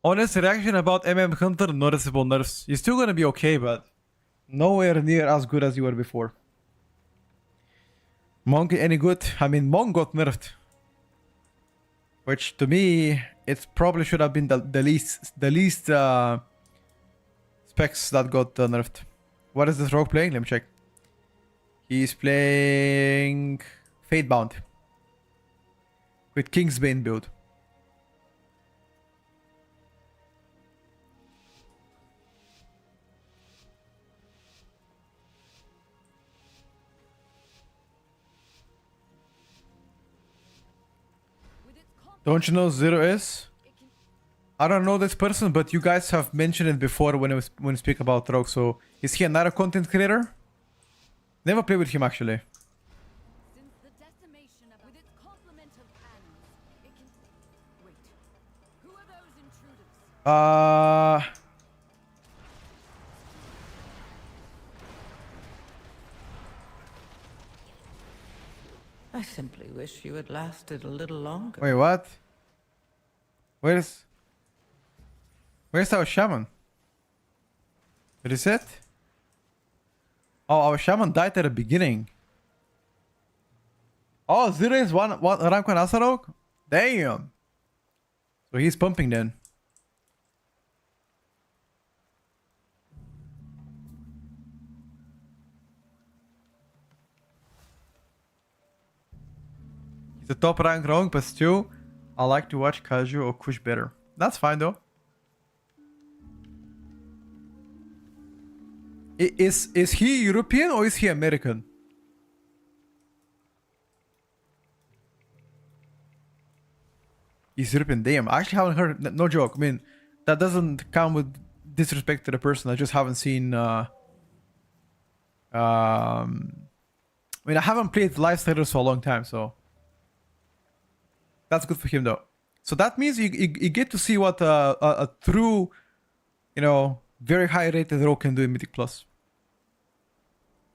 Honest reaction about Hunter, noticeable nerfs. You're still gonna be okay, but nowhere near as good as you were before. Monk any good? I mean, Monk got nerfed. Which to me, it probably should have been the least specs that got nerfed. What is this rogue playing? Let me check. He's playing Fatebound with Kingsbane build. Don't you know Zero is? I don't know this person, but you guys have mentioned it before when we speak about Rogue. So is he another content creator? Never played with him actually. Since the decimation of with its complement of cannons, it can wait. Who are those intruders? I simply wish you had lasted a little longer. Wait, what? Where's our shaman? Reset? Oh, our shaman died at the beginning. Oh, Zero is one rank 1 Asarok? Damn. So he's pumping then. He's a top rank rogue, but still, I like to watch Kaju or Kush better. That's fine though. Is he European or is he American? He's European. Damn, I actually haven't heard. No joke. I mean, that doesn't come with disrespect to the person. I just haven't seen. I mean, I haven't played Lifesiders for a long time, so that's good for him though. So that means you get to see what a true, you know, very high rated rogue can do in Mythic Plus.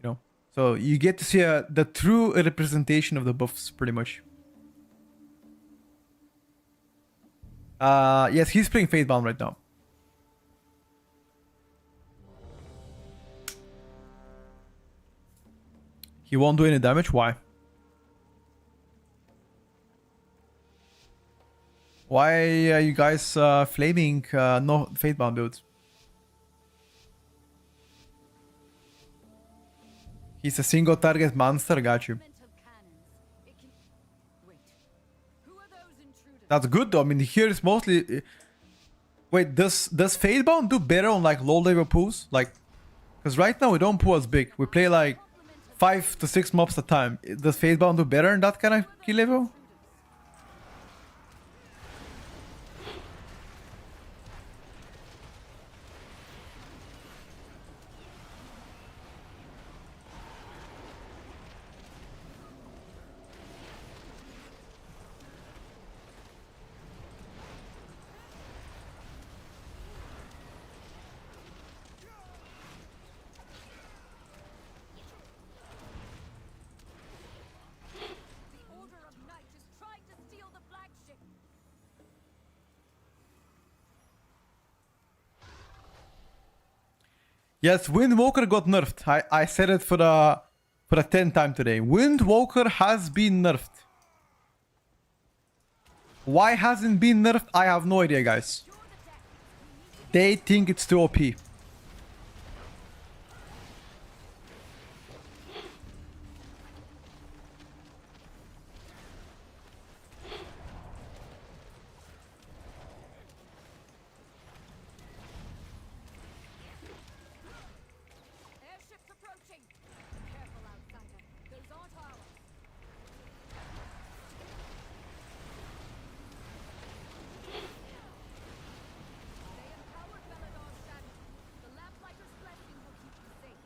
You know, so you get to see the true representation of the buffs, pretty much. Yes, he's playing Fatebound right now. He won't do any damage. Why? Why are you guys flaming no Fatebound builds? He's a single target monster. Got you. complement of cannons, it can wait. Who are those intruders? That's good though. I mean, here is mostly. Wait, does Fatebound do better on like low level pools? Like, because right now we don't pool as big. We play like 5 to 6 mobs at a time. Does Fatebound do better in that kind of key level? The Order of Night is trying to steal the flagship. Yes, Windwalker got nerfed. I said it for the 10th time today. Windwalker has been nerfed. Why hasn't been nerfed? I have no idea, guys. They think it's too OP. Airships approaching. Careful, outsider. Those aren't ours. They empowered Belador's shadow. The Lamplighter's blessing will keep you safe.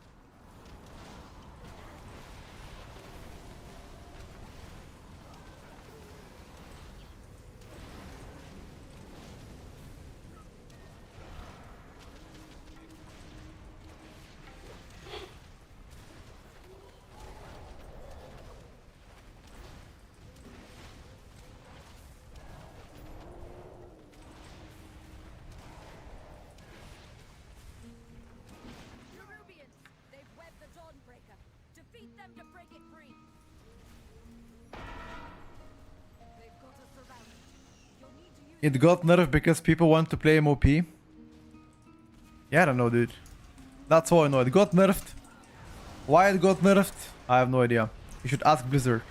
Cherubians, they've webbed the Dawnbreaker. Defeat them to break it free. They've got us surrounded. You'll need to use It got nerfed because people want to play MOP. Yeah, I don't know, dude. That's all I know. It got nerfed. Why it got nerfed? I have no idea. You should ask Blizzard.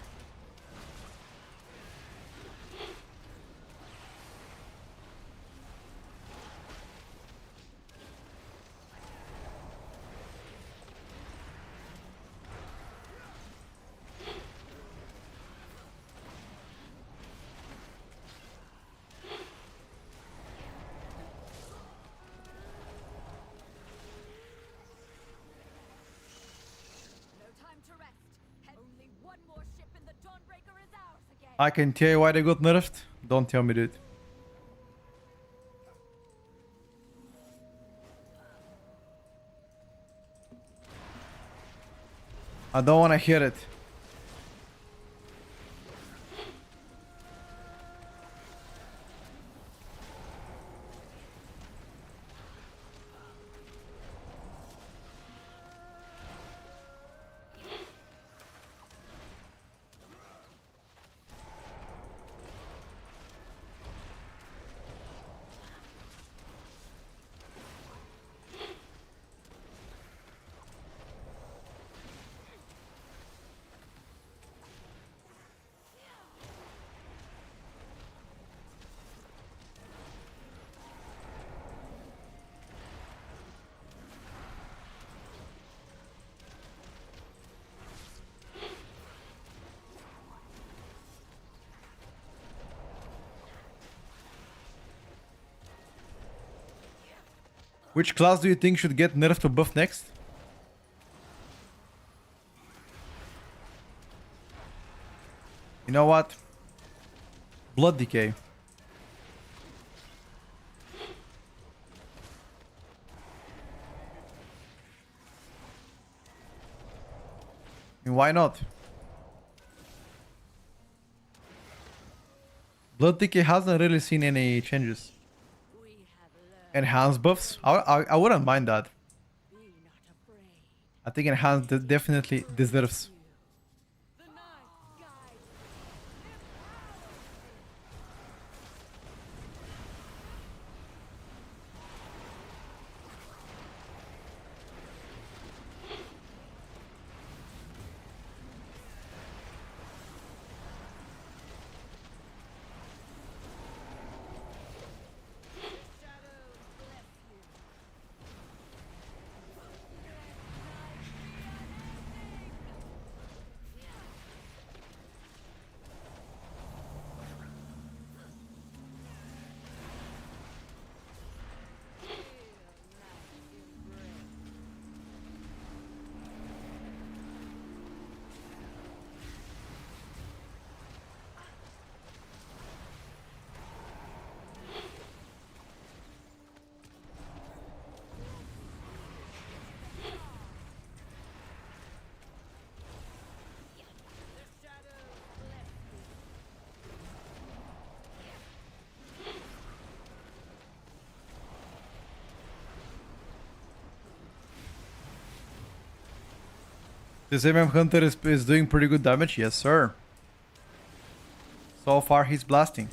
I can tell you why they got nerfed. Don't tell me, dude. I don't want to hear it. Which class do you think should get nerfed or buffed next? You know what? Blood Decay. And why not? Blood Decay hasn't really seen any changes. Enhanced buffs? I wouldn't mind that. I think enhanced definitely deserves. This MM Hunter is doing pretty good damage, yes sir. So far he's blasting.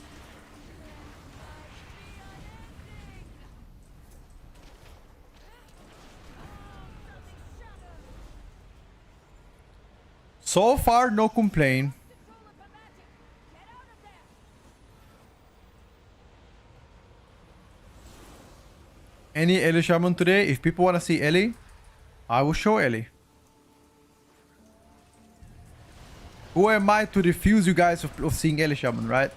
So far no complaint. Any Ellie Shaman today? If people want to see Ellie, I will show Ellie. Who am I to refuse you guys of seeing Ellie Shaman, right?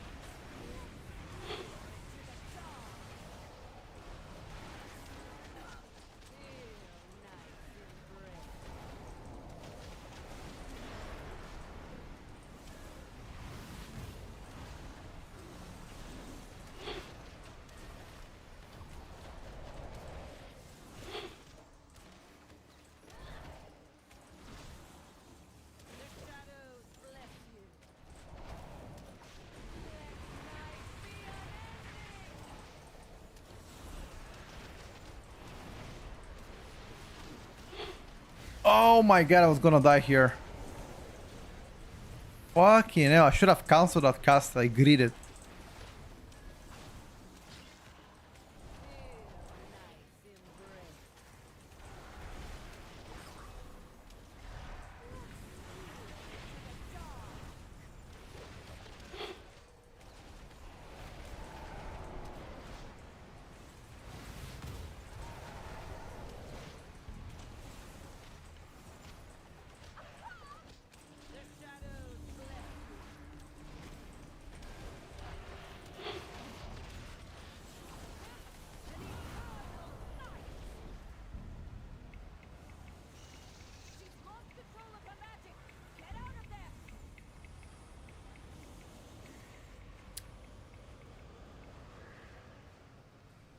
Oh my god, I was gonna die here. Fucking hell, I should have cancelled that cast, I greeted.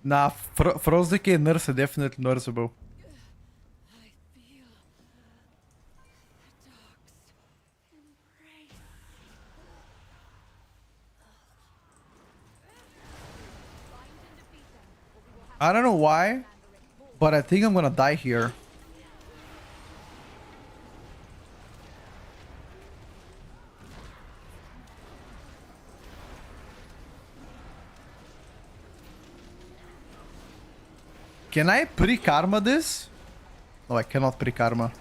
Nah, Frost Decay nurse definitely noticeable. I feel the dog's embrace. Find and defeat them, or we will have I don't know why, to handle it full. but I think I'm gonna die here. Can I pre-karma this? No, I cannot pre-karma.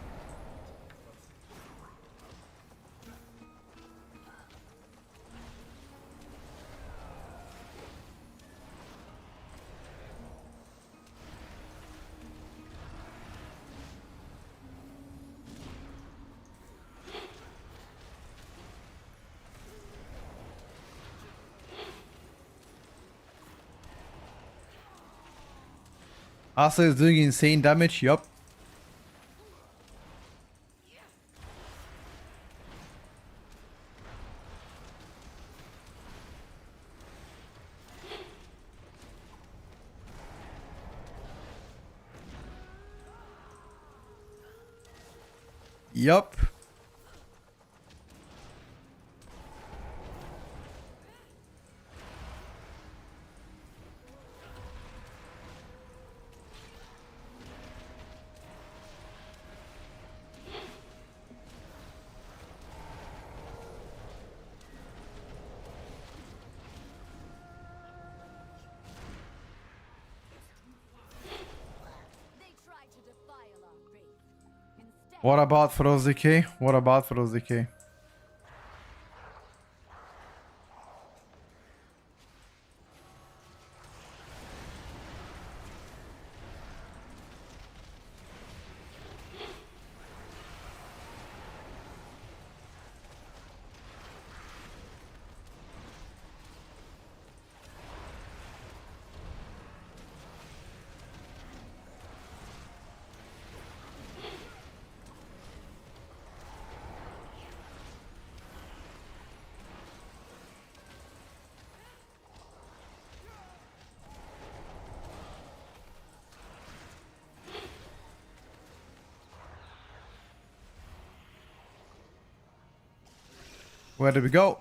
Asa is doing insane damage, yup. Yup. They try to defile our faith. Instead, What about Frost Decay? What about Frost Decay? Where did we go?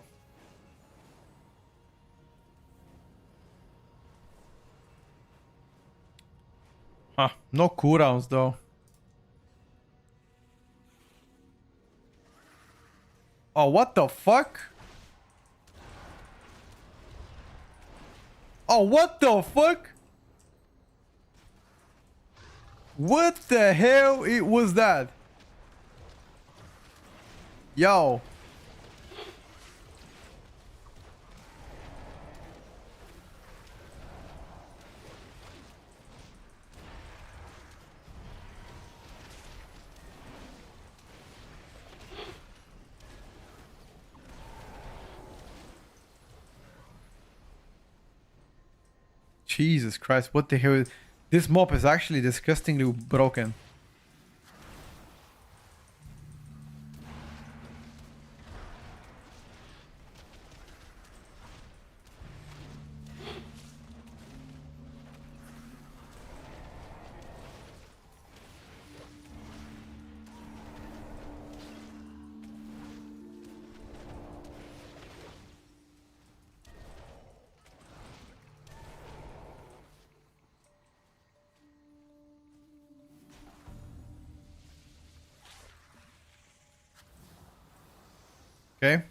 Huh, no cooldowns though. Oh, what the fuck? Oh, what the fuck? What the hell was that? Yo. Jesus Christ, what the hell? This mob is actually disgustingly broken. Okay.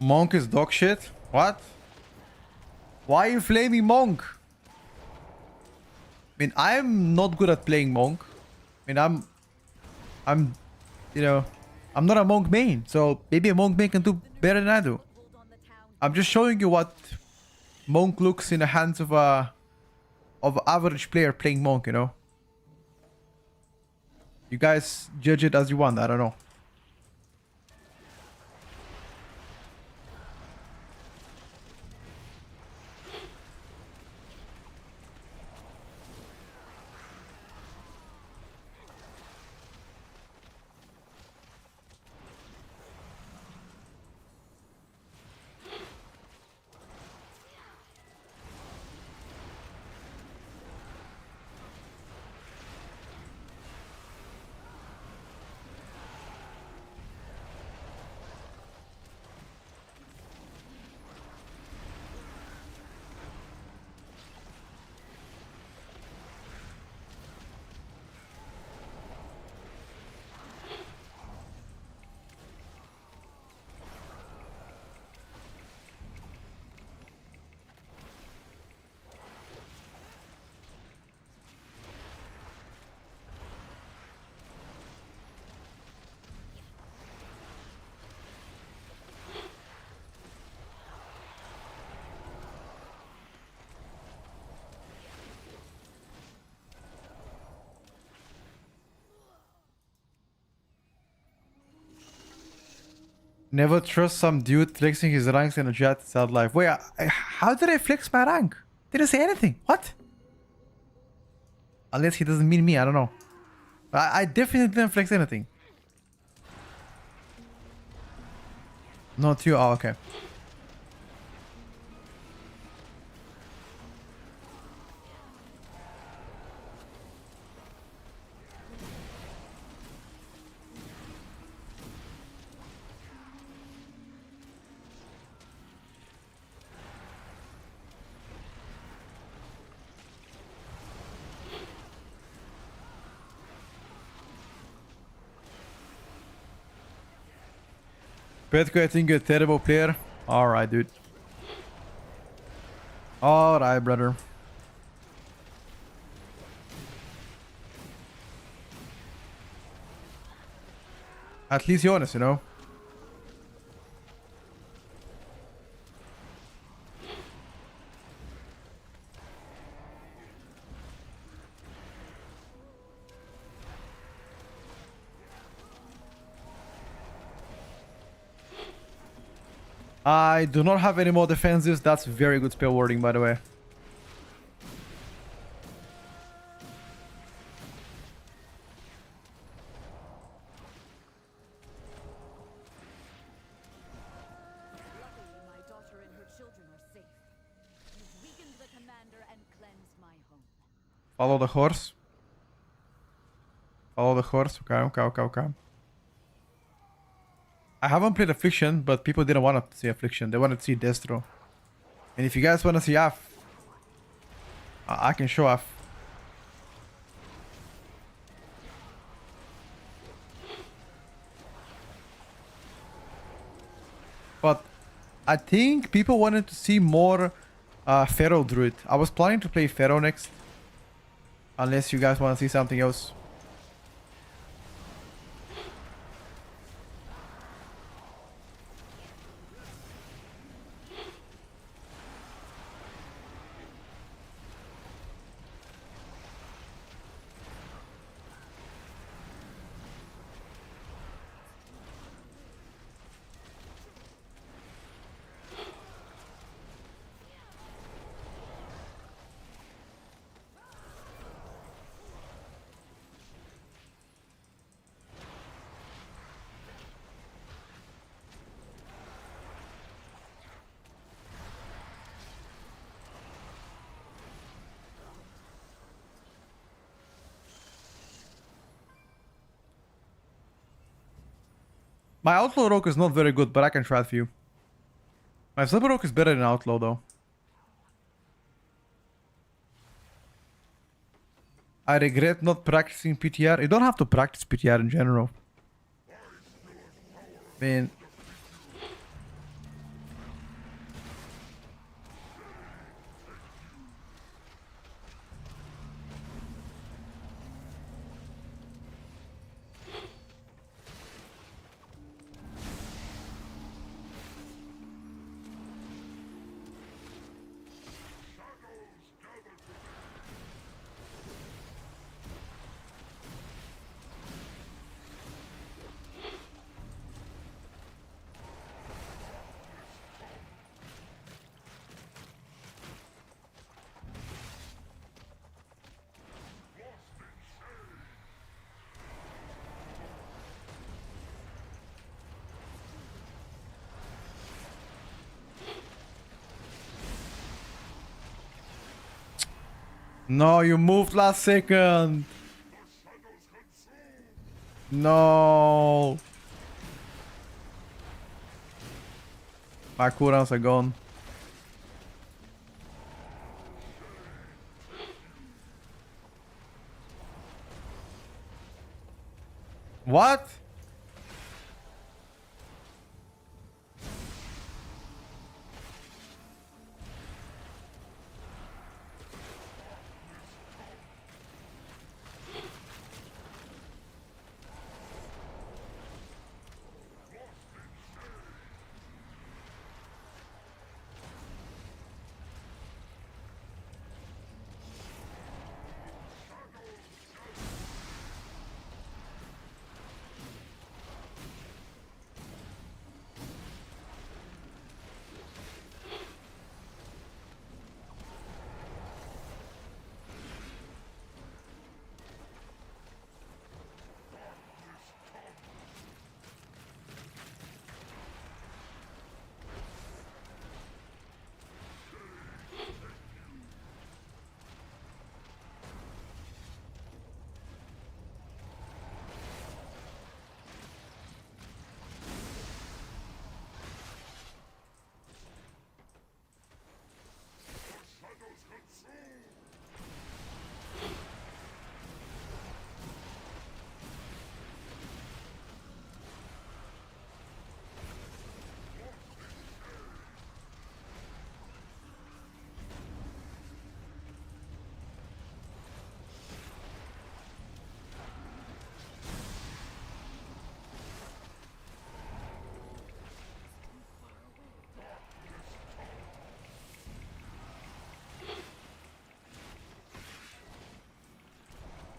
Monk is dog shit? What? Why are you flaming Monk? I mean, I'm not good at playing Monk. I mean, I'm, you know, I'm not a Monk main, so maybe a Monk main can do better than I do. Hold on the town. I'm just showing you what Monk looks in the hands of a average player playing Monk, you know. You guys judge it as you want. I don't know. Never trust some dude flexing his ranks in a chat. Sad life. Wait, how did I flex my rank? Didn't say anything. What? Unless he doesn't mean me. I don't know. I definitely didn't flex anything. Not you. Oh, okay. Petko, I think you're a terrible player. Alright, dude. Alright, brother. At least you're honest, you know? I do not have any more defenses. That's very good spell wording, by the way. Luckily, my daughter and her children are safe. You've weakened the commander and cleansed my home. Follow the horse. Follow the horse. Okay. I haven't played Affliction, but people didn't want to see Affliction. They wanted to see Destro. And if you guys want to see Af, I can show Af. But I think people wanted to see more Pharaoh Druid. I was planning to play Pharaoh next. Unless you guys want to see something else. My Outlaw Rogue is not very good, but I can try it for you. My Sniper Rogue is better than Outlaw, though. I regret not practicing PTR. You don't have to practice PTR in general. I mean, No, you moved last second. No. My cooldowns are gone. What?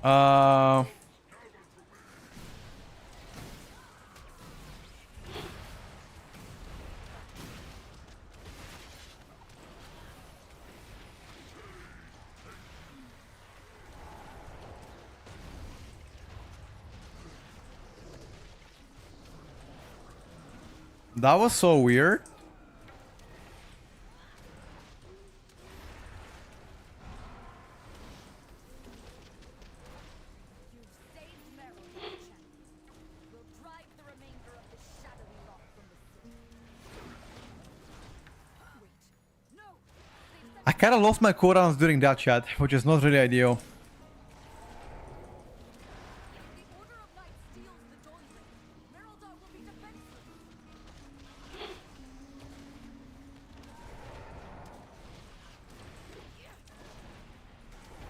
Uh, that was so weird. You've saved Merrill, champion. We'll drive the remainder of this shadowy lot from the city. Wait, no! They've sent I kind of lost my cooldowns during that chat, which is not really ideal. the Order of Light steals the Dawnbreaker. Merildar will be defenseless.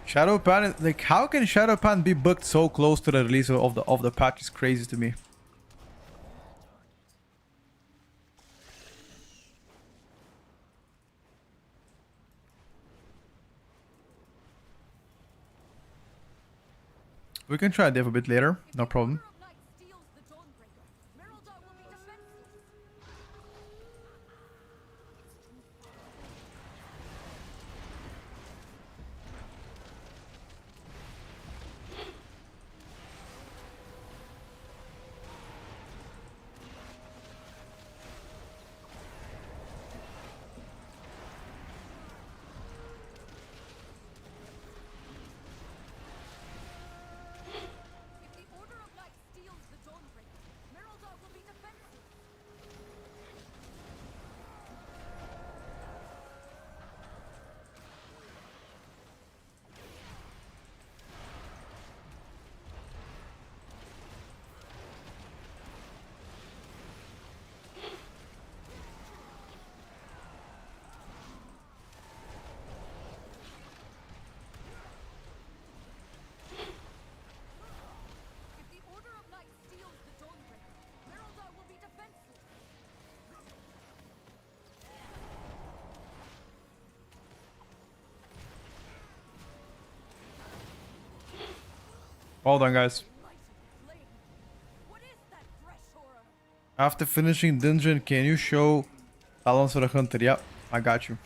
Shadow Pan is like, how can Shadow Pan be booked so close to the release of the patch? Is crazy to me. We can try Dev a bit later, no problem. Order of Light steals the Dawnbreaker. Merildar will be defenseless. If the Order of Light steals the Dawnbreaker, Merildar will be defenseless. If the Order of Light steals the Dawnbreaker, Merildar will be defenseless. Well done, guys. Light and flame. What is that fresh horror? After finishing dungeon, can you show balance for the hunter? Yeah, I got you.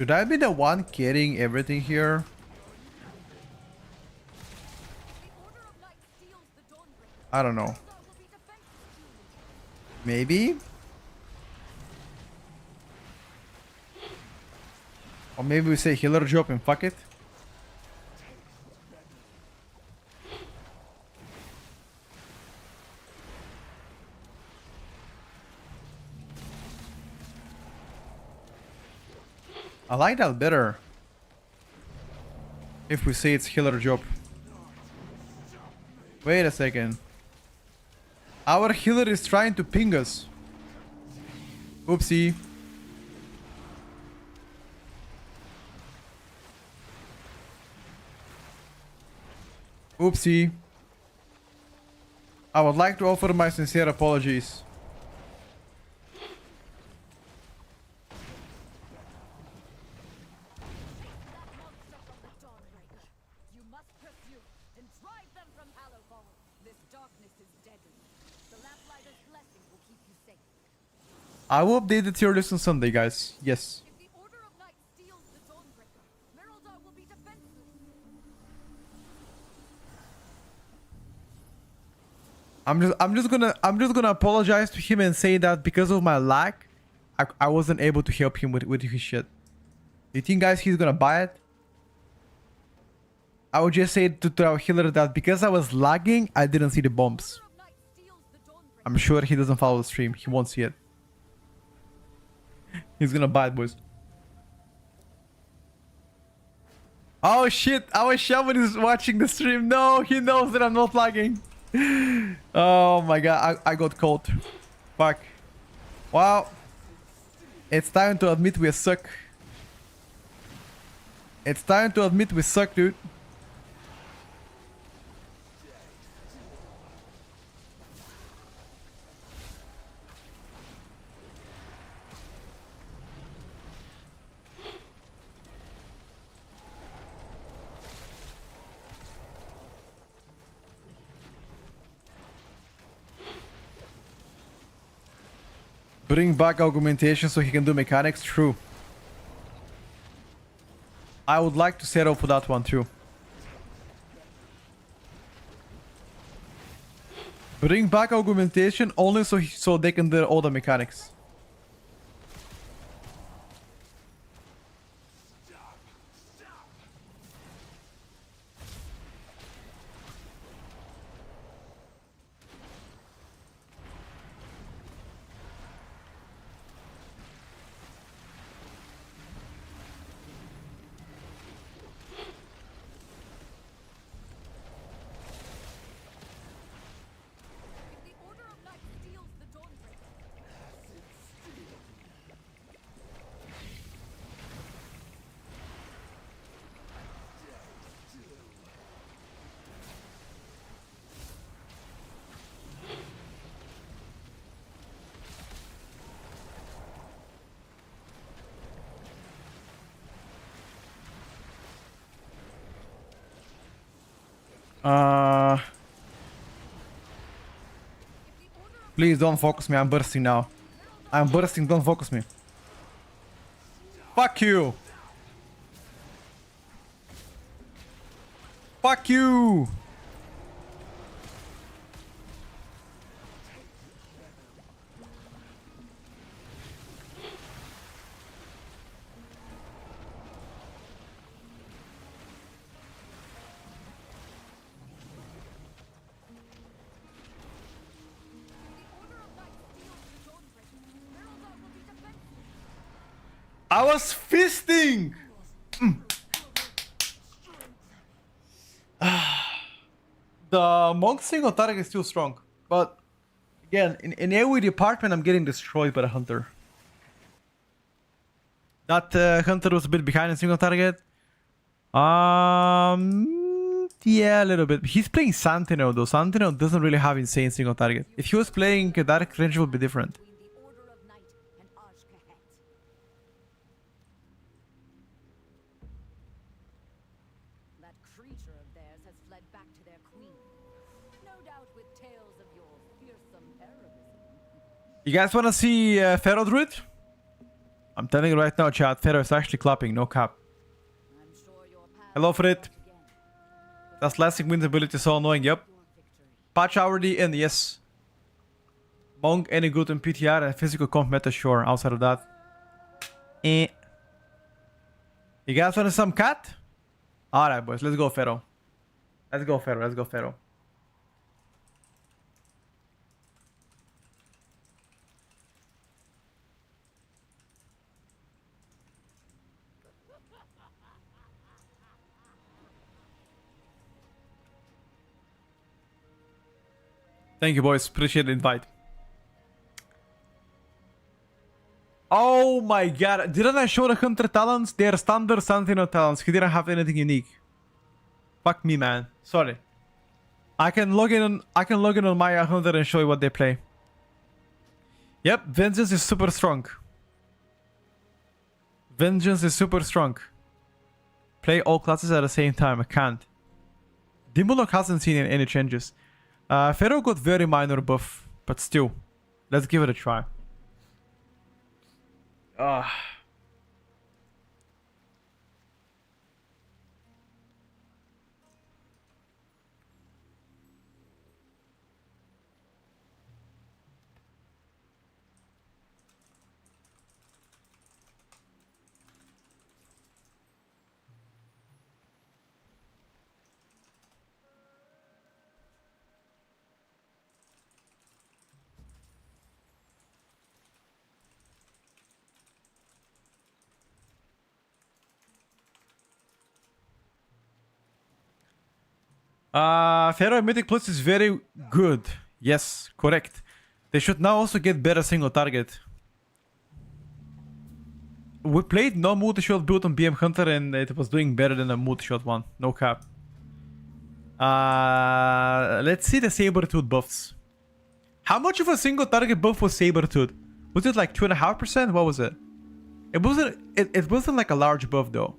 Should I be the one getting everything here? I don't know. Maybe? Or maybe we say healer job and fuck it. I like that better. If we say it's healer job. Wait a second. Our healer is trying to ping us. Oopsie. Oopsie. I would like to offer my sincere apologies. You must pursue and drive them from Hallowfall. This darkness is deadly. The Lamplighter's blessing will keep you safe. I will update the tier list on Sunday, guys. Yes. If the Order of Night steals the Dawnbreaker, Merildar will be defenseless. I'm just gonna apologize to him and say that because of my lag, I wasn't able to help him with his shit. You think, guys, he's gonna buy it? I would just say to our healer that because I was lagging, I didn't see the bombs. Order of Night steals the Dawnbreaker. I'm sure he doesn't follow the stream. He won't see it. He's gonna buy it, boys. Oh shit! Our shaman is watching the stream. No, he knows that I'm not lagging. Oh my god, I got caught. Fuck. Wow. It's time to admit we suck. It's time to admit we suck, dude. Bring back augmentation so he can do mechanics. True. I would like to settle for that one too. Bring back augmentation only so they can do all the mechanics. If the Order of Night steals the Dawnbreaker, Please don't focus me. I'm bursting now. I'm bursting. Don't focus me. Fuck you. Fuck you. I was fisting. The monk single target is still strong, but again, in AoE department, I'm getting destroyed by the hunter. That hunter was a bit behind in single target. Yeah, a little bit. He's playing Sentinel though. Sentinel doesn't really have insane single target. If he was playing Dark Range, it would be different. between the Order of Night and Ashkahet. That creature of theirs has fled back to their queen. No doubt with tales of your fearsome heroism. You guys wanna see Pharaoh Druid? I'm telling you right now, chat, Pharaoh is actually clapping, no cap. I'm sure your path Hello, Frit. again. That's lasting wind ability is so annoying, yep. Your victory. Patch already in, yes. Monk, any good in PTR and physical comp meta, sure. Outside of that. Eh. You guys want some cat? Alright, boys, let's go, Pharaoh. Let's go, Pharaoh, let's go, Pharaoh. Thank you, boys. Appreciate the invite. Oh my god. Didn't I show the Hunter talents? They're standard Sentinel talents. He didn't have anything unique. Fuck me, man. Sorry. I can log in on my Hunter and show you what they play. Yep, Vengeance is super strong. Vengeance is super strong. Play all classes at the same time. I can't. Demolock hasn't seen any changes. Pharaoh got very minor buff, but still. Let's give it a try. Pharaoh Mythic Plus is very good. Yes, correct. They should now also get better single target. We played no multi-shot build on BM Hunter and it was doing better than the multi-shot one. No cap. Let's see the Sabertooth buffs. How much of a single target buff was Sabertooth? Was it like 2.5%? What was it? It wasn't like a large buff though.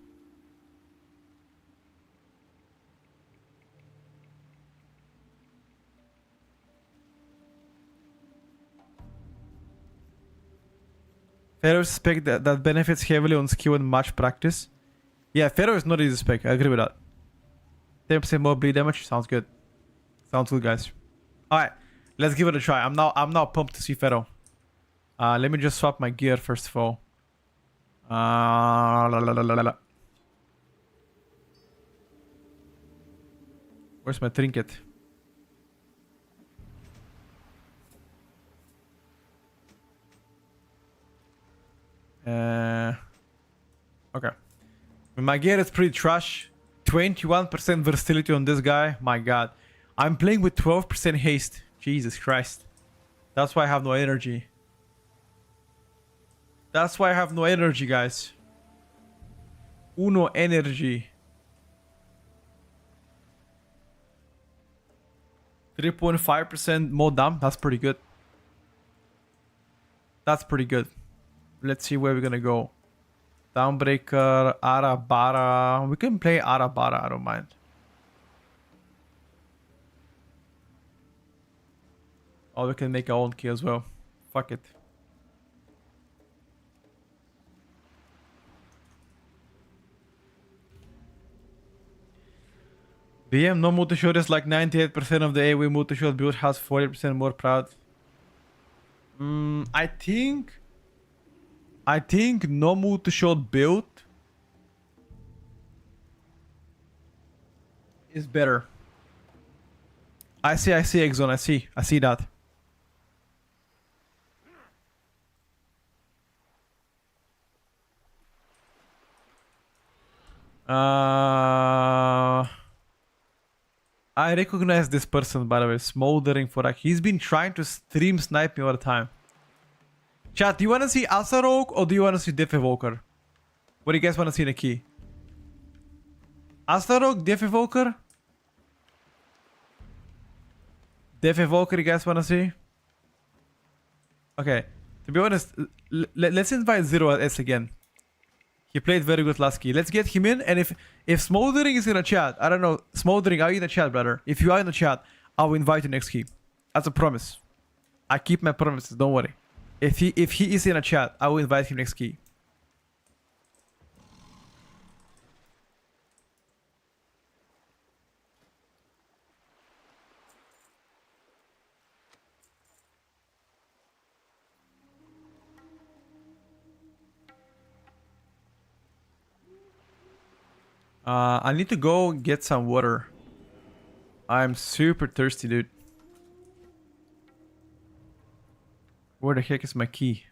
Pharaoh spec that benefits heavily on skill and match practice. Yeah, Pharaoh is not easy spec. I agree with that. 10% more bleed damage. Sounds good. Sounds good, guys. Alright, let's give it a try. I'm now pumped to see Pharaoh. Let me just swap my gear first of all. Where's my trinket? Okay. My gear is pretty trash. 21% versatility on this guy. My god. I'm playing with 12% haste. Jesus Christ. That's why I have no energy. That's why I have no energy, guys. Uno energy. 3.5% more damn. That's pretty good. That's pretty good. Let's see where we're gonna go. Downbreaker, Arabara. We can play Arabara, I don't mind. Or we can make our own key as well. Fuck it. BM no multi-shot is like 98% of the AoE multi-shot build has 40% more proud. I think no multi-shot build is better. I see Exxon, I see that. I recognize this person, by the way. Smoldering for like he's been trying to stream snipe me all the time. Chat, do you want to see Asarok or do you want to see Windwalker? What do you guys want to see in the key? Asarok, Windwalker? Windwalker, you guys want to see? Okay, to be honest, let's invite Zero S again. He played very good last key. Let's get him in, and if Smoldering is in the chat, I don't know, Smoldering, are you in the chat, brother? If you are in the chat, I'll invite you next key. That's a promise. I keep my promises, don't worry. If he is in a chat, I will invite him next key. I need to go get some water. I'm super thirsty, dude. Where the heck is my key?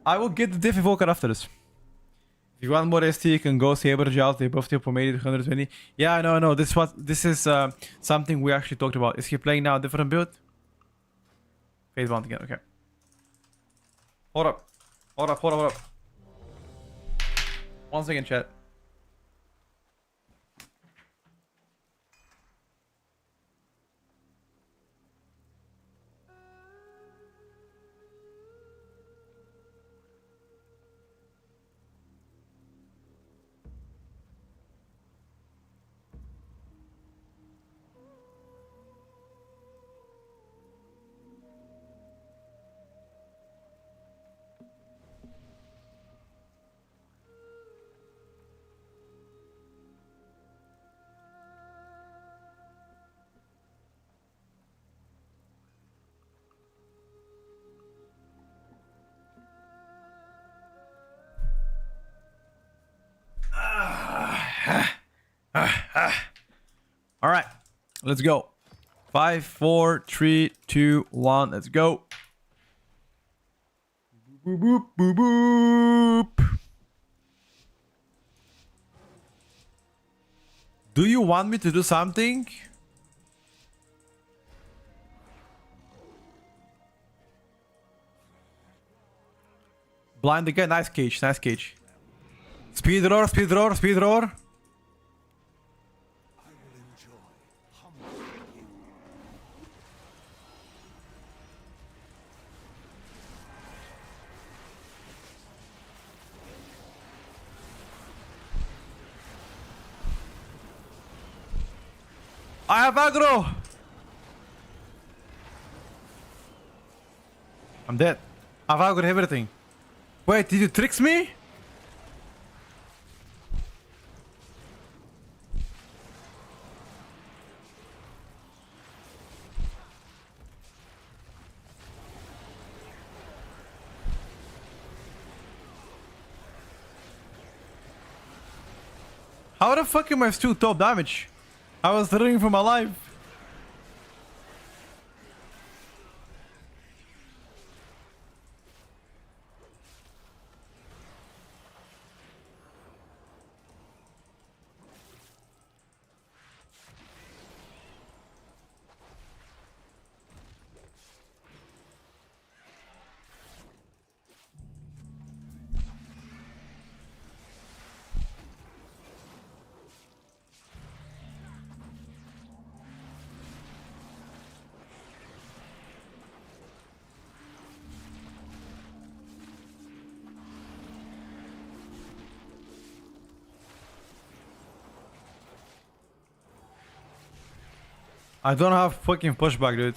I will get the Diffy Volker after this. If you want more ST, you can go Saber Joust. They buffed you from 80 to 120. Yeah, I know. This is something we actually talked about. Is he playing now a different build? Phase 1 again, okay. Hold up. Hold up. 1 second, chat. All right, let's go. 5, 4, 3, 2, 1. Let's go. Boop, boop, boop, boop. Do you want me to do something? Blind again. Nice cage. Nice cage. Speed roar. Speed roar. Speed roar. I have aggro! I'm dead. I've aggroed everything. Wait, did you trick me? How the fuck am I still top damage? I was running for my life. I don't have fucking pushback, dude.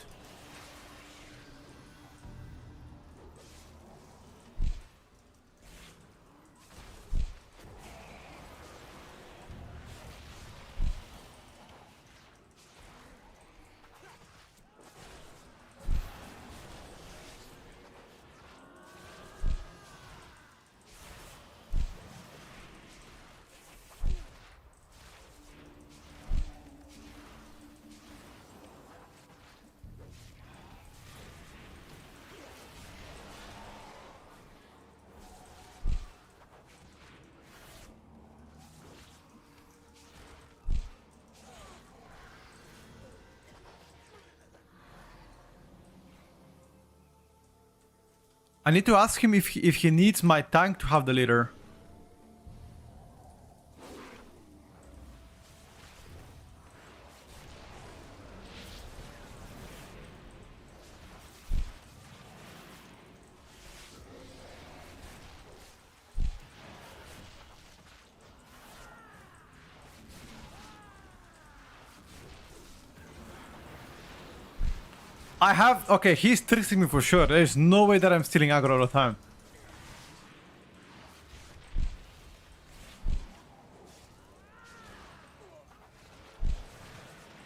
I need to ask him if he needs my tank to have the leader. I have... Okay, he's tricking me for sure. There's no way that I'm stealing aggro all the time.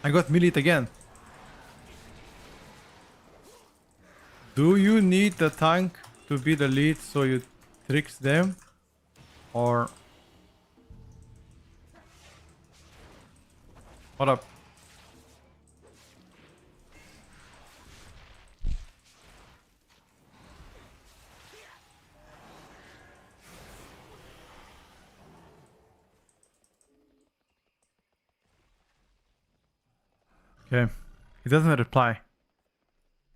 I got melee again. Do you need the tank to be the lead so you tricks them? Or... What up? Okay. He doesn't reply.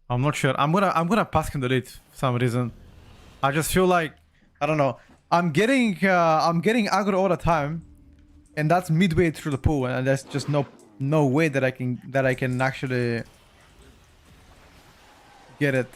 I'm not sure. I'm gonna pass him the lead for some reason. I just feel like, I don't know. I'm getting aggro all the time, and that's midway through the pool, and there's just no way that I can actually get it.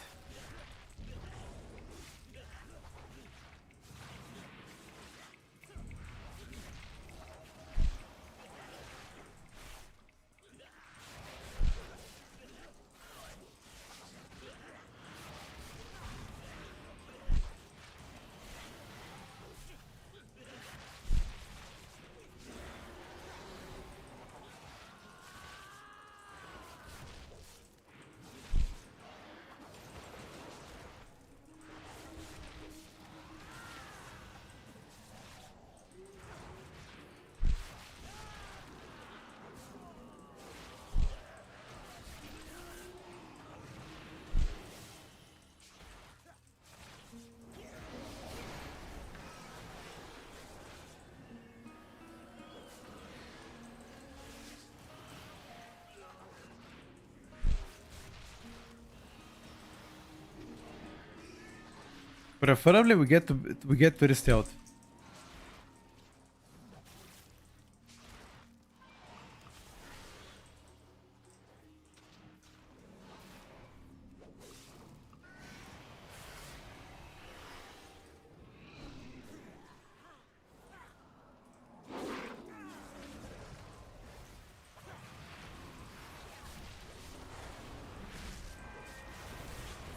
Preferably we get to the stealth.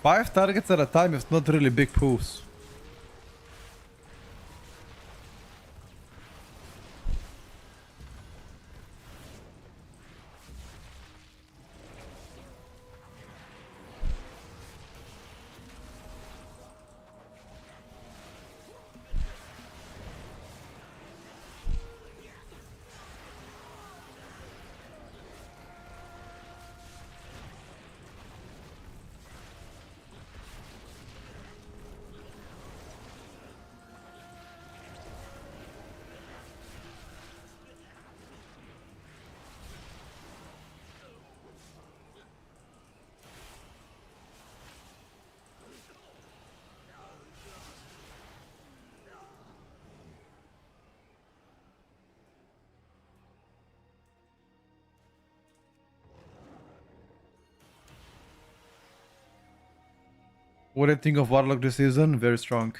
Five targets at a time is not really big pools. What do you think of Warlock this season? Very strong.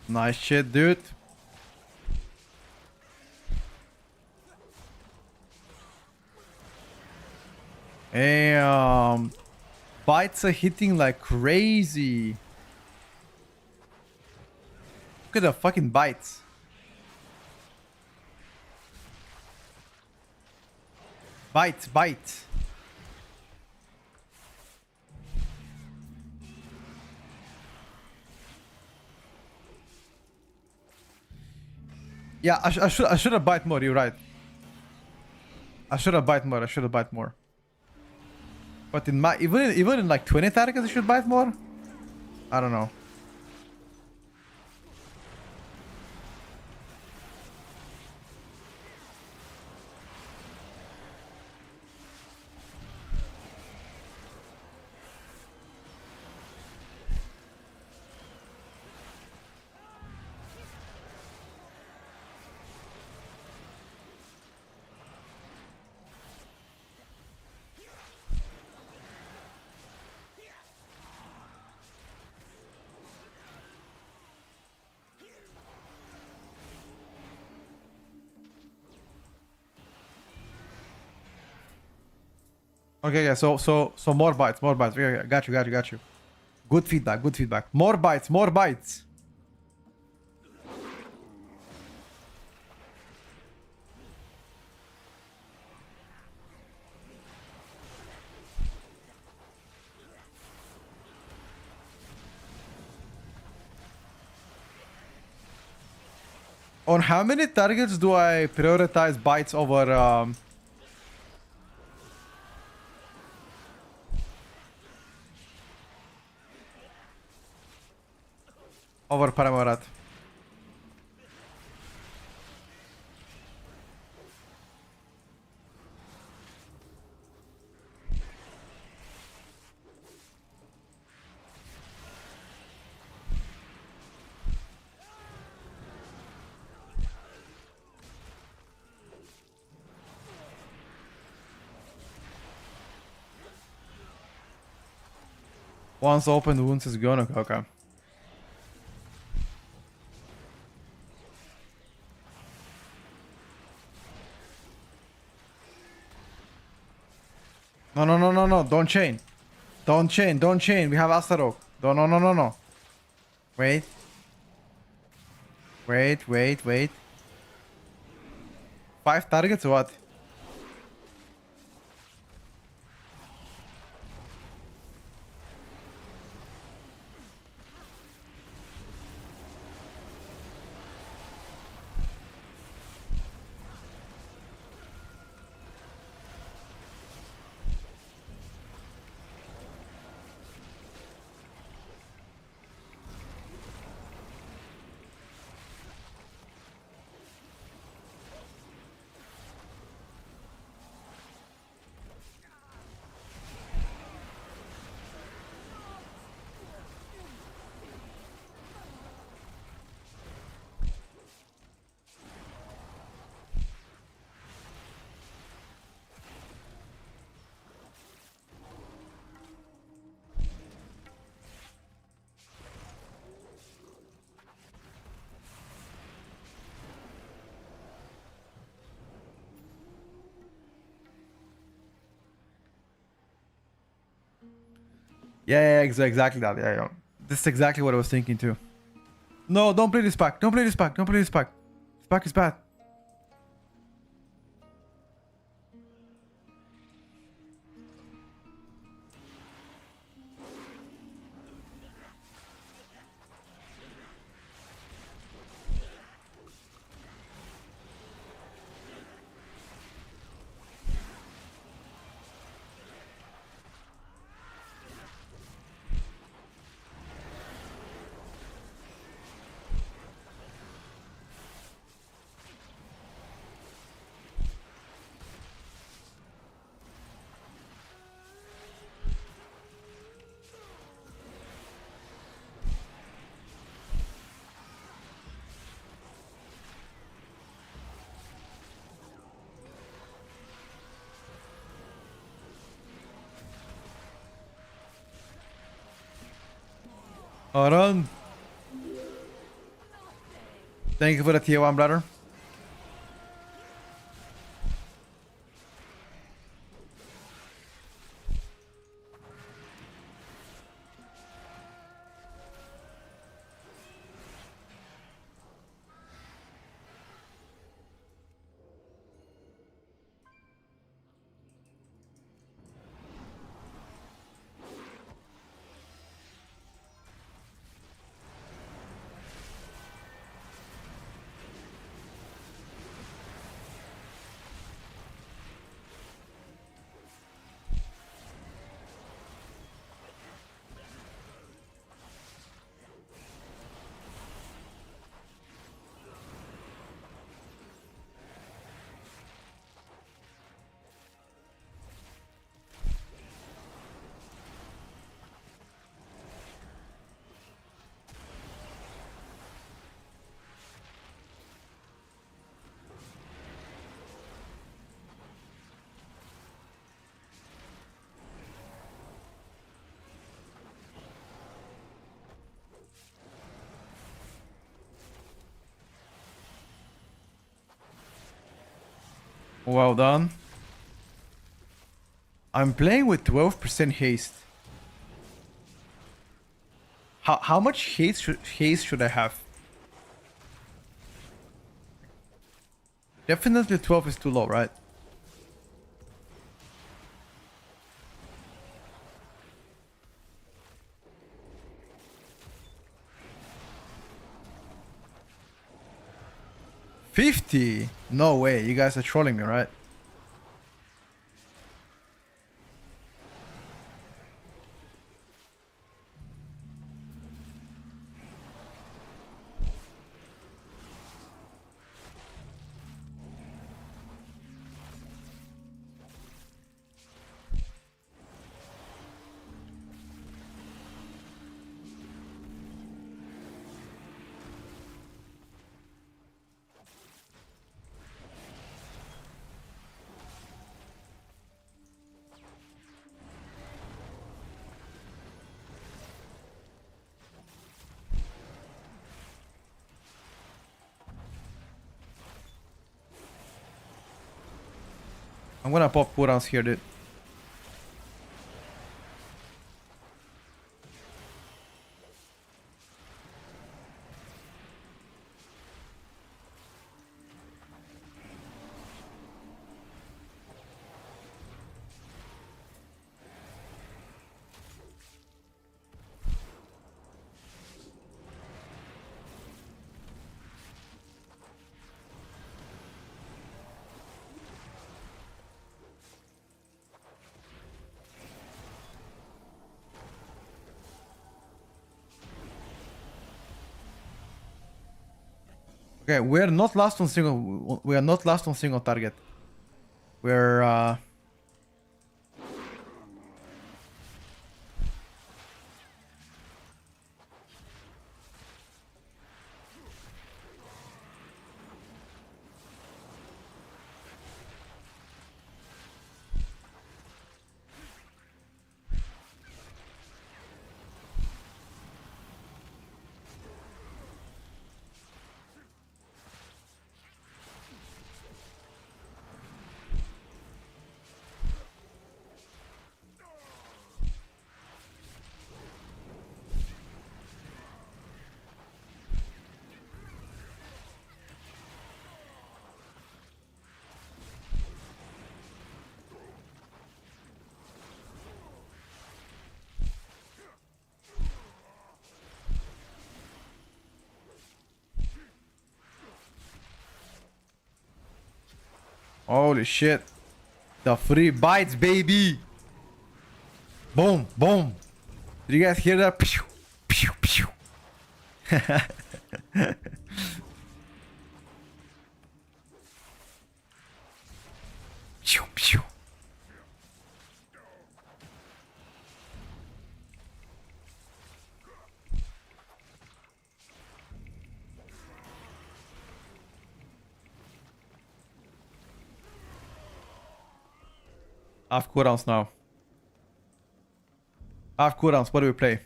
Nice shit, dude. Damn. Bites are hitting like crazy. Look at the fucking bites. Bite. Yeah, I should have bite more. You're right. I should have bite more. But in my even in like 20 targets, I should bite more. I don't know. Okay, so more bites, more bites. Okay, got you. Good feedback, good feedback. More bites, more bites. On how many targets do I prioritize bites over over Paramorat? Once open wounds is gone. Okay. No. Don't chain. Don't chain. We have Astarok. No. Wait. Wait. 5 targets or what? Yeah, exactly that. Yeah. This is exactly what I was thinking too. No, don't play this pack. Don't play this pack. This pack is bad. Run. Thank you for the tier 1, brother. Well done. I'm playing with 12% haste. How much haste should I have? Definitely 12 is too low, right? $50? No way, you guys are trolling me, right? I'm gonna pop cooldowns here, dude. Okay, we are not last on single. We are not last on single target. We're holy shit. The free bites, baby. Boom, boom. Did you guys hear that? Pew, pew, pew. Pew, pew. I have cooldowns now. I have cooldowns. What do we play?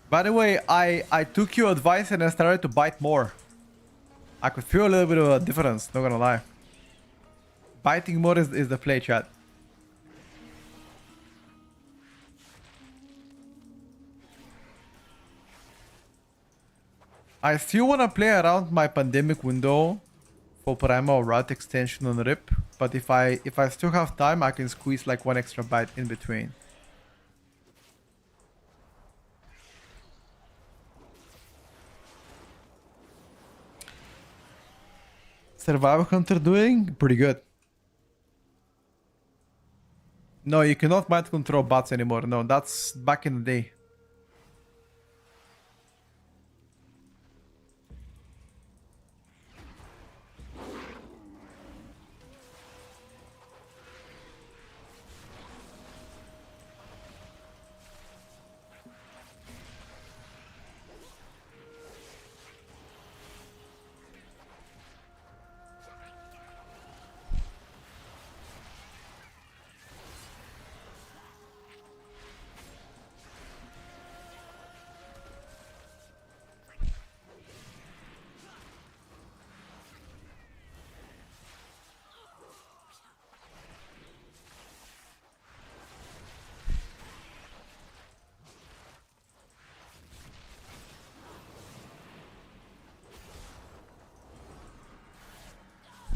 By the way, I took your advice and I started to bite more. I could feel a little bit of a difference, not gonna lie. Biting more is the play, chat. I still wanna play around my pandemic window for primal rat extension on rip, but if I still have time, I can squeeze like one extra bite in between. Survival Hunter doing pretty good. No, you cannot mind control bots anymore. No, that's back in the day.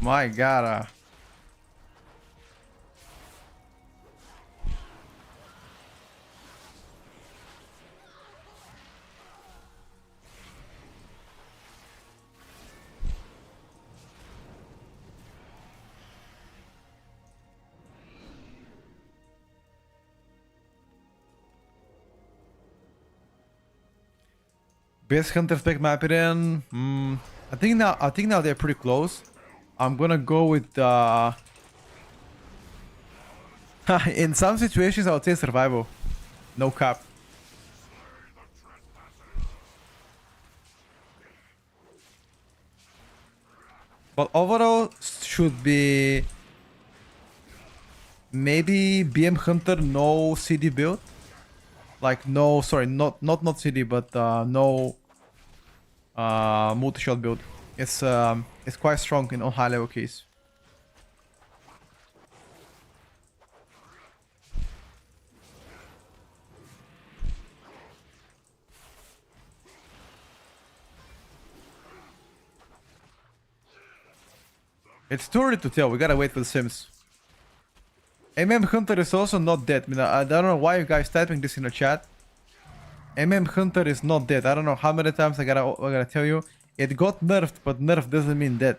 My god. Best hunters pick my opinion. I think now they're pretty close. I'm gonna go with in some situations I would say survival. No cap. But overall should be maybe BM Hunter no CD build. Like no, sorry, not CD, but no multi-shot build. It's quite strong in all high level keys. It's too early to tell. We gotta wait for the Sims. Hunter is also not dead. I mean, I don't know why you guys typing this in the chat. Hunter is not dead. I don't know how many times I gotta tell you. It got nerfed, but nerf doesn't mean dead.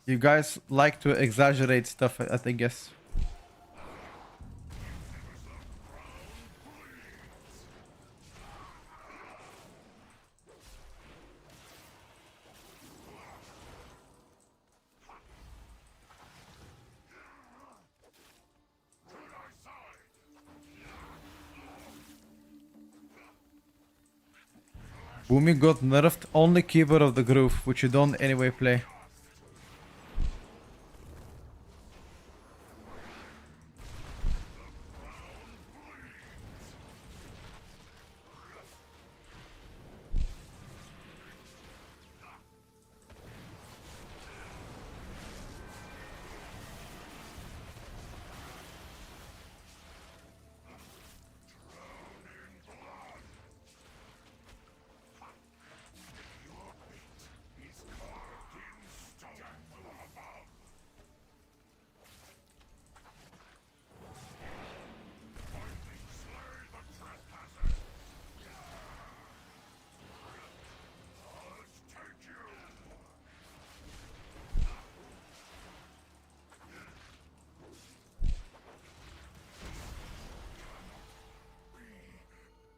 You guys like to exaggerate stuff, I think, yes. Boomy got nerfed, only Keeper of the Groove, which you don't anyway play.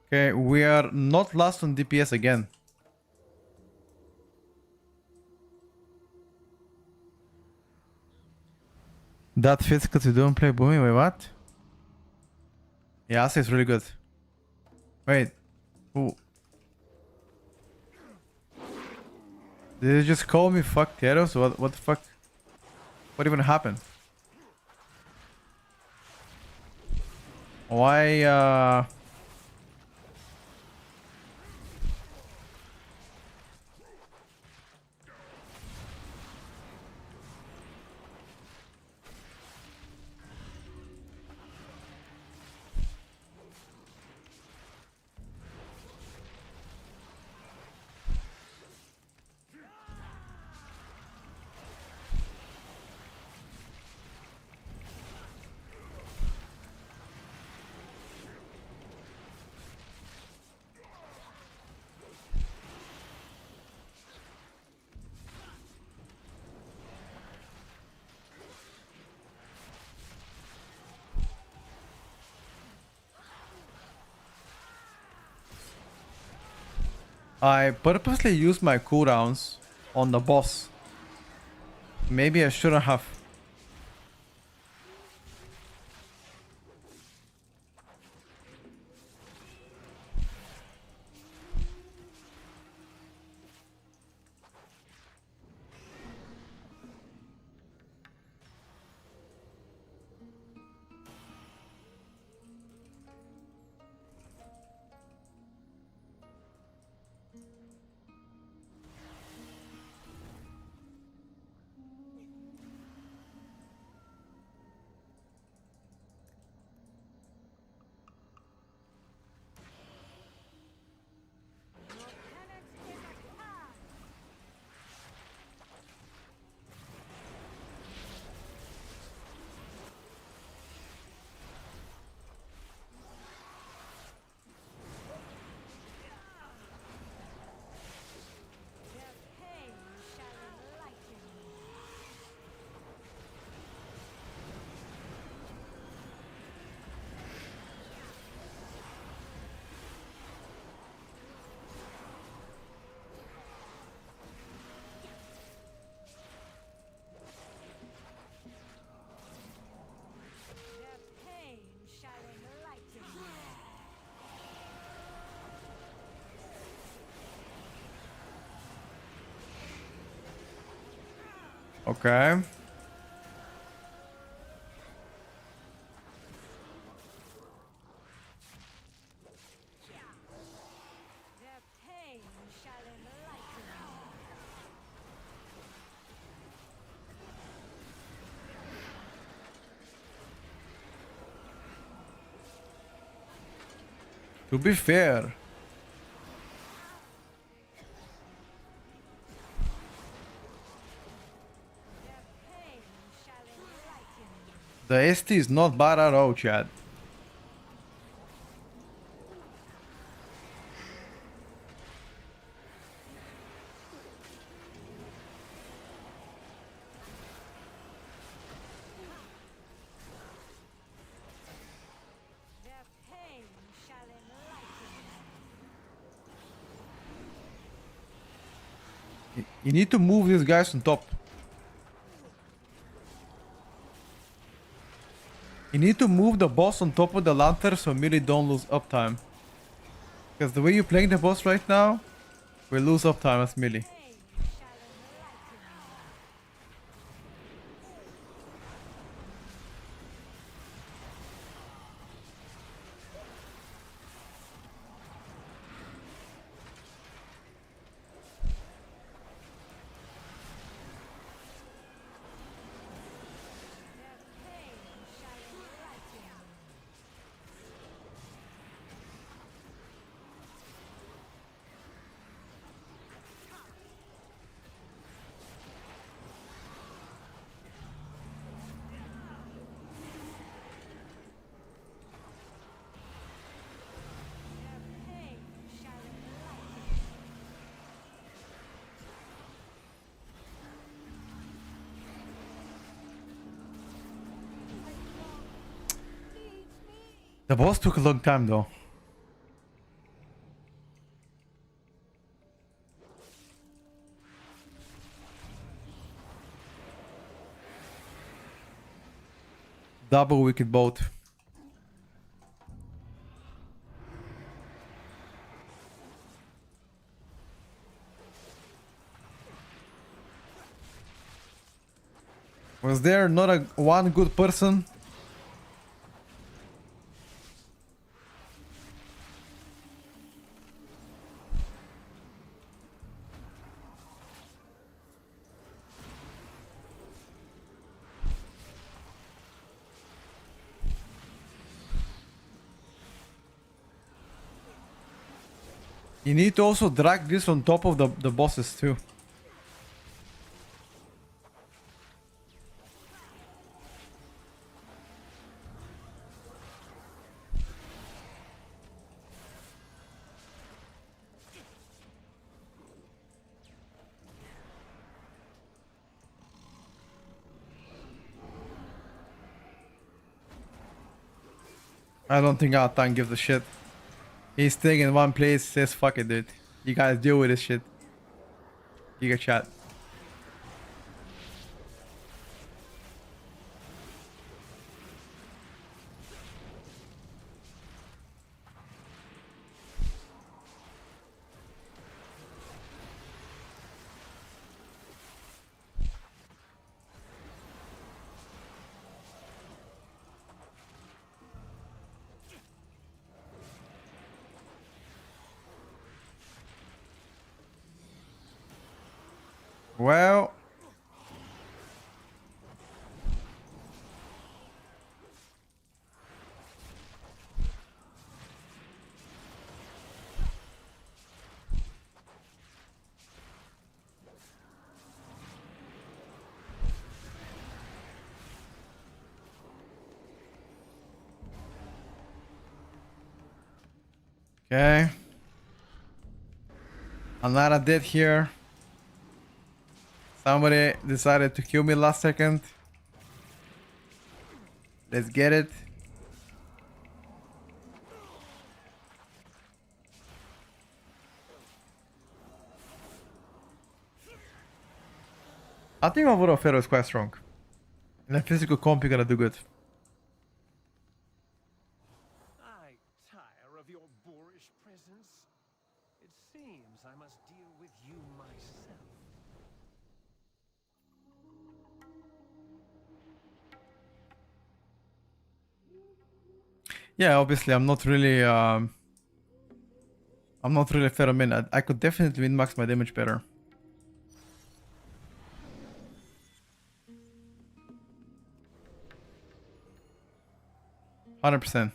Okay, we are not last on DPS again. That fits because you don't play Boomy. Wait, what? Yeah, Asa is really good. Wait. Who? Did you just call me fuck Teros? What the fuck? What even happened? Why, I purposely used my cooldowns on the boss. Maybe I shouldn't have. Okay. Their pain shall enlighten. To be fair, Their pain shall enlighten. the ST is not bad at all, Chad. Their pain shall enlighten. You need to move these guys on top. You need to move the boss on top of the lantern so melee don't lose uptime. Because the way you're playing the boss right now, we lose uptime as melee. Pain shall enlighten. Their pain shall enlighten. Their pain shall enlighten. The boss took a long time though. Double wicked boat. Was there not a one good person? You need to also drag this on top of the bosses too. I don't think Atan gives a shit. He's staying in one place, says fuck it, dude. You guys deal with this shit. Giga chat. Well, okay. I'm not a dead here. Somebody decided to kill me last second. Let's get it. I think my Voodoo Pharaoh is quite strong. In a physical comp, you're gonna do good. I tire of your boorish presence. It seems I must deal with you myself. Yeah, obviously I'm not really Pheromone. I could definitely min-max my damage better. %.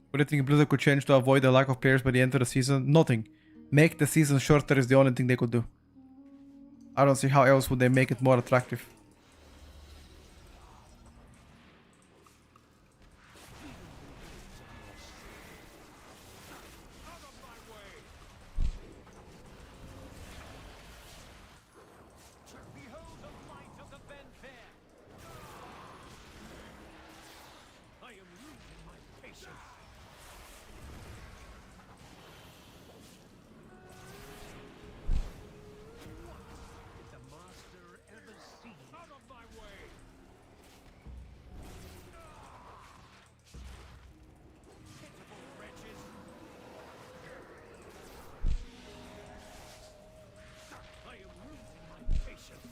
What do you think Blizzard could change to avoid the lack of players by the end of the season? Nothing. Make the season shorter is the only thing they could do. I don't see how else would they make it more attractive. Behold the light of the Benfair! I am losing my patience. What did the master ever see? Out of my way! Pitiful wretches! I am losing my patience.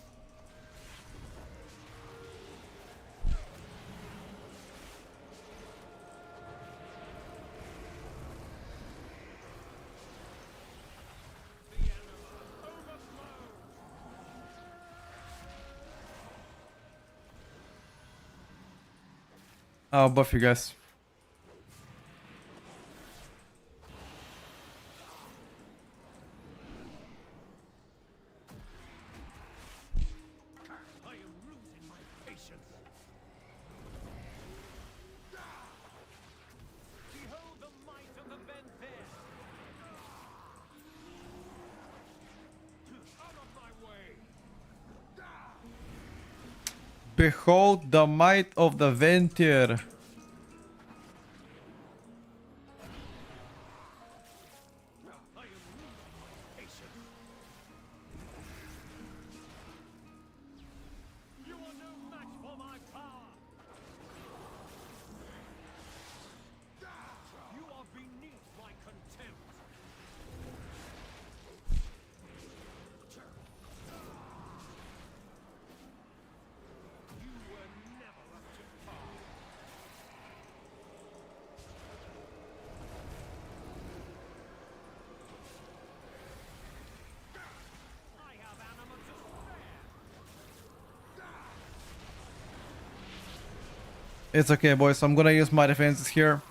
The anima overflows. I'll buff you guys. I am losing my patience. Behold the might of the Benfair. Out of my way. Behold the might of the Ventir. I am losing my patience. You are no match for my power. You are beneath my contempt. You were never up to par. I have anima to spare. It's okay, boys. I'm gonna use my defenses here.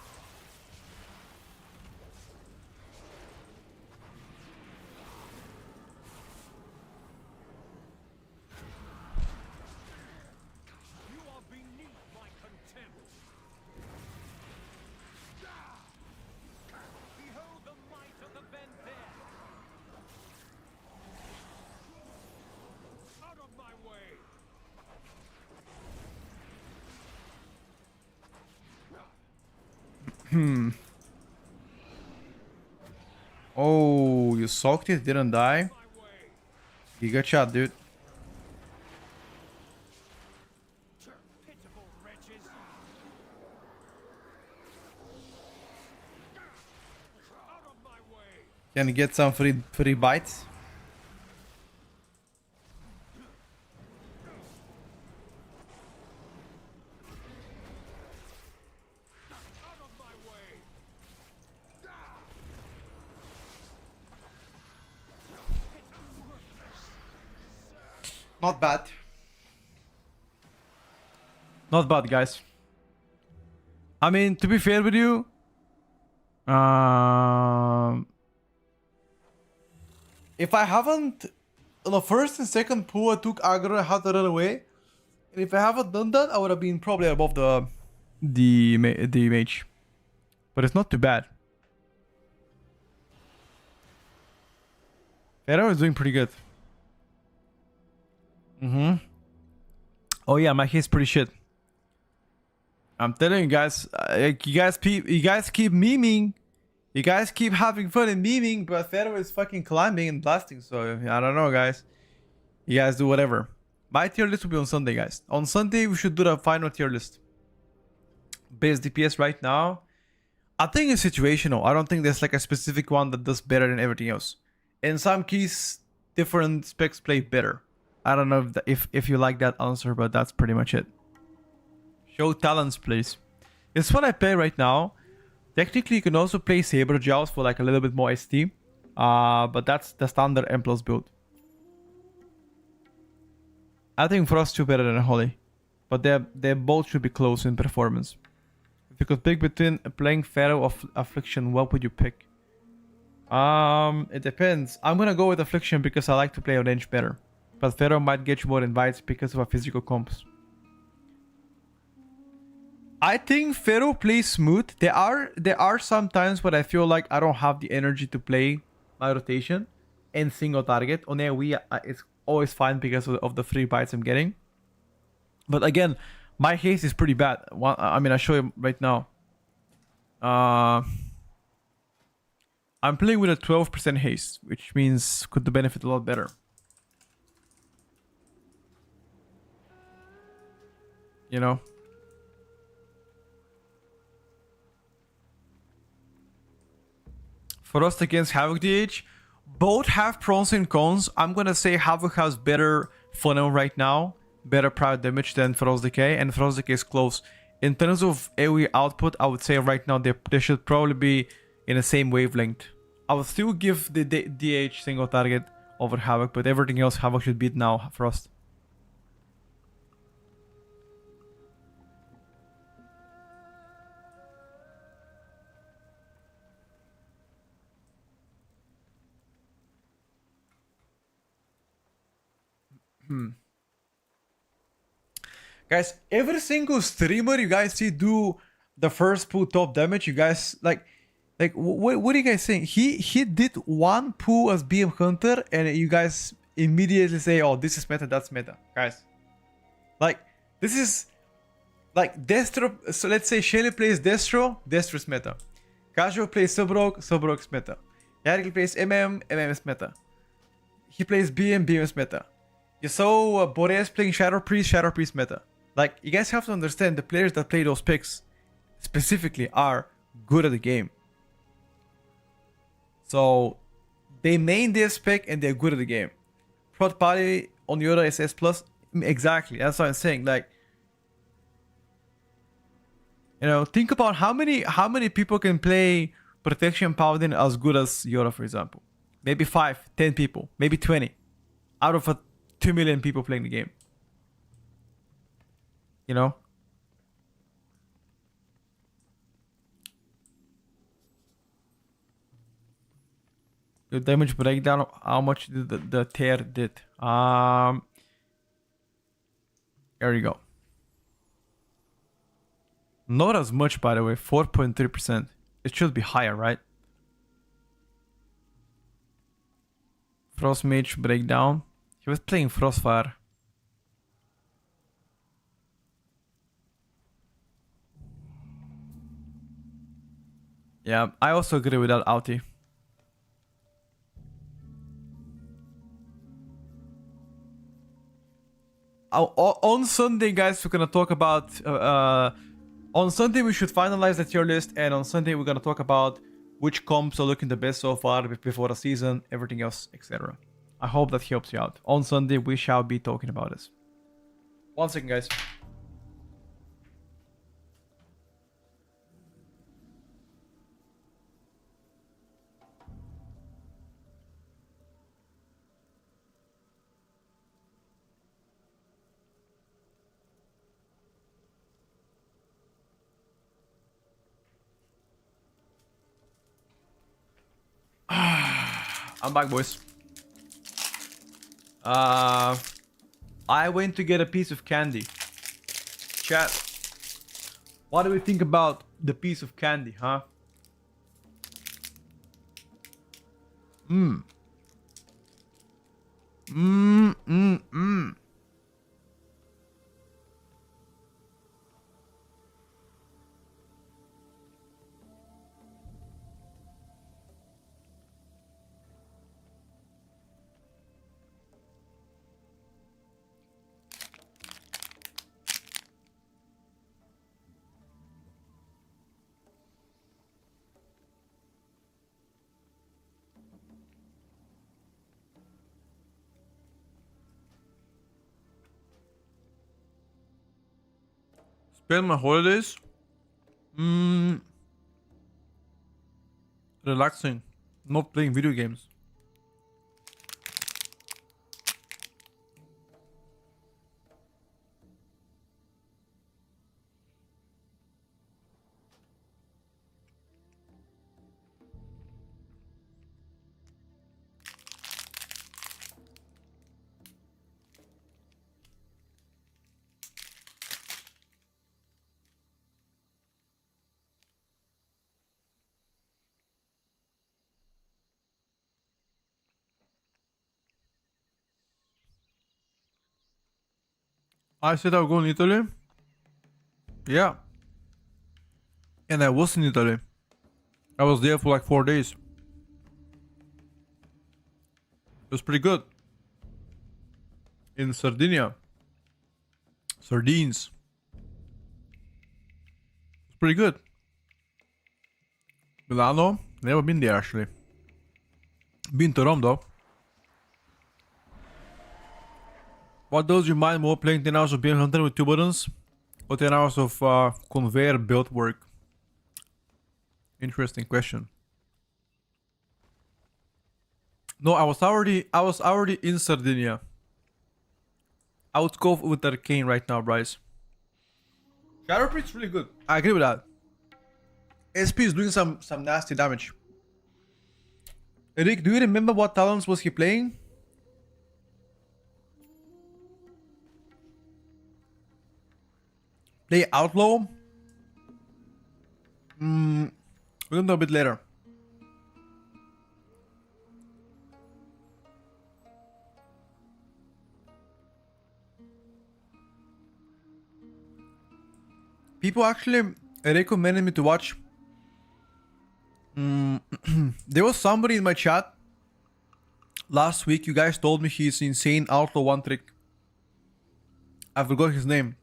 You are beneath my contempt. Behold the might of the Benfair. Out of my way. Oh, you soaked it, didn't die. My way. You got shot, dude. Pitiful wretches. Out of my way. Can you get some free bites? Out of my way. Not bad. Not bad, guys. I mean, to be fair with you, if I haven't, on the first and second pull, I took aggro, I had to run away. And if I haven't done that, I would have been probably above the mage. But it's not too bad. Pharaoh is doing pretty good. Oh yeah, my hate's pretty shit. I'm telling you guys, you guys keep memeing. You guys keep having fun and memeing, but Pharaoh is fucking climbing and blasting. So I don't know, guys. You guys do whatever. My tier list will be on Sunday, guys. On Sunday, we should do the final tier list. Base DPS right now, I think it's situational. I don't think there's like a specific one that does better than everything else. In some keys, different specs play better. I don't know if you like that answer, but that's pretty much it. Show talents, please. It's what I play right now. Technically, you can also play Saber Jaws for like a little bit more ST. But that's the standard M+ build. I think Frost 2 better than Holy. But they both should be close in performance. If you could pick between playing Pharaoh or Affliction, what would you pick? It depends. I'm gonna go with Affliction because I like to play range better. But Pharaoh might get you more invites because of a physical comps. I think Pharaoh plays smooth. There are some times where I feel like I don't have the energy to play my rotation and single target. On AoE, it's always fine because of the free bites I'm getting. But again, my haste is pretty bad. I mean, I'll show you right now. I'm playing with a 12% haste, which means could benefit a lot better. You know? Frost against Havoc DH. Both have pros and cons. I'm gonna say Havoc has better funnel right now, better private damage than Frost Decay, and Frost Decay is close. In terms of AoE output, I would say right now they should probably be in the same wavelength. I would still give the DH single target over Havoc, but everything else Havoc should beat now Frost. Guys, every single streamer you guys see do the first pull top damage, you guys like what are you guys saying? He did one pull as BM Hunter and you guys immediately say, oh, this is meta, that's meta. Guys, like this is like Destro. So let's say Shelly plays Destro, Destro's meta. Casual plays Subrog's meta. Yargil plays MM is meta. He plays BM is meta. You saw Boreas playing Shadow Priest meta. Like, you guys have to understand the players that play those picks specifically are good at the game. So, they main this pick and they're good at the game. Prot Party on the other is S+. Exactly, that's what I'm saying. Like, you know, think about how many people can play Protection Paladin as good as Yora, for example. Maybe 5, 10 people, maybe 20 out of 2 million people playing the game. You know? The damage breakdown, how much did the tear did? There you go. Not as much, by the way, 4.3%. It should be higher, right? Frost Mage breakdown. He was playing Frostfire. Yeah, I also agree with that, Alti. On Sunday, guys, we're gonna talk about... on Sunday, we should finalize the tier list, and on Sunday, we're gonna talk about which comps are looking the best so far before the season, everything else, etc. I hope that helps you out. On Sunday, we shall be talking about this. One second, guys. I'm back, boys. I went to get a piece of candy. Chat, what do we think about the piece of candy, huh? Spend my holidays? Relaxing. Not playing video games. I said I'll go in Italy. Yeah. And I was in Italy. I was there for like 4 days. It was pretty good. In Sardinia. Sardines. It's pretty good. Milano? Never been there actually. Been to Rome though. What does you mind more, playing 10 hours of Beer Hunter with 2 buttons? Or 10 hours of conveyor belt work? Interesting question. No, I was already in Sardinia. I would go with Arcane right now, Bryce. Shadow Priest's really good. I agree with that. SP is doing some nasty damage. Eric, do you remember what talents was he playing? Play Outlaw? We're gonna do a bit later. People actually recommended me to watch. There was somebody in my chat last week. You guys told me he's insane Outlaw one trick. I forgot his name.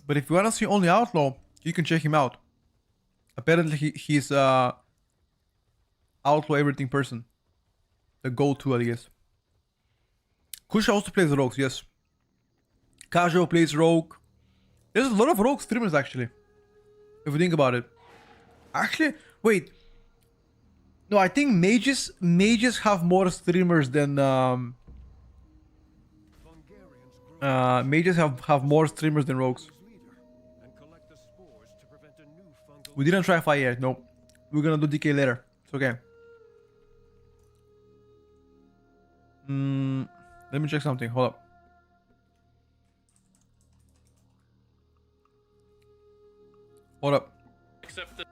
But if you wanna see only Outlaw, you can check him out. Apparently he's Outlaw everything person. The go-to, I guess. Kusha also plays rogues, yes. Casual plays rogue. There's a lot of rogue streamers actually. If you think about it. Actually, wait. No, I think mages have more streamers than mages have more streamers than rogues. We didn't try fire yet, nope. We're gonna do DK later. It's okay. Let me check something. Hold up. Hold up. Accepted.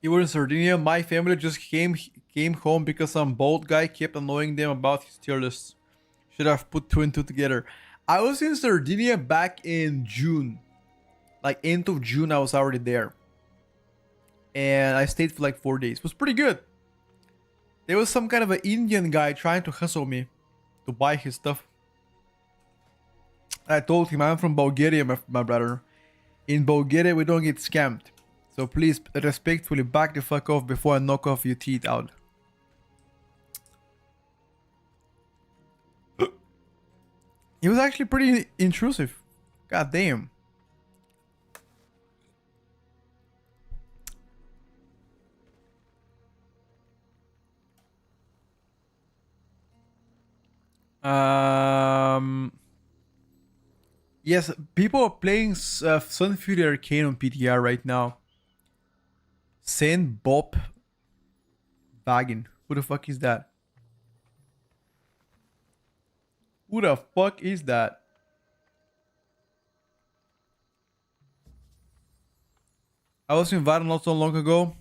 You were in Sardinia. My family just came home because some bald guy kept annoying them about his tier lists. Should have put 2 and 2 together. I was in Sardinia back in June. Like end of June, I was already there. And I stayed for like 4 days. It was pretty good. There was some kind of an Indian guy trying to hustle me to buy his stuff. I told him I'm from Bulgaria, my brother. In Bulgaria, we don't get scammed. So please respectfully back the fuck off before I knock off your teeth out. He was actually pretty intrusive. God damn. Yes, people are playing Sun Fury Arcane on PTR right now. Send Bob Wagon. Who the fuck is that? Who the fuck is that? I was in Varna not so long ago.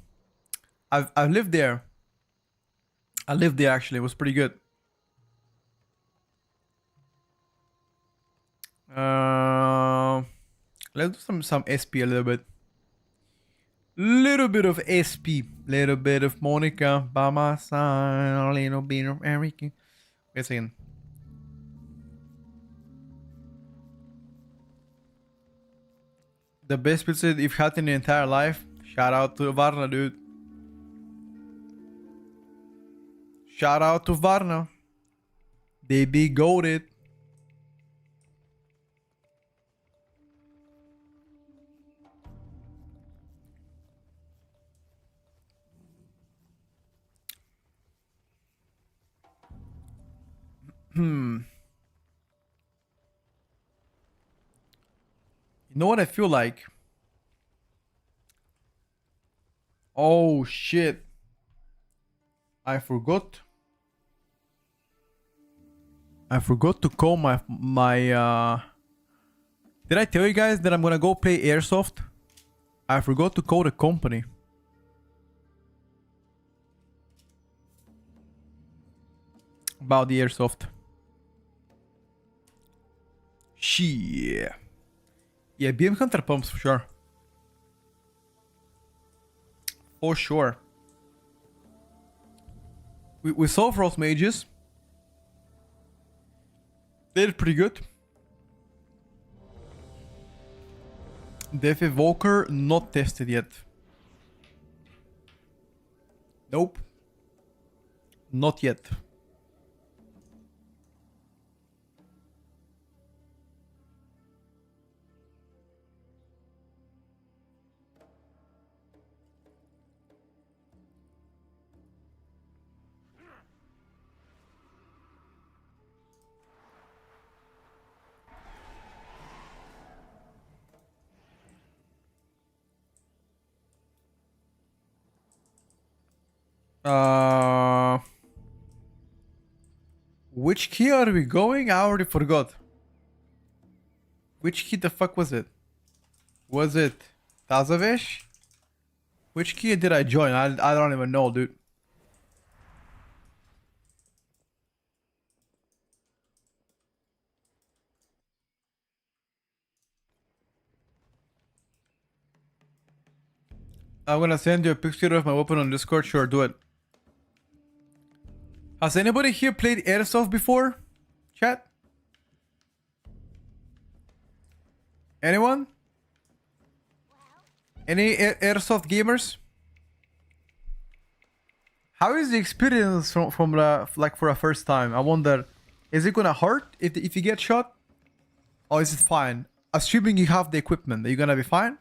I've lived there. I lived there actually. It was pretty good. Let's do some SP a little bit. Little bit of SP. Little bit of Monica by my side. A little bit of Eric. Wait a second. The best pizza you've had in your entire life. Shout out to Varna, dude. Shout out to Varna. They be goated. You know what I feel like? Oh shit. I forgot to call my Did I tell you guys that I'm gonna go play Airsoft? I forgot to call the company. About the Airsoft. Shit. Yeah, BM Hunter pumps for sure. For sure. We saw Frost Mages. They did pretty good. Death Evoker not tested yet. Nope. Not yet. Which key are we going? I already forgot. Which key the fuck was it? Was it Tazavesh? Which key did I join? I don't even know, dude. I'm gonna send you a picture of my weapon on Discord. Sure, do it. Has anybody here played Airsoft before? Chat? Anyone? Any Airsoft gamers? How is the experience from the, like, for a first time? I wonder, is it gonna hurt if you get shot? Or is it fine? Assuming you have the equipment, are you gonna be fine?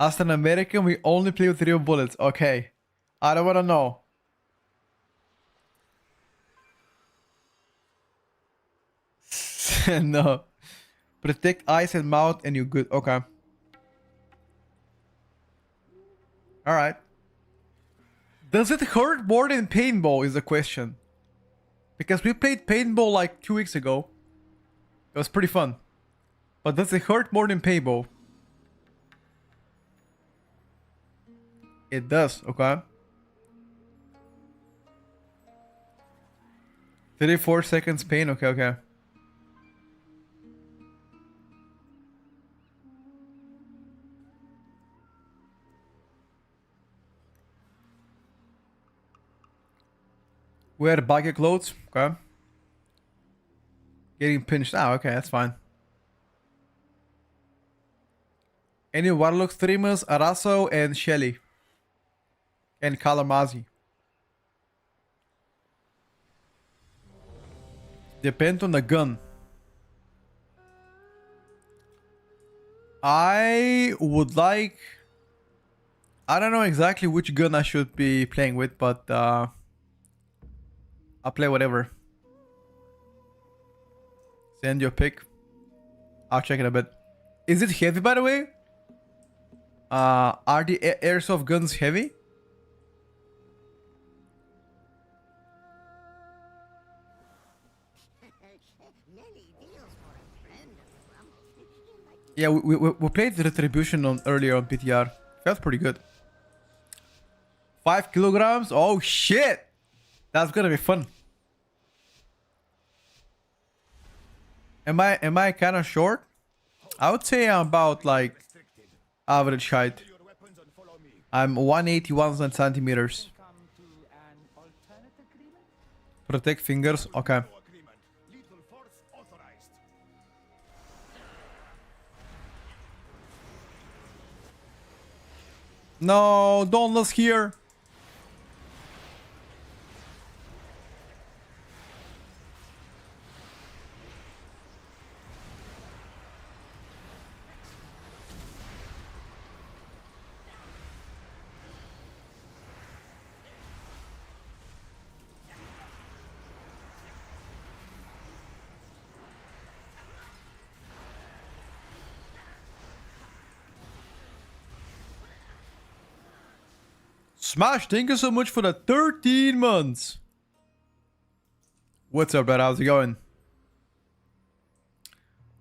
As an American, we only play with real bullets. Okay. I don't wanna know. No. Protect eyes and mouth and you're good. Okay. Alright. Does it hurt more than paintball is the question. Because we played paintball like 2 weeks ago. It was pretty fun. But does it hurt more than paintball? It does, okay. 34 seconds pain, okay, okay. Wear baggy clothes, okay. Getting pinched, okay, that's fine. Any warlock streamers, Araso and Shelly. And Kalamazi. Depends on the gun. I would like... I don't know exactly which gun I should be playing with, but I'll play whatever. Send your pick. I'll check it a bit. Is it heavy, by the way? Are the airsoft guns heavy? Yeah, we played the Retribution earlier on PTR. Felt pretty good. 5 kilograms? Oh shit! That's gonna be fun. Am I kind of short? I would say I'm about like average height. I'm 181 centimeters. Protect fingers. Okay. No, Dauntless here. Smash, thank you so much for the 13 months. What's up, brother? How's it going?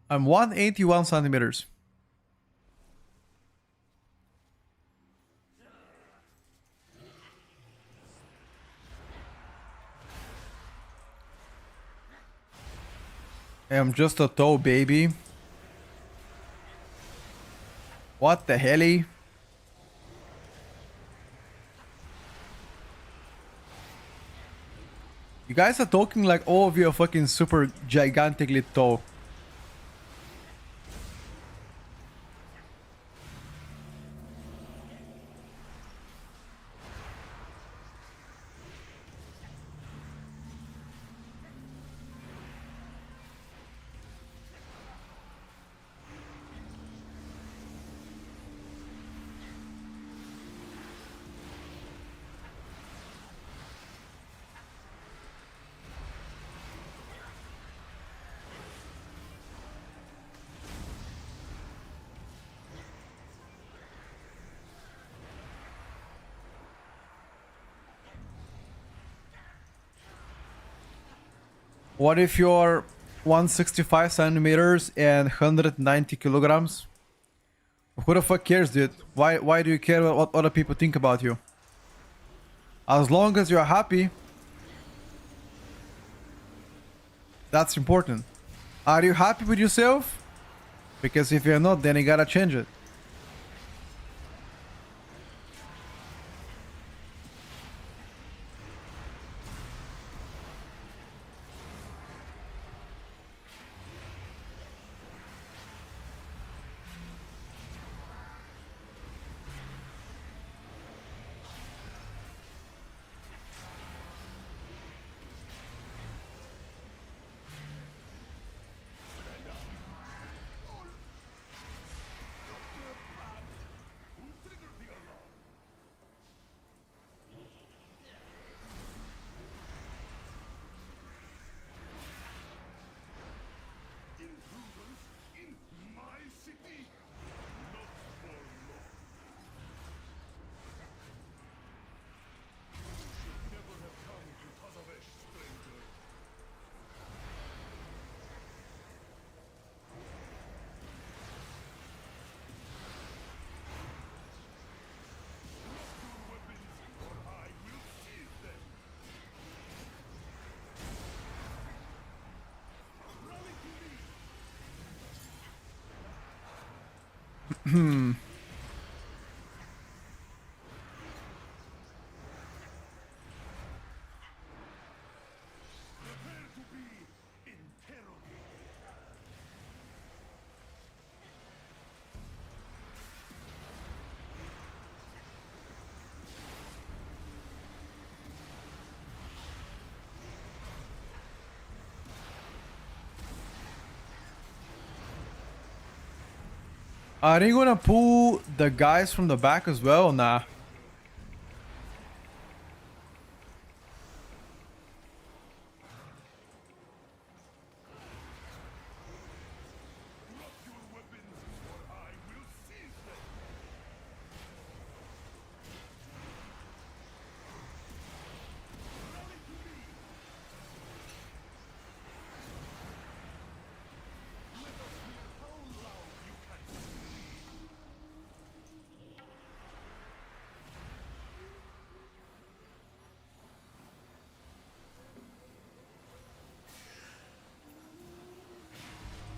I'm 181 centimeters. I'm just a toe baby. What the helly? You guys are talking like all of you are fucking super gigantically tall. What if you're 165 centimeters and 190 kilograms? Who the fuck cares, dude? Why do you care what other people think about you? As long as you're happy, that's important. Are you happy with yourself? Because if you're not, then you gotta change it. Are they gonna pull the guys from the back as well or nah?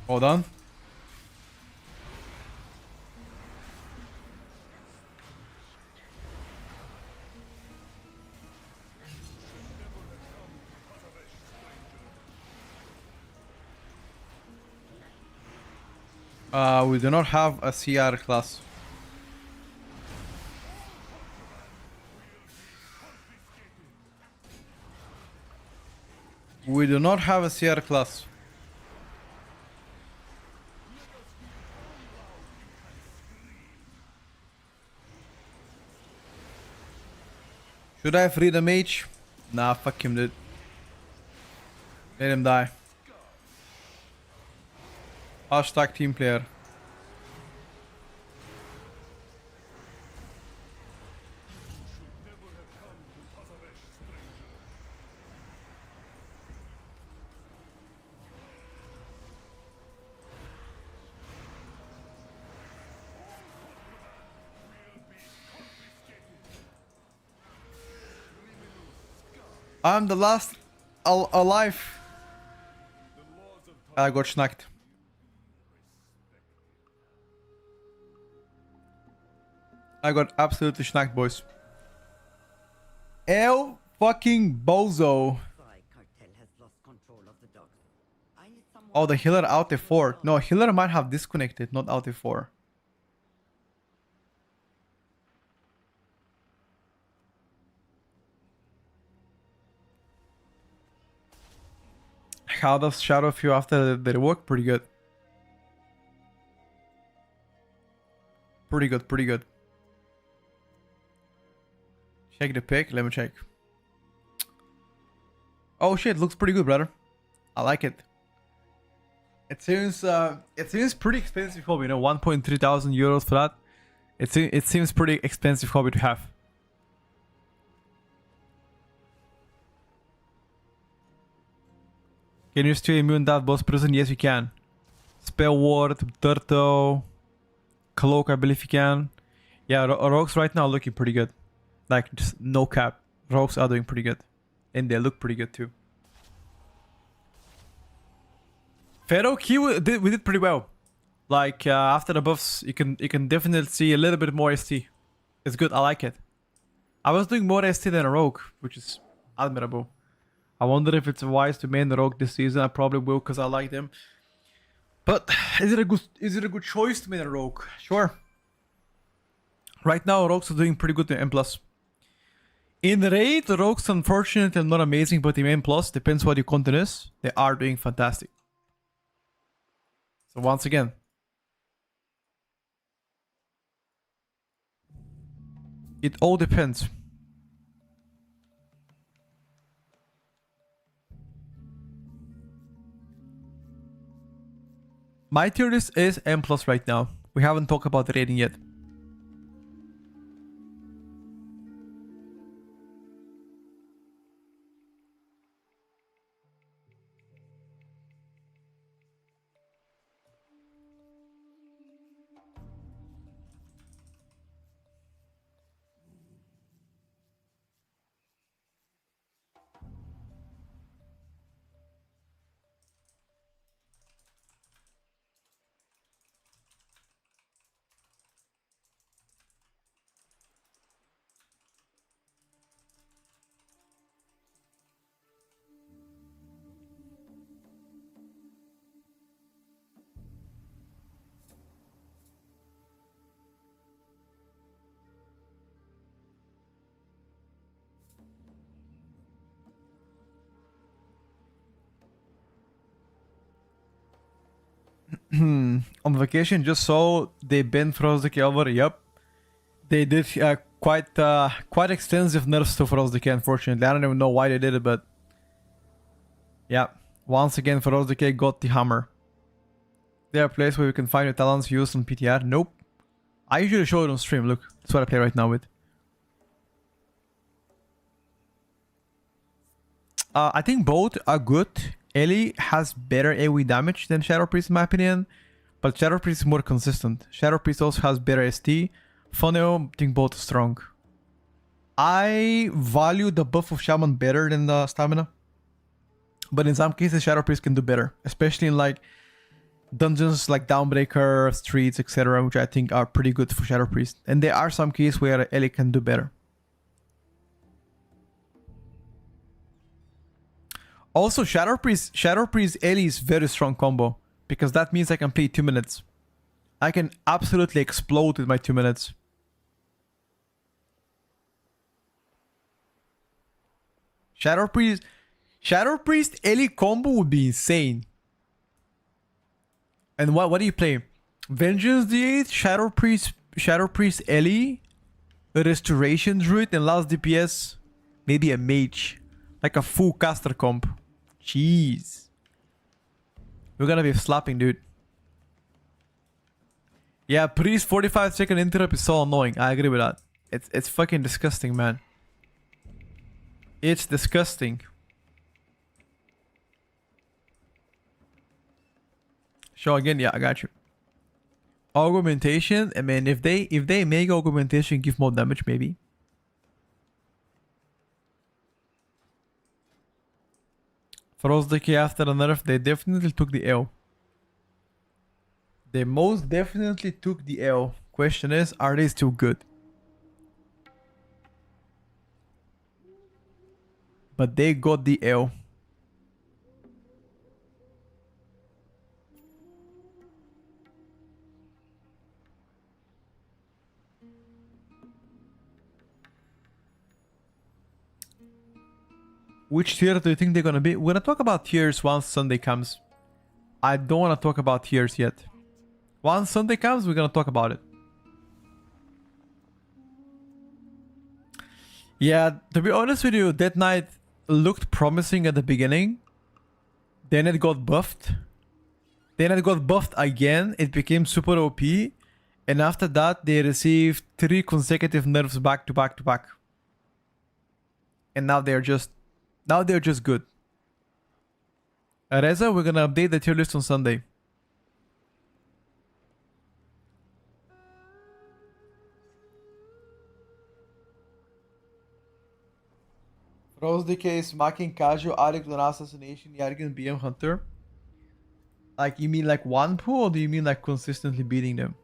Hold on. We do not have a CR class. We do not have a CR class. Should I free the mage? Nah, fuck him, dude. Let him die. Hashtag team player. I'm the last alive. I got schnacked. I got absolutely schnacked, boys. El fucking bozo. Cartel has lost control of the dogs. I need someone. Oh, the healer out F4. No, healer might have disconnected, not out F4. How does Shadow feel after the work? Pretty good. Pretty good, pretty good. Check the pick. Let me check. Oh shit, looks pretty good, brother. I like it. It seems pretty expensive hobby, you know, 1.3 thousand euros for that. It seems pretty expensive hobby to have. Can you still immune that boss prison? Yes, you can. Spell ward, turtle, cloak, I believe you can. Yeah, rogues right now are looking pretty good. Like, just no cap. Rogues are doing pretty good. And they look pretty good too. Pharaoh, we did pretty well. Like, after the buffs, you can definitely see a little bit more ST. It's good, I like it. I was doing more ST than a rogue, which is admirable. I wonder if it's wise to main the rogue this season. I probably will because I like them. But is it a good choice to main a rogue? Sure. Right now, rogues are doing pretty good in M+. In raid, the rogues unfortunately are not amazing, but in M+, depends what your content is, they are doing fantastic. So once again, it all depends. My tier list is M+ right now. We haven't talked about the rating yet. On vacation, just saw they banned Frost Decay over. Yep, they did quite extensive nerfs to Frost Decay. Unfortunately, I don't even know why they did it, but yeah, once again, Frost Decay got the hammer. There are places where you can find your talents used on PTR. Nope, I usually show it on stream. Look, that's what I play right now with. I think both are good. Ellie has better AoE damage than Shadow Priest in my opinion, but Shadow Priest is more consistent. Shadow Priest also has better ST. Funnel, I think both are strong. I value the buff of Shaman better than the stamina, but in some cases Shadow Priest can do better, especially in like dungeons like Dawnbreaker, Streets, etc., which I think are pretty good for Shadow Priest. And there are some cases where Ellie can do better. Also, Shadow Priest Ellie is very strong combo, because that means I can play 2 minutes. I can absolutely explode with my 2 minutes. Shadow Priest Shadow Priest Ellie combo would be insane. And what do you play? Vengeance D8, Shadow Priest Ellie, Restoration Druid, and last DPS, maybe a mage. Like a full caster comp. Jeez. We're gonna be slapping, dude. Yeah, Priest 45-second interrupt is so annoying. I agree with that. It's fucking disgusting, man. It's disgusting. Show again, yeah, I got you. Augmentation, I mean, if they make augmentation give more damage, maybe. Frost Decay after the nerf, they definitely took the L. They most definitely took the L. Question is, are they still good? But they got the L. Which tier do you think they're gonna be? We're gonna talk about tiers once Sunday comes. I don't wanna talk about tiers yet. Once Sunday comes, we're gonna talk about it. Yeah, to be honest with you, Dead Knight looked promising at the beginning. Then it got buffed. Then it got buffed again. It became super OP. And after that, they received 3 consecutive nerfs back to back to back. And now they're just good. Reza, we're gonna update the tier list on Sunday. Rose Decay, Smacking Casual, Addict on Assassination, Yargan BM Hunter. Like, you mean like one pool, or do you mean like consistently beating them?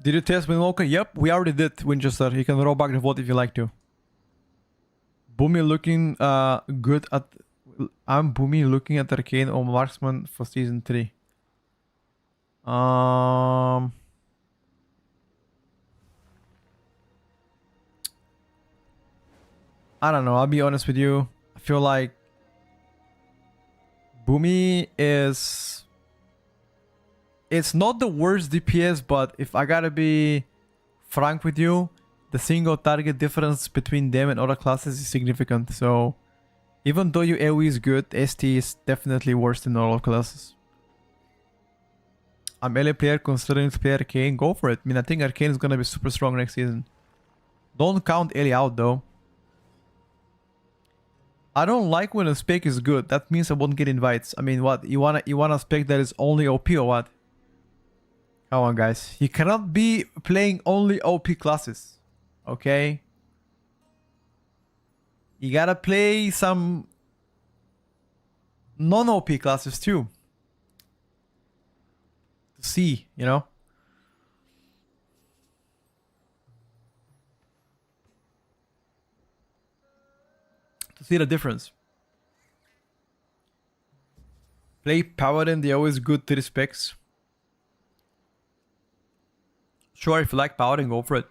Did you test Windwalker? Yep, we already did, Winchester. You can roll back the vote if you like to. Boomy looking good at... I'm Boomy looking at Arcane or Marksman for Season 3. I don't know, I'll be honest with you. I feel like... Boomy is... It's not the worst DPS, but if I gotta be frank with you, the single target difference between them and other classes is significant. So even though your AoE is good, ST is definitely worse than all classes. I'm LA player considering to play Arcane, go for it. I mean, I think Arcane is gonna be super strong next season. Don't count LA out though. I don't like when a spec is good. That means I won't get invites. I mean, what? You want a spec that is only OP or what? Come on, guys. You cannot be playing only OP classes. Okay? You gotta play some non-OP classes too. To see, you know? To see the difference. Play Paladin, they're always good to the specs. Sure, if you like Paladin, go for it.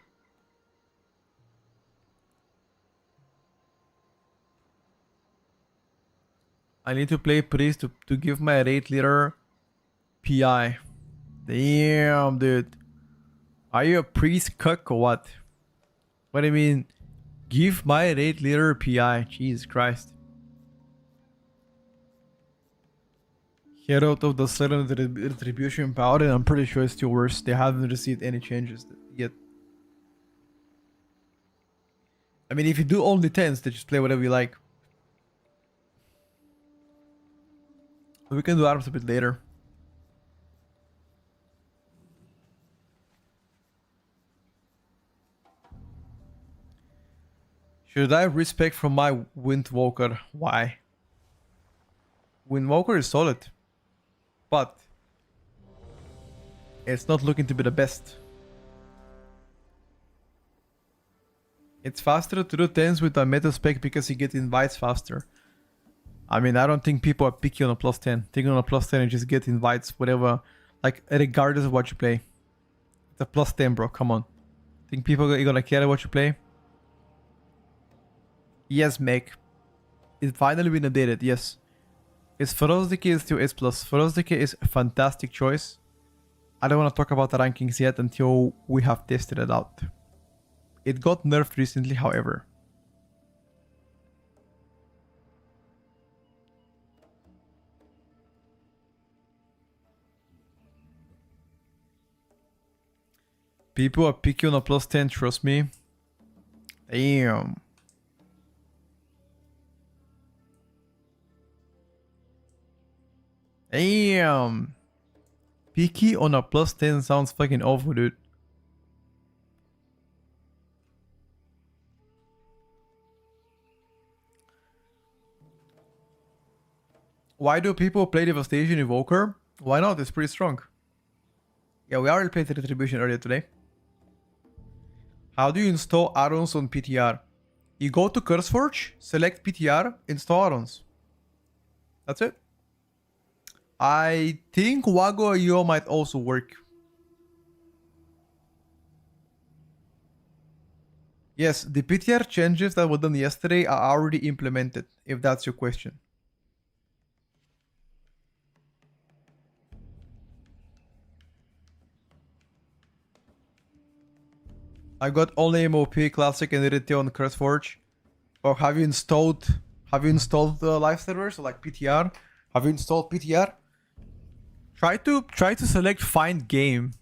I need to play Priest to give my raid leader PI. Damn, dude. Are you a Priest cuck or what? What do you mean? Give my raid leader PI. Jesus Christ. Herald of the Sudden Retribution Paladin, I'm pretty sure it's still worse. They haven't received any changes yet. I mean, if you do only 10s, then just play whatever you like. We can do arms a bit later. Should I respect from my Windwalker? Why? Windwalker is solid. But it's not looking to be the best. It's faster to do 10s with a meta spec because you get invites faster. I mean, I don't think people are picky on a plus 10. Think on a plus 10 and just get invites, whatever. Like, regardless of what you play. It's a plus 10, bro. Come on. Think people are gonna care what you play? Yes, Meg. It's finally been updated, yes. Is Feroz Decay still S+? Feroz Decay is a fantastic choice. I don't want to talk about the rankings yet until we have tested it out. It got nerfed recently, however. People are picky on a plus 10, trust me. Damn. Damn. Picky on a plus 10 sounds fucking awful, dude. Why do people play Devastation Evoker? Why not? It's pretty strong. Yeah, we already played Retribution earlier today. How do you install add-ons on PTR? You go to CurseForge, select PTR, install add-ons. That's it. I think Wago.io might also work. Yes, the PTR changes that were done yesterday are already implemented, if that's your question. I got only MOP Classic and Retail on CurseForge. Or have you installed the live servers, so like PTR? Have you installed PTR? Try to select find game.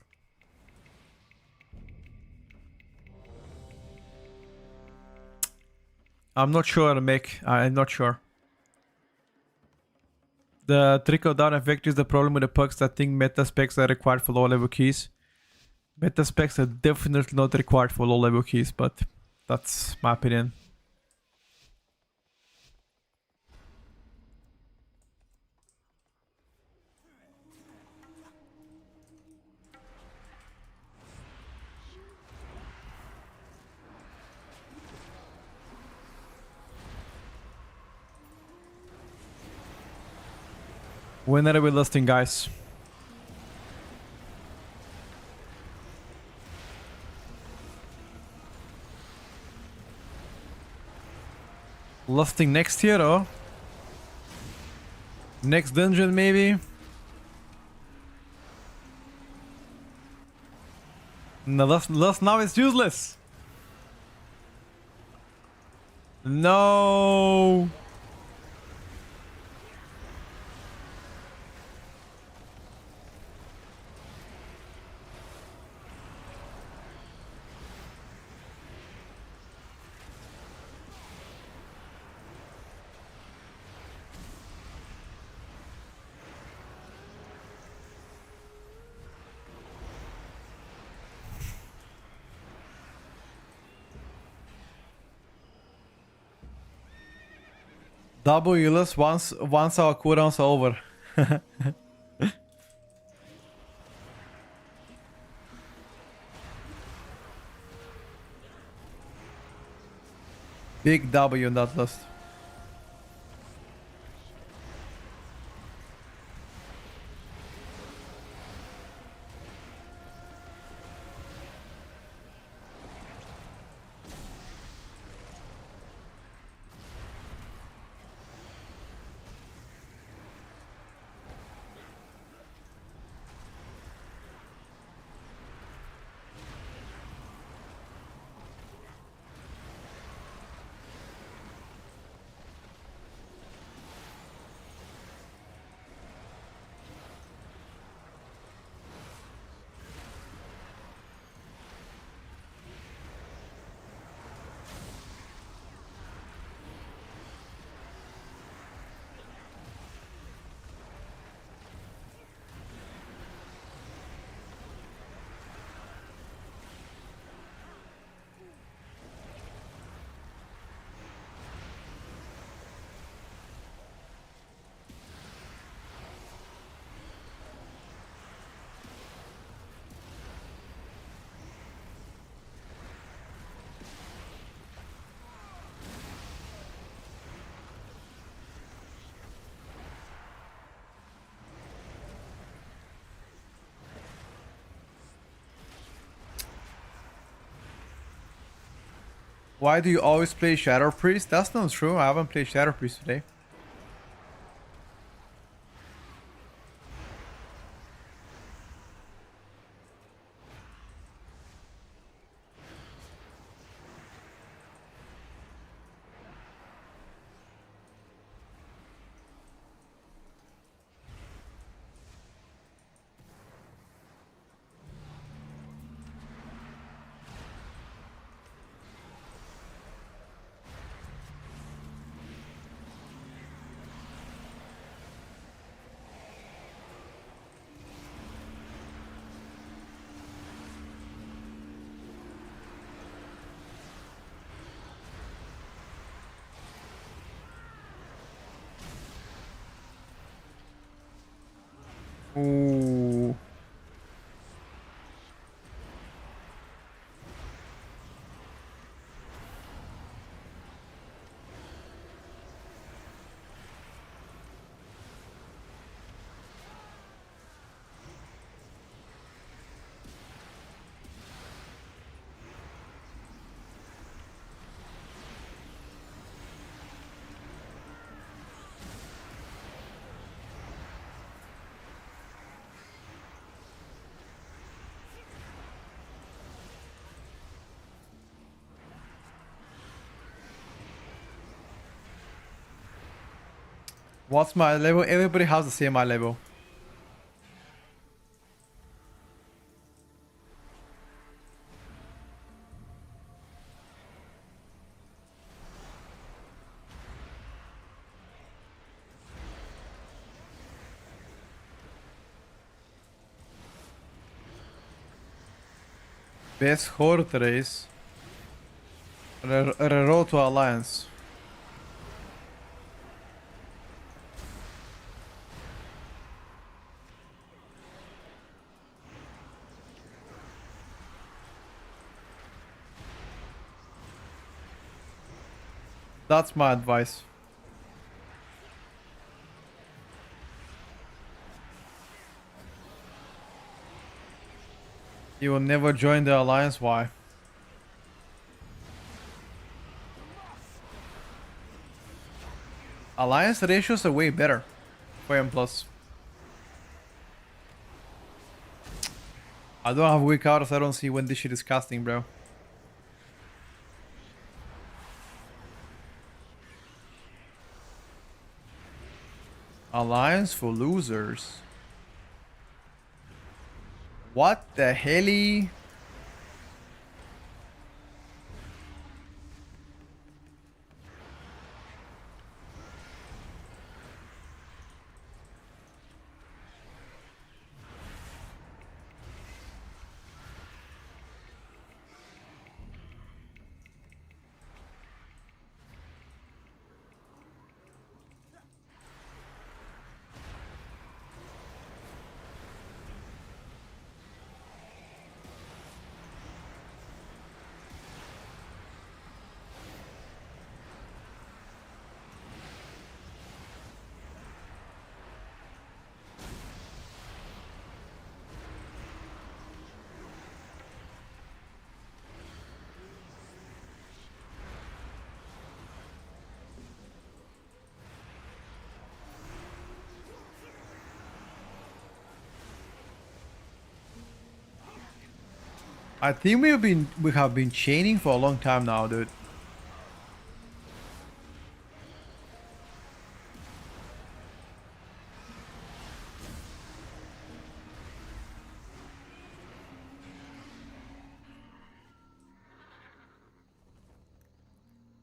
I'm not sure, Mick. I'm not sure. The trickle down effect is the problem with the pucks that think meta specs are required for low level keys. Meta specs are definitely not required for low level keys, but that's my opinion. When are we listing, guys? Listing next year or next dungeon maybe? No, lust now is useless. No. Double healers once our cooldowns are over. Big W on that list. Why do you always play Shadow Priest? That's not true. I haven't played Shadow Priest today. Ooh. What's my level? Everybody has the same my level. Best horde race. Road to Alliance. That's my advice. You will never join the Alliance, why? Alliance ratios are way better for M+. I don't have weak autos, I don't see when this shit is casting, bro. Alliance for losers. What the helly? I think we have been chaining for a long time now, dude.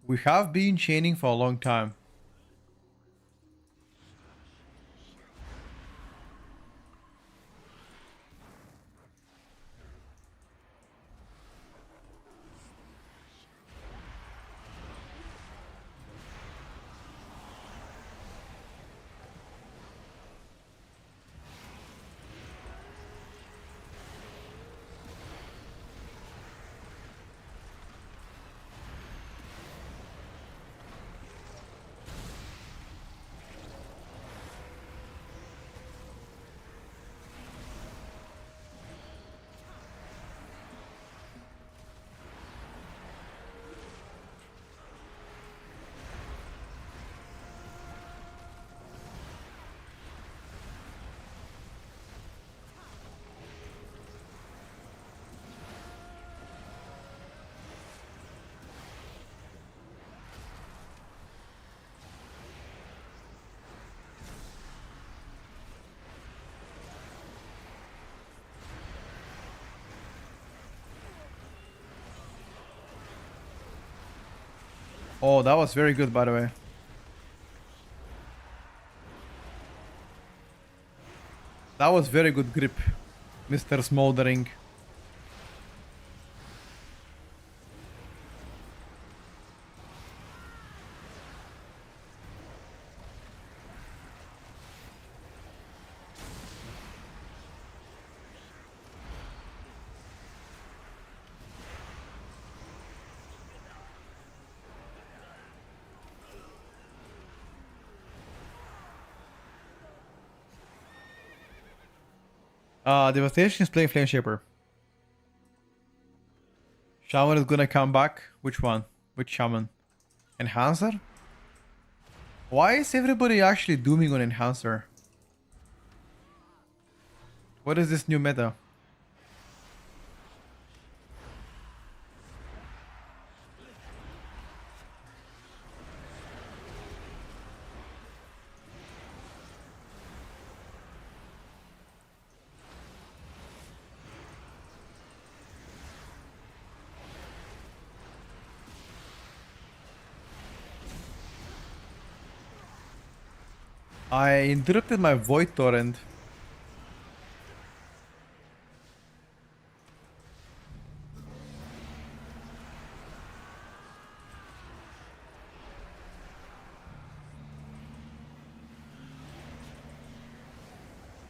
We have been chaining for a long time. Oh, that was very good, by the way. That was very good grip, Mr. Smoldering. Devastation is playing Flame Shaper. Shaman is gonna come back. Which one? Which Shaman? Enhancer? Why is everybody actually dooming on Enhancer? What is this new meta? I interrupted my Void Torrent.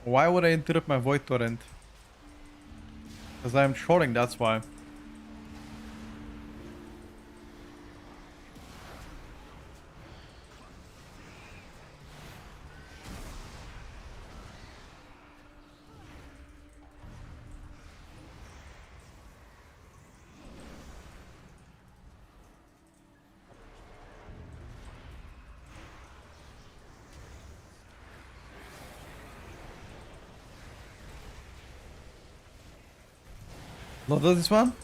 Why would I interrupt my Void Torrent? Because I'm trolling, that's why. Not this one?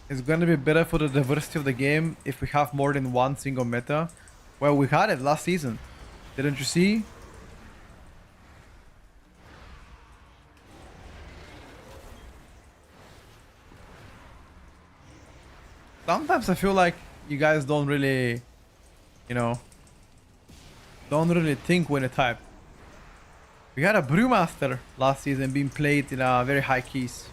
It's gonna be better for the diversity of the game if we have more than one single meta. Well, we had it last season. Didn't you see? Sometimes I feel like you guys don't really, you know, don't really think when you type. We had a Brewmaster last season being played in a very high keys.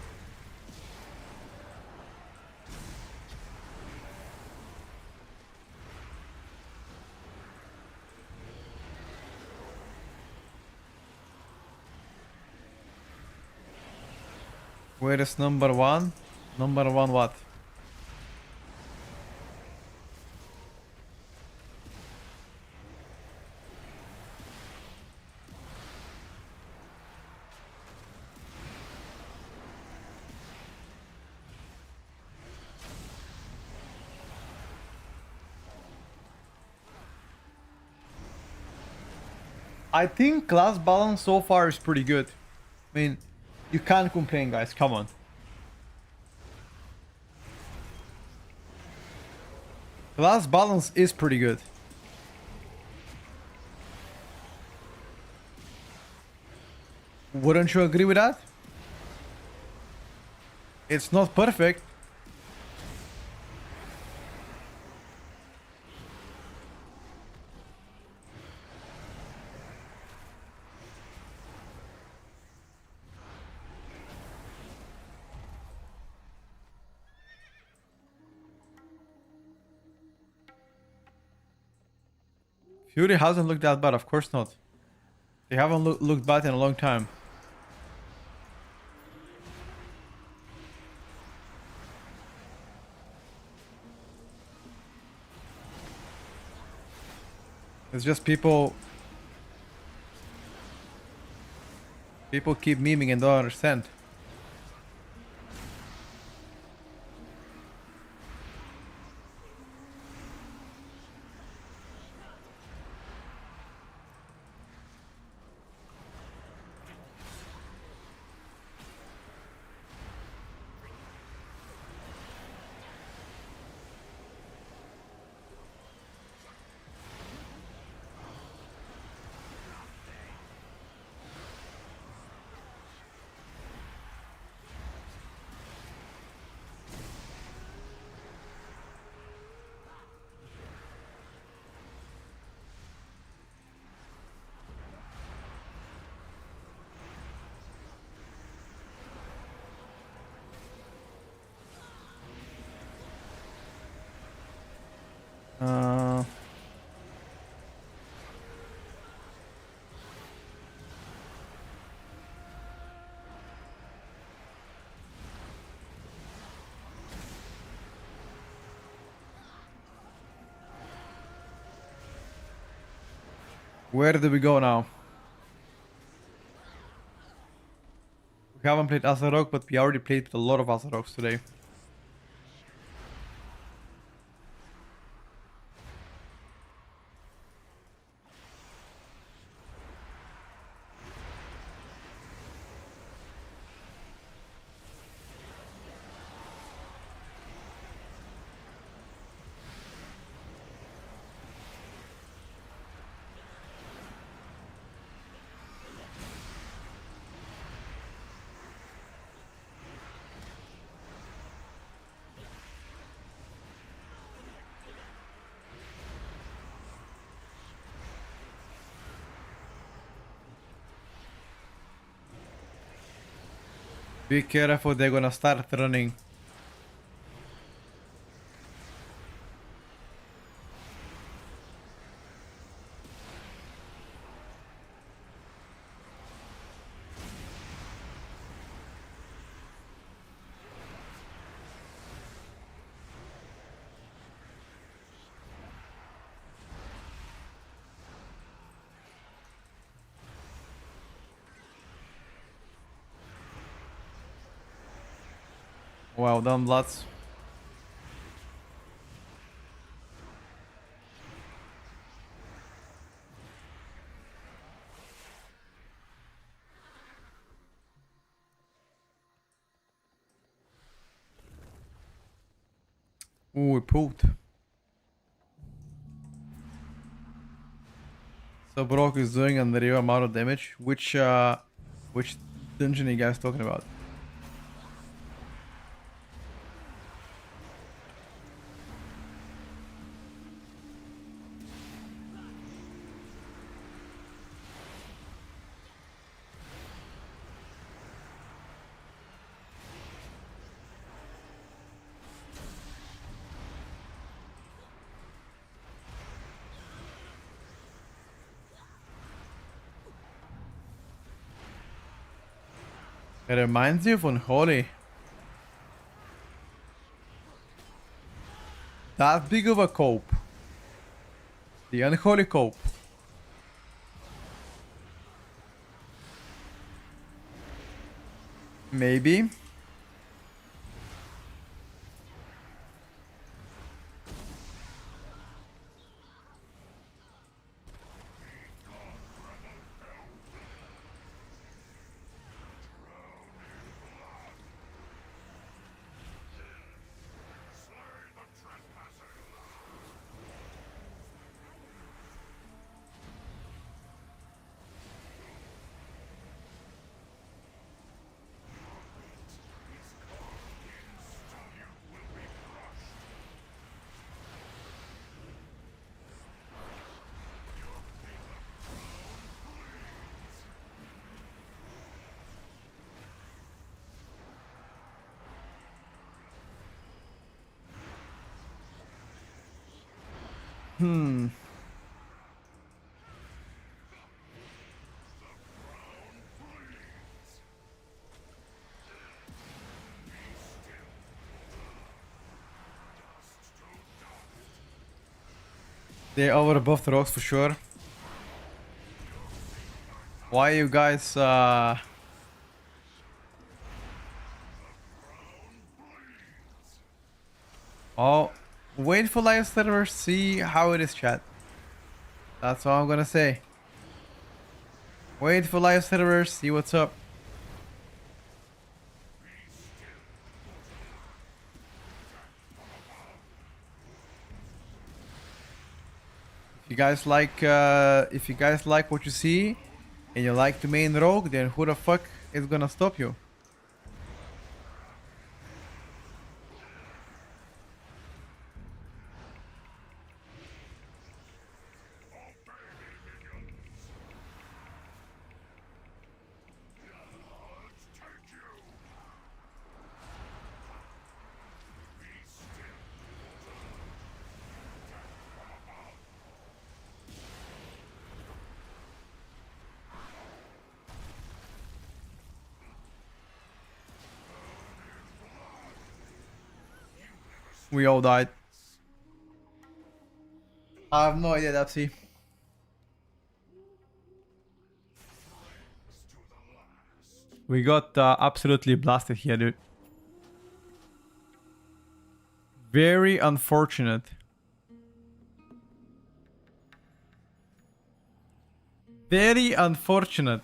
Where is number one? Number one what? I think class balance so far is pretty good. I mean, you can't complain, guys. Come on. Class balance is pretty good. Wouldn't you agree with that? It's not perfect. Fury hasn't looked that bad, of course not. They haven't looked bad in a long time. It's just people People keep memeing and don't understand. Uh, where do we go now? We haven't played Azeroth, but we already played with a lot of Azeroths today. Be careful, they're gonna start running. Well done, lads. Ooh, we pooped. So Brock is doing an real amount of damage. Which dungeon are you guys talking about? It reminds you of Unholy. That big of a cope. The Unholy cope. Maybe. They over above the rocks for sure. Why are you guys Oh, wait for live server, see how it is, chat. That's all I'm gonna say. Wait for live server, see what's up. If you guys like what you see and you like the main rogue, then who the fuck is gonna stop you? We all died. I have no idea, Dapsy. We got absolutely blasted here, dude. Very unfortunate. Very unfortunate.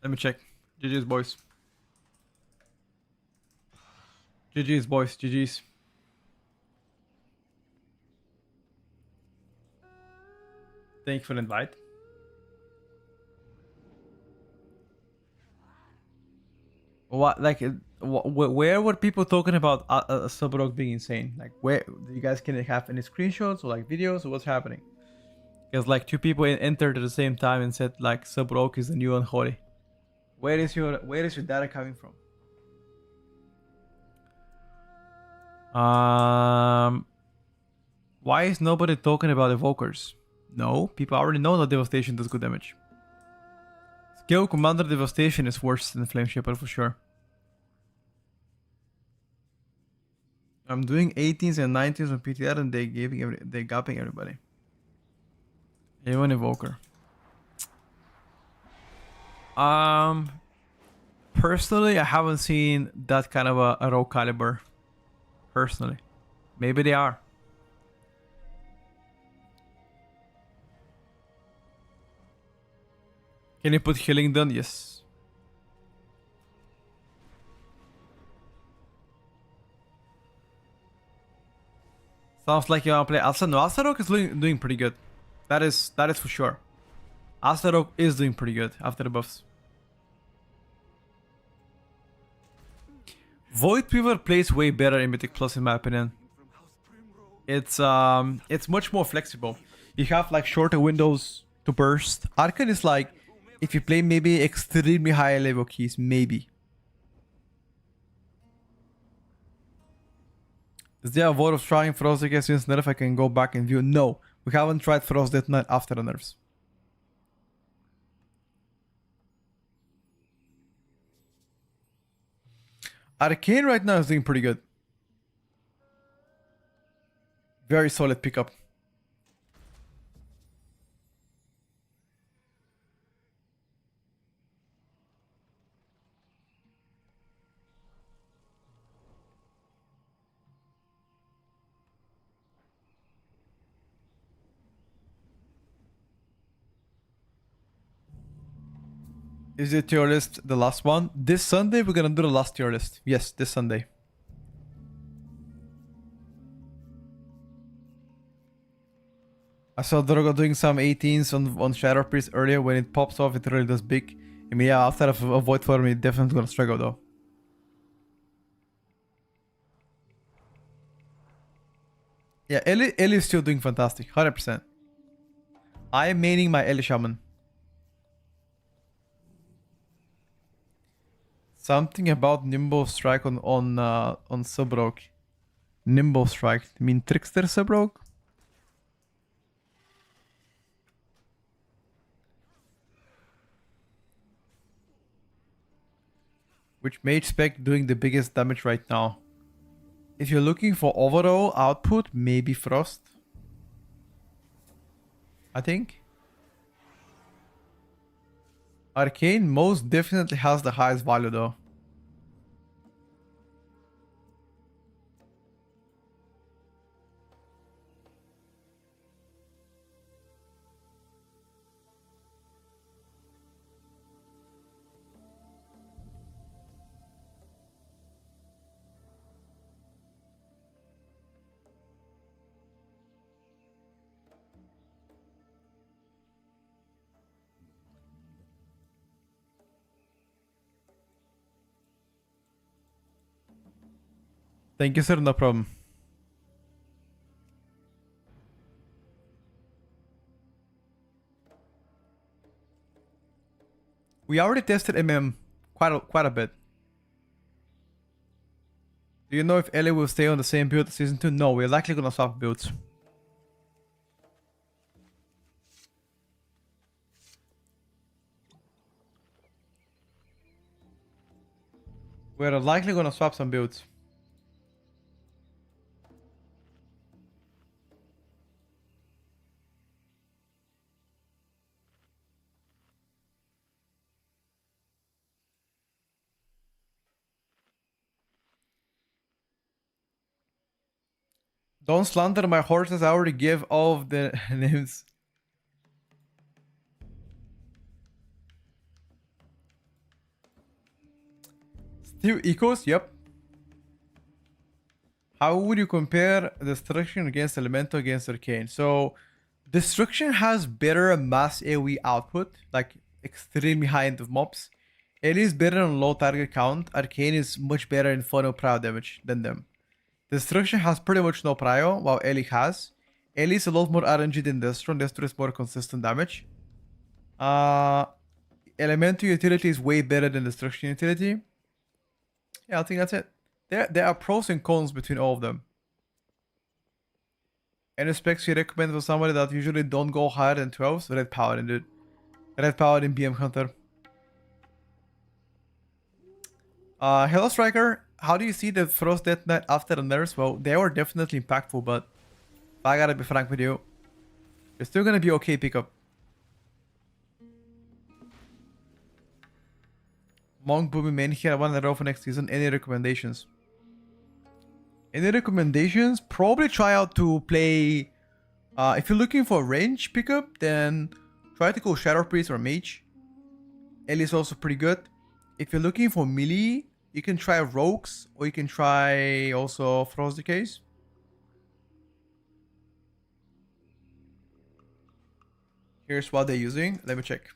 Let me check. GG's, boys. GG's, boys. GG's. Thank you for the invite. What, like, where were people talking about Subrok being insane? Like, where you guys can have any screenshots or like videos or what's happening? Because like two people entered at the same time and said like Subrok is the new unholy. Where is your data coming from? Why is nobody talking about evokers? No, people already know that devastation does good damage. Skill commander devastation is worse than flame shaper for sure. I'm doing 18s and 19s on PTR and they gapping everybody. Even evoker. Personally, I haven't seen that kind of a raw caliber. Personally, maybe they are. Can you put healing done? Yes. Sounds like you wanna play Alsa. No, Alsarok is doing pretty good. That is for sure. Alsarok is doing pretty good after the buffs. Void Weaver plays way better in Mythic Plus in my opinion. It's much more flexible. You have like shorter windows to burst. Arcan is like if you play maybe extremely high level keys, maybe. Is there a vote of trying Frost against since nerf? I can go back and view. No, we haven't tried Frost Death Knight after the nerfs. Arcane right now is doing pretty good. Very solid pickup. Is the tier list the last one? This Sunday we're gonna do the last tier list. Yes, this Sunday. I saw Drogo doing some 18s on Shadow Priest earlier. When it pops off, it really does big. I mean, yeah, after a Void Form, it definitely gonna struggle though. Yeah, Ellie is still doing fantastic, 100%. I am maining my Ellie Shaman. Something about Nimble Strike on Subrok. Nimble Strike. You mean Trickster Subrok? which mage spec doing the biggest damage right now. If you're looking for overall output, maybe Frost. I think. Arcane most definitely has the highest value though. Thank you, sir. No problem. We already tested quite a bit. Do you know if Ellie will stay on the same build season 2? No, we're likely gonna swap builds. We're likely gonna swap some builds. Don't slander my horses, I already gave all of the names. Still echoes? Yep. How would you compare Destruction against Elemental against Arcane? So, Destruction has better mass AoE output, like extremely high end of mobs. Ellie is better on low target count. Arcane is much better in funnel prio damage than them. Destruction has pretty much no prio, while Ellie has. Ellie is a lot more RNG than Destro. Destro is more consistent damage. Elemental utility is way better than Destruction utility. Yeah, I think that's it. There are pros and cons between all of them. Any specs you recommend for somebody that usually don't go higher than 12? Red Paladin, dude. Red Paladin BM Hunter. Hello Striker, how do you see the Frost Death Knight after the nerfs? Well, they were definitely impactful, but I gotta be frank with you, they're still gonna be okay pickup. Monk Boomy main here, I want to roll for next season. Any recommendations? Any recommendations? Probably try out to play... if you're looking for range pickup, then try to go Shadow Priest or Mage. Ellie is also pretty good. If you're looking for melee, you can try Rogues, or you can try also Frost Decays. Here's what they're using. Let me check.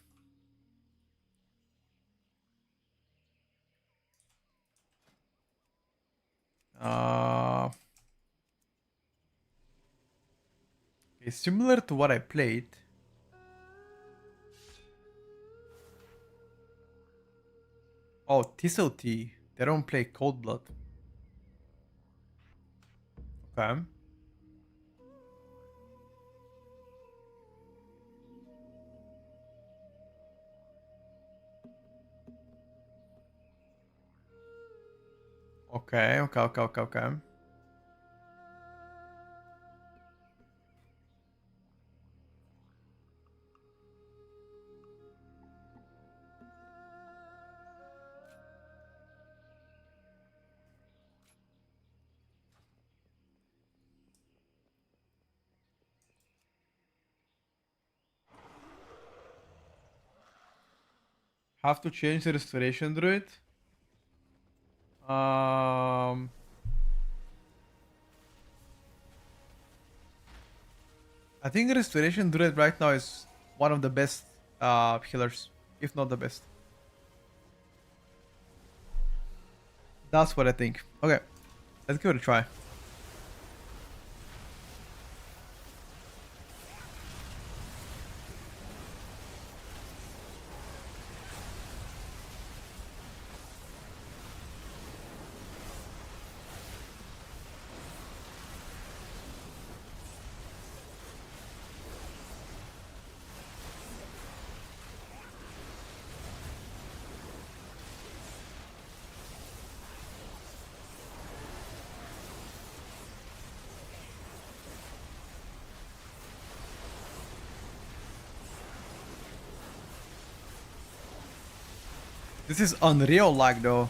It's similar to what I played. Oh, Thistle Tea. They don't play Cold Blood. Okay. Okay. Have to change the restoration druid. I think restoration druid right now is one of the best healers, if not the best. That's what I think. Okay, let's give it a try. This is unreal lag though.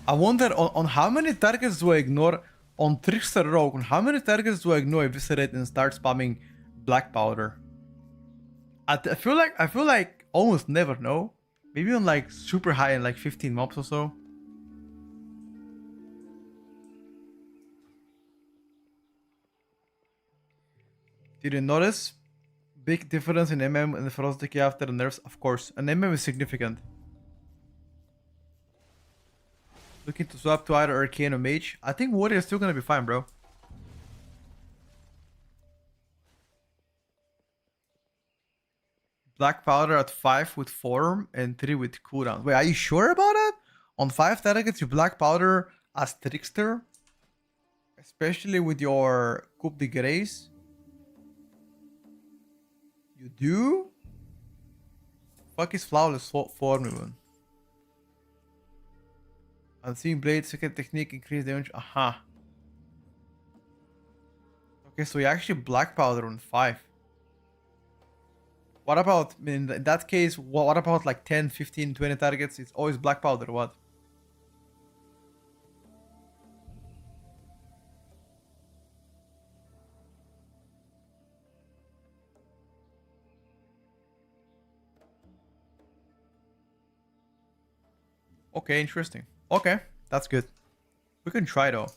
I wonder on how many targets do I ignore on Trickster Rogue? On how many targets do I ignore Eviscerate and start spamming Black Powder? I feel like almost never. No, maybe on like super high in like 15 mobs or so. Did you notice big difference in MM and the Ferocity after the nerfs? Of course, an MM is significant. Looking to swap to either Arcane or Mage. I think Warrior is still gonna be fine, bro. Black Powder at 5 with Form and 3 with cooldown. Wait, are you sure about it? On 5 targets, you Black Powder as Trickster? Especially with your Coup de Grace? You do? Fuck is Flawless Form even? Unseen Blade, second technique, increase damage. Aha. Okay, so you actually Black Powder on 5. What about, in that case, what about like 10, 15, 20 targets? It's always Black Powder, what? Okay, interesting. Okay, that's good. We can try though.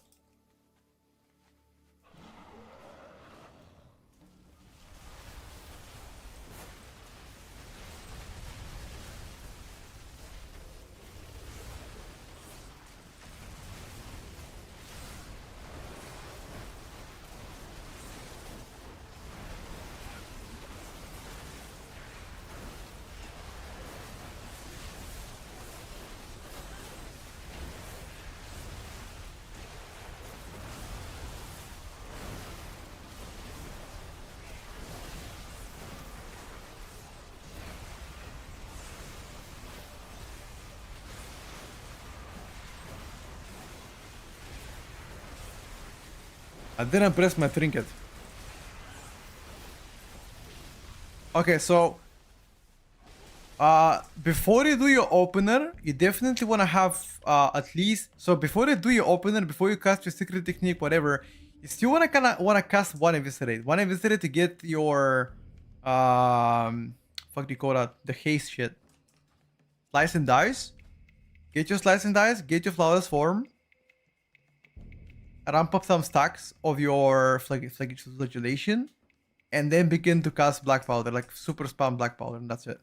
I didn't press my trinket. Okay, so before you do your opener, you definitely want to have at least, so before you do your opener, before you cast your secret technique, whatever, you still want to cast one eviscerate to get your fuck do you call that, the haste shit. Slice and dice. Get your slice and dice, get your flawless form, ramp up some stacks of your flagellation, and then begin to cast Black Powder, like super spam Black Powder, and that's it.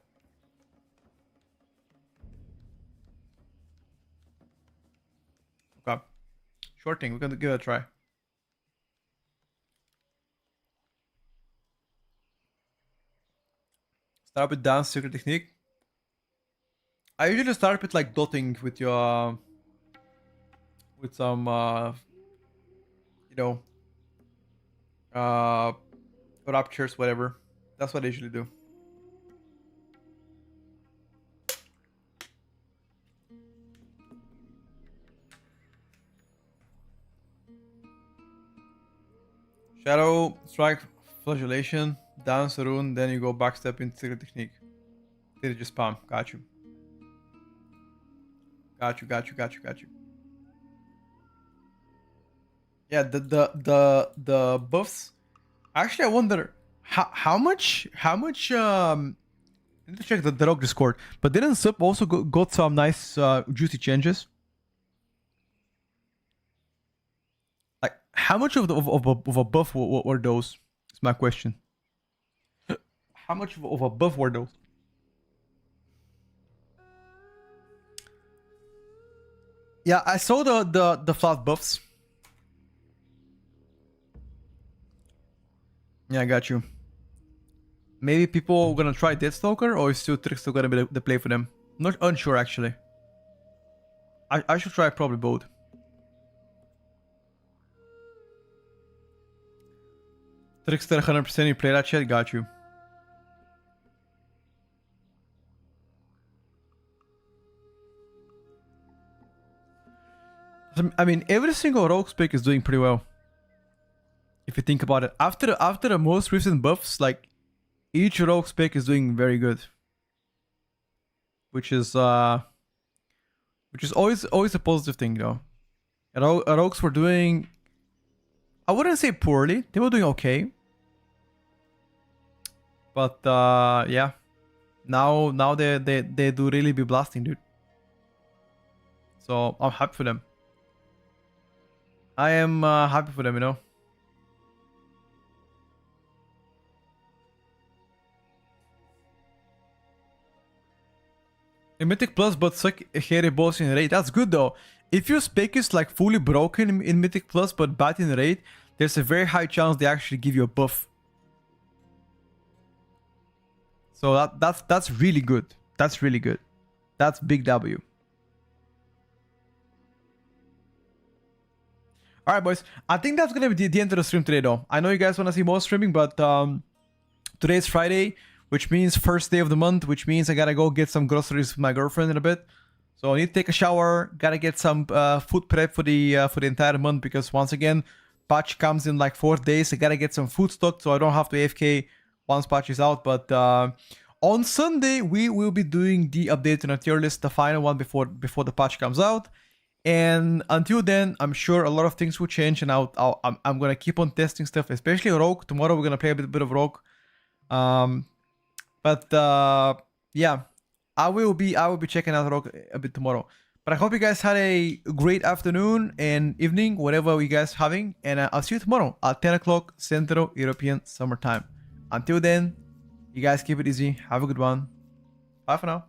Okay. Sure thing, we're gonna give it a try. Start with dance secret technique. I usually start with like dotting with your with some you know, raptures, whatever. That's what I usually do. Shadow, strike, flagellation, dance, rune, then you go backstep into secret technique. Did it just spam? Got you. Got you. Yeah, the buffs. Actually, I wonder how much I need to check the rogue Discord. But didn't Sup also got some nice juicy changes? Like how much of a buff were those? Is my question. How much of a buff were those? Yeah, I saw the flat buffs. Yeah, I got you. Maybe people are gonna try Deathstalker, or is still Trickster gonna be the play for them? Not unsure actually. I should try probably both. Trickster 100%, you play that shit? Got you. I mean, every single rogue spec is doing pretty well. If you think about it. After the most recent buffs, like, each rogue spec is doing very good. Which is always a positive thing, though. Rogues were doing, I wouldn't say poorly. They were doing okay. But yeah, now they do really be blasting, dude. So I'm happy for them. I am happy for them, you know. A Mythic Plus, but suck hairy boss in raid. That's good though. If your spec is like fully broken in Mythic Plus but bad in raid, there's a very high chance they actually give you a buff. So that's really good. That's really good. That's big W. Alright, boys. I think that's gonna be the end of the stream today, though. I know you guys want to see more streaming, but today's Friday, which means first day of the month, which means I gotta go get some groceries with my girlfriend in a bit. So I need to take a shower. Gotta get some food prep for the entire month, because once again, patch comes in like 4 days. I gotta get some food stocked so I don't have to AFK once patch is out. But on Sunday we will be doing the update on a tier list, the final one before the patch comes out. And until then, I'm sure a lot of things will change, and I'm gonna keep on testing stuff, especially Rogue. Tomorrow we're gonna play a bit of Rogue. Yeah, I will be checking out Rogue a bit tomorrow. But I hope you guys had a great afternoon and evening, whatever you guys having, and I'll see you tomorrow at 10 o'clock Central European Summer Time. Until then, you guys keep it easy. Have a good one. Bye for now.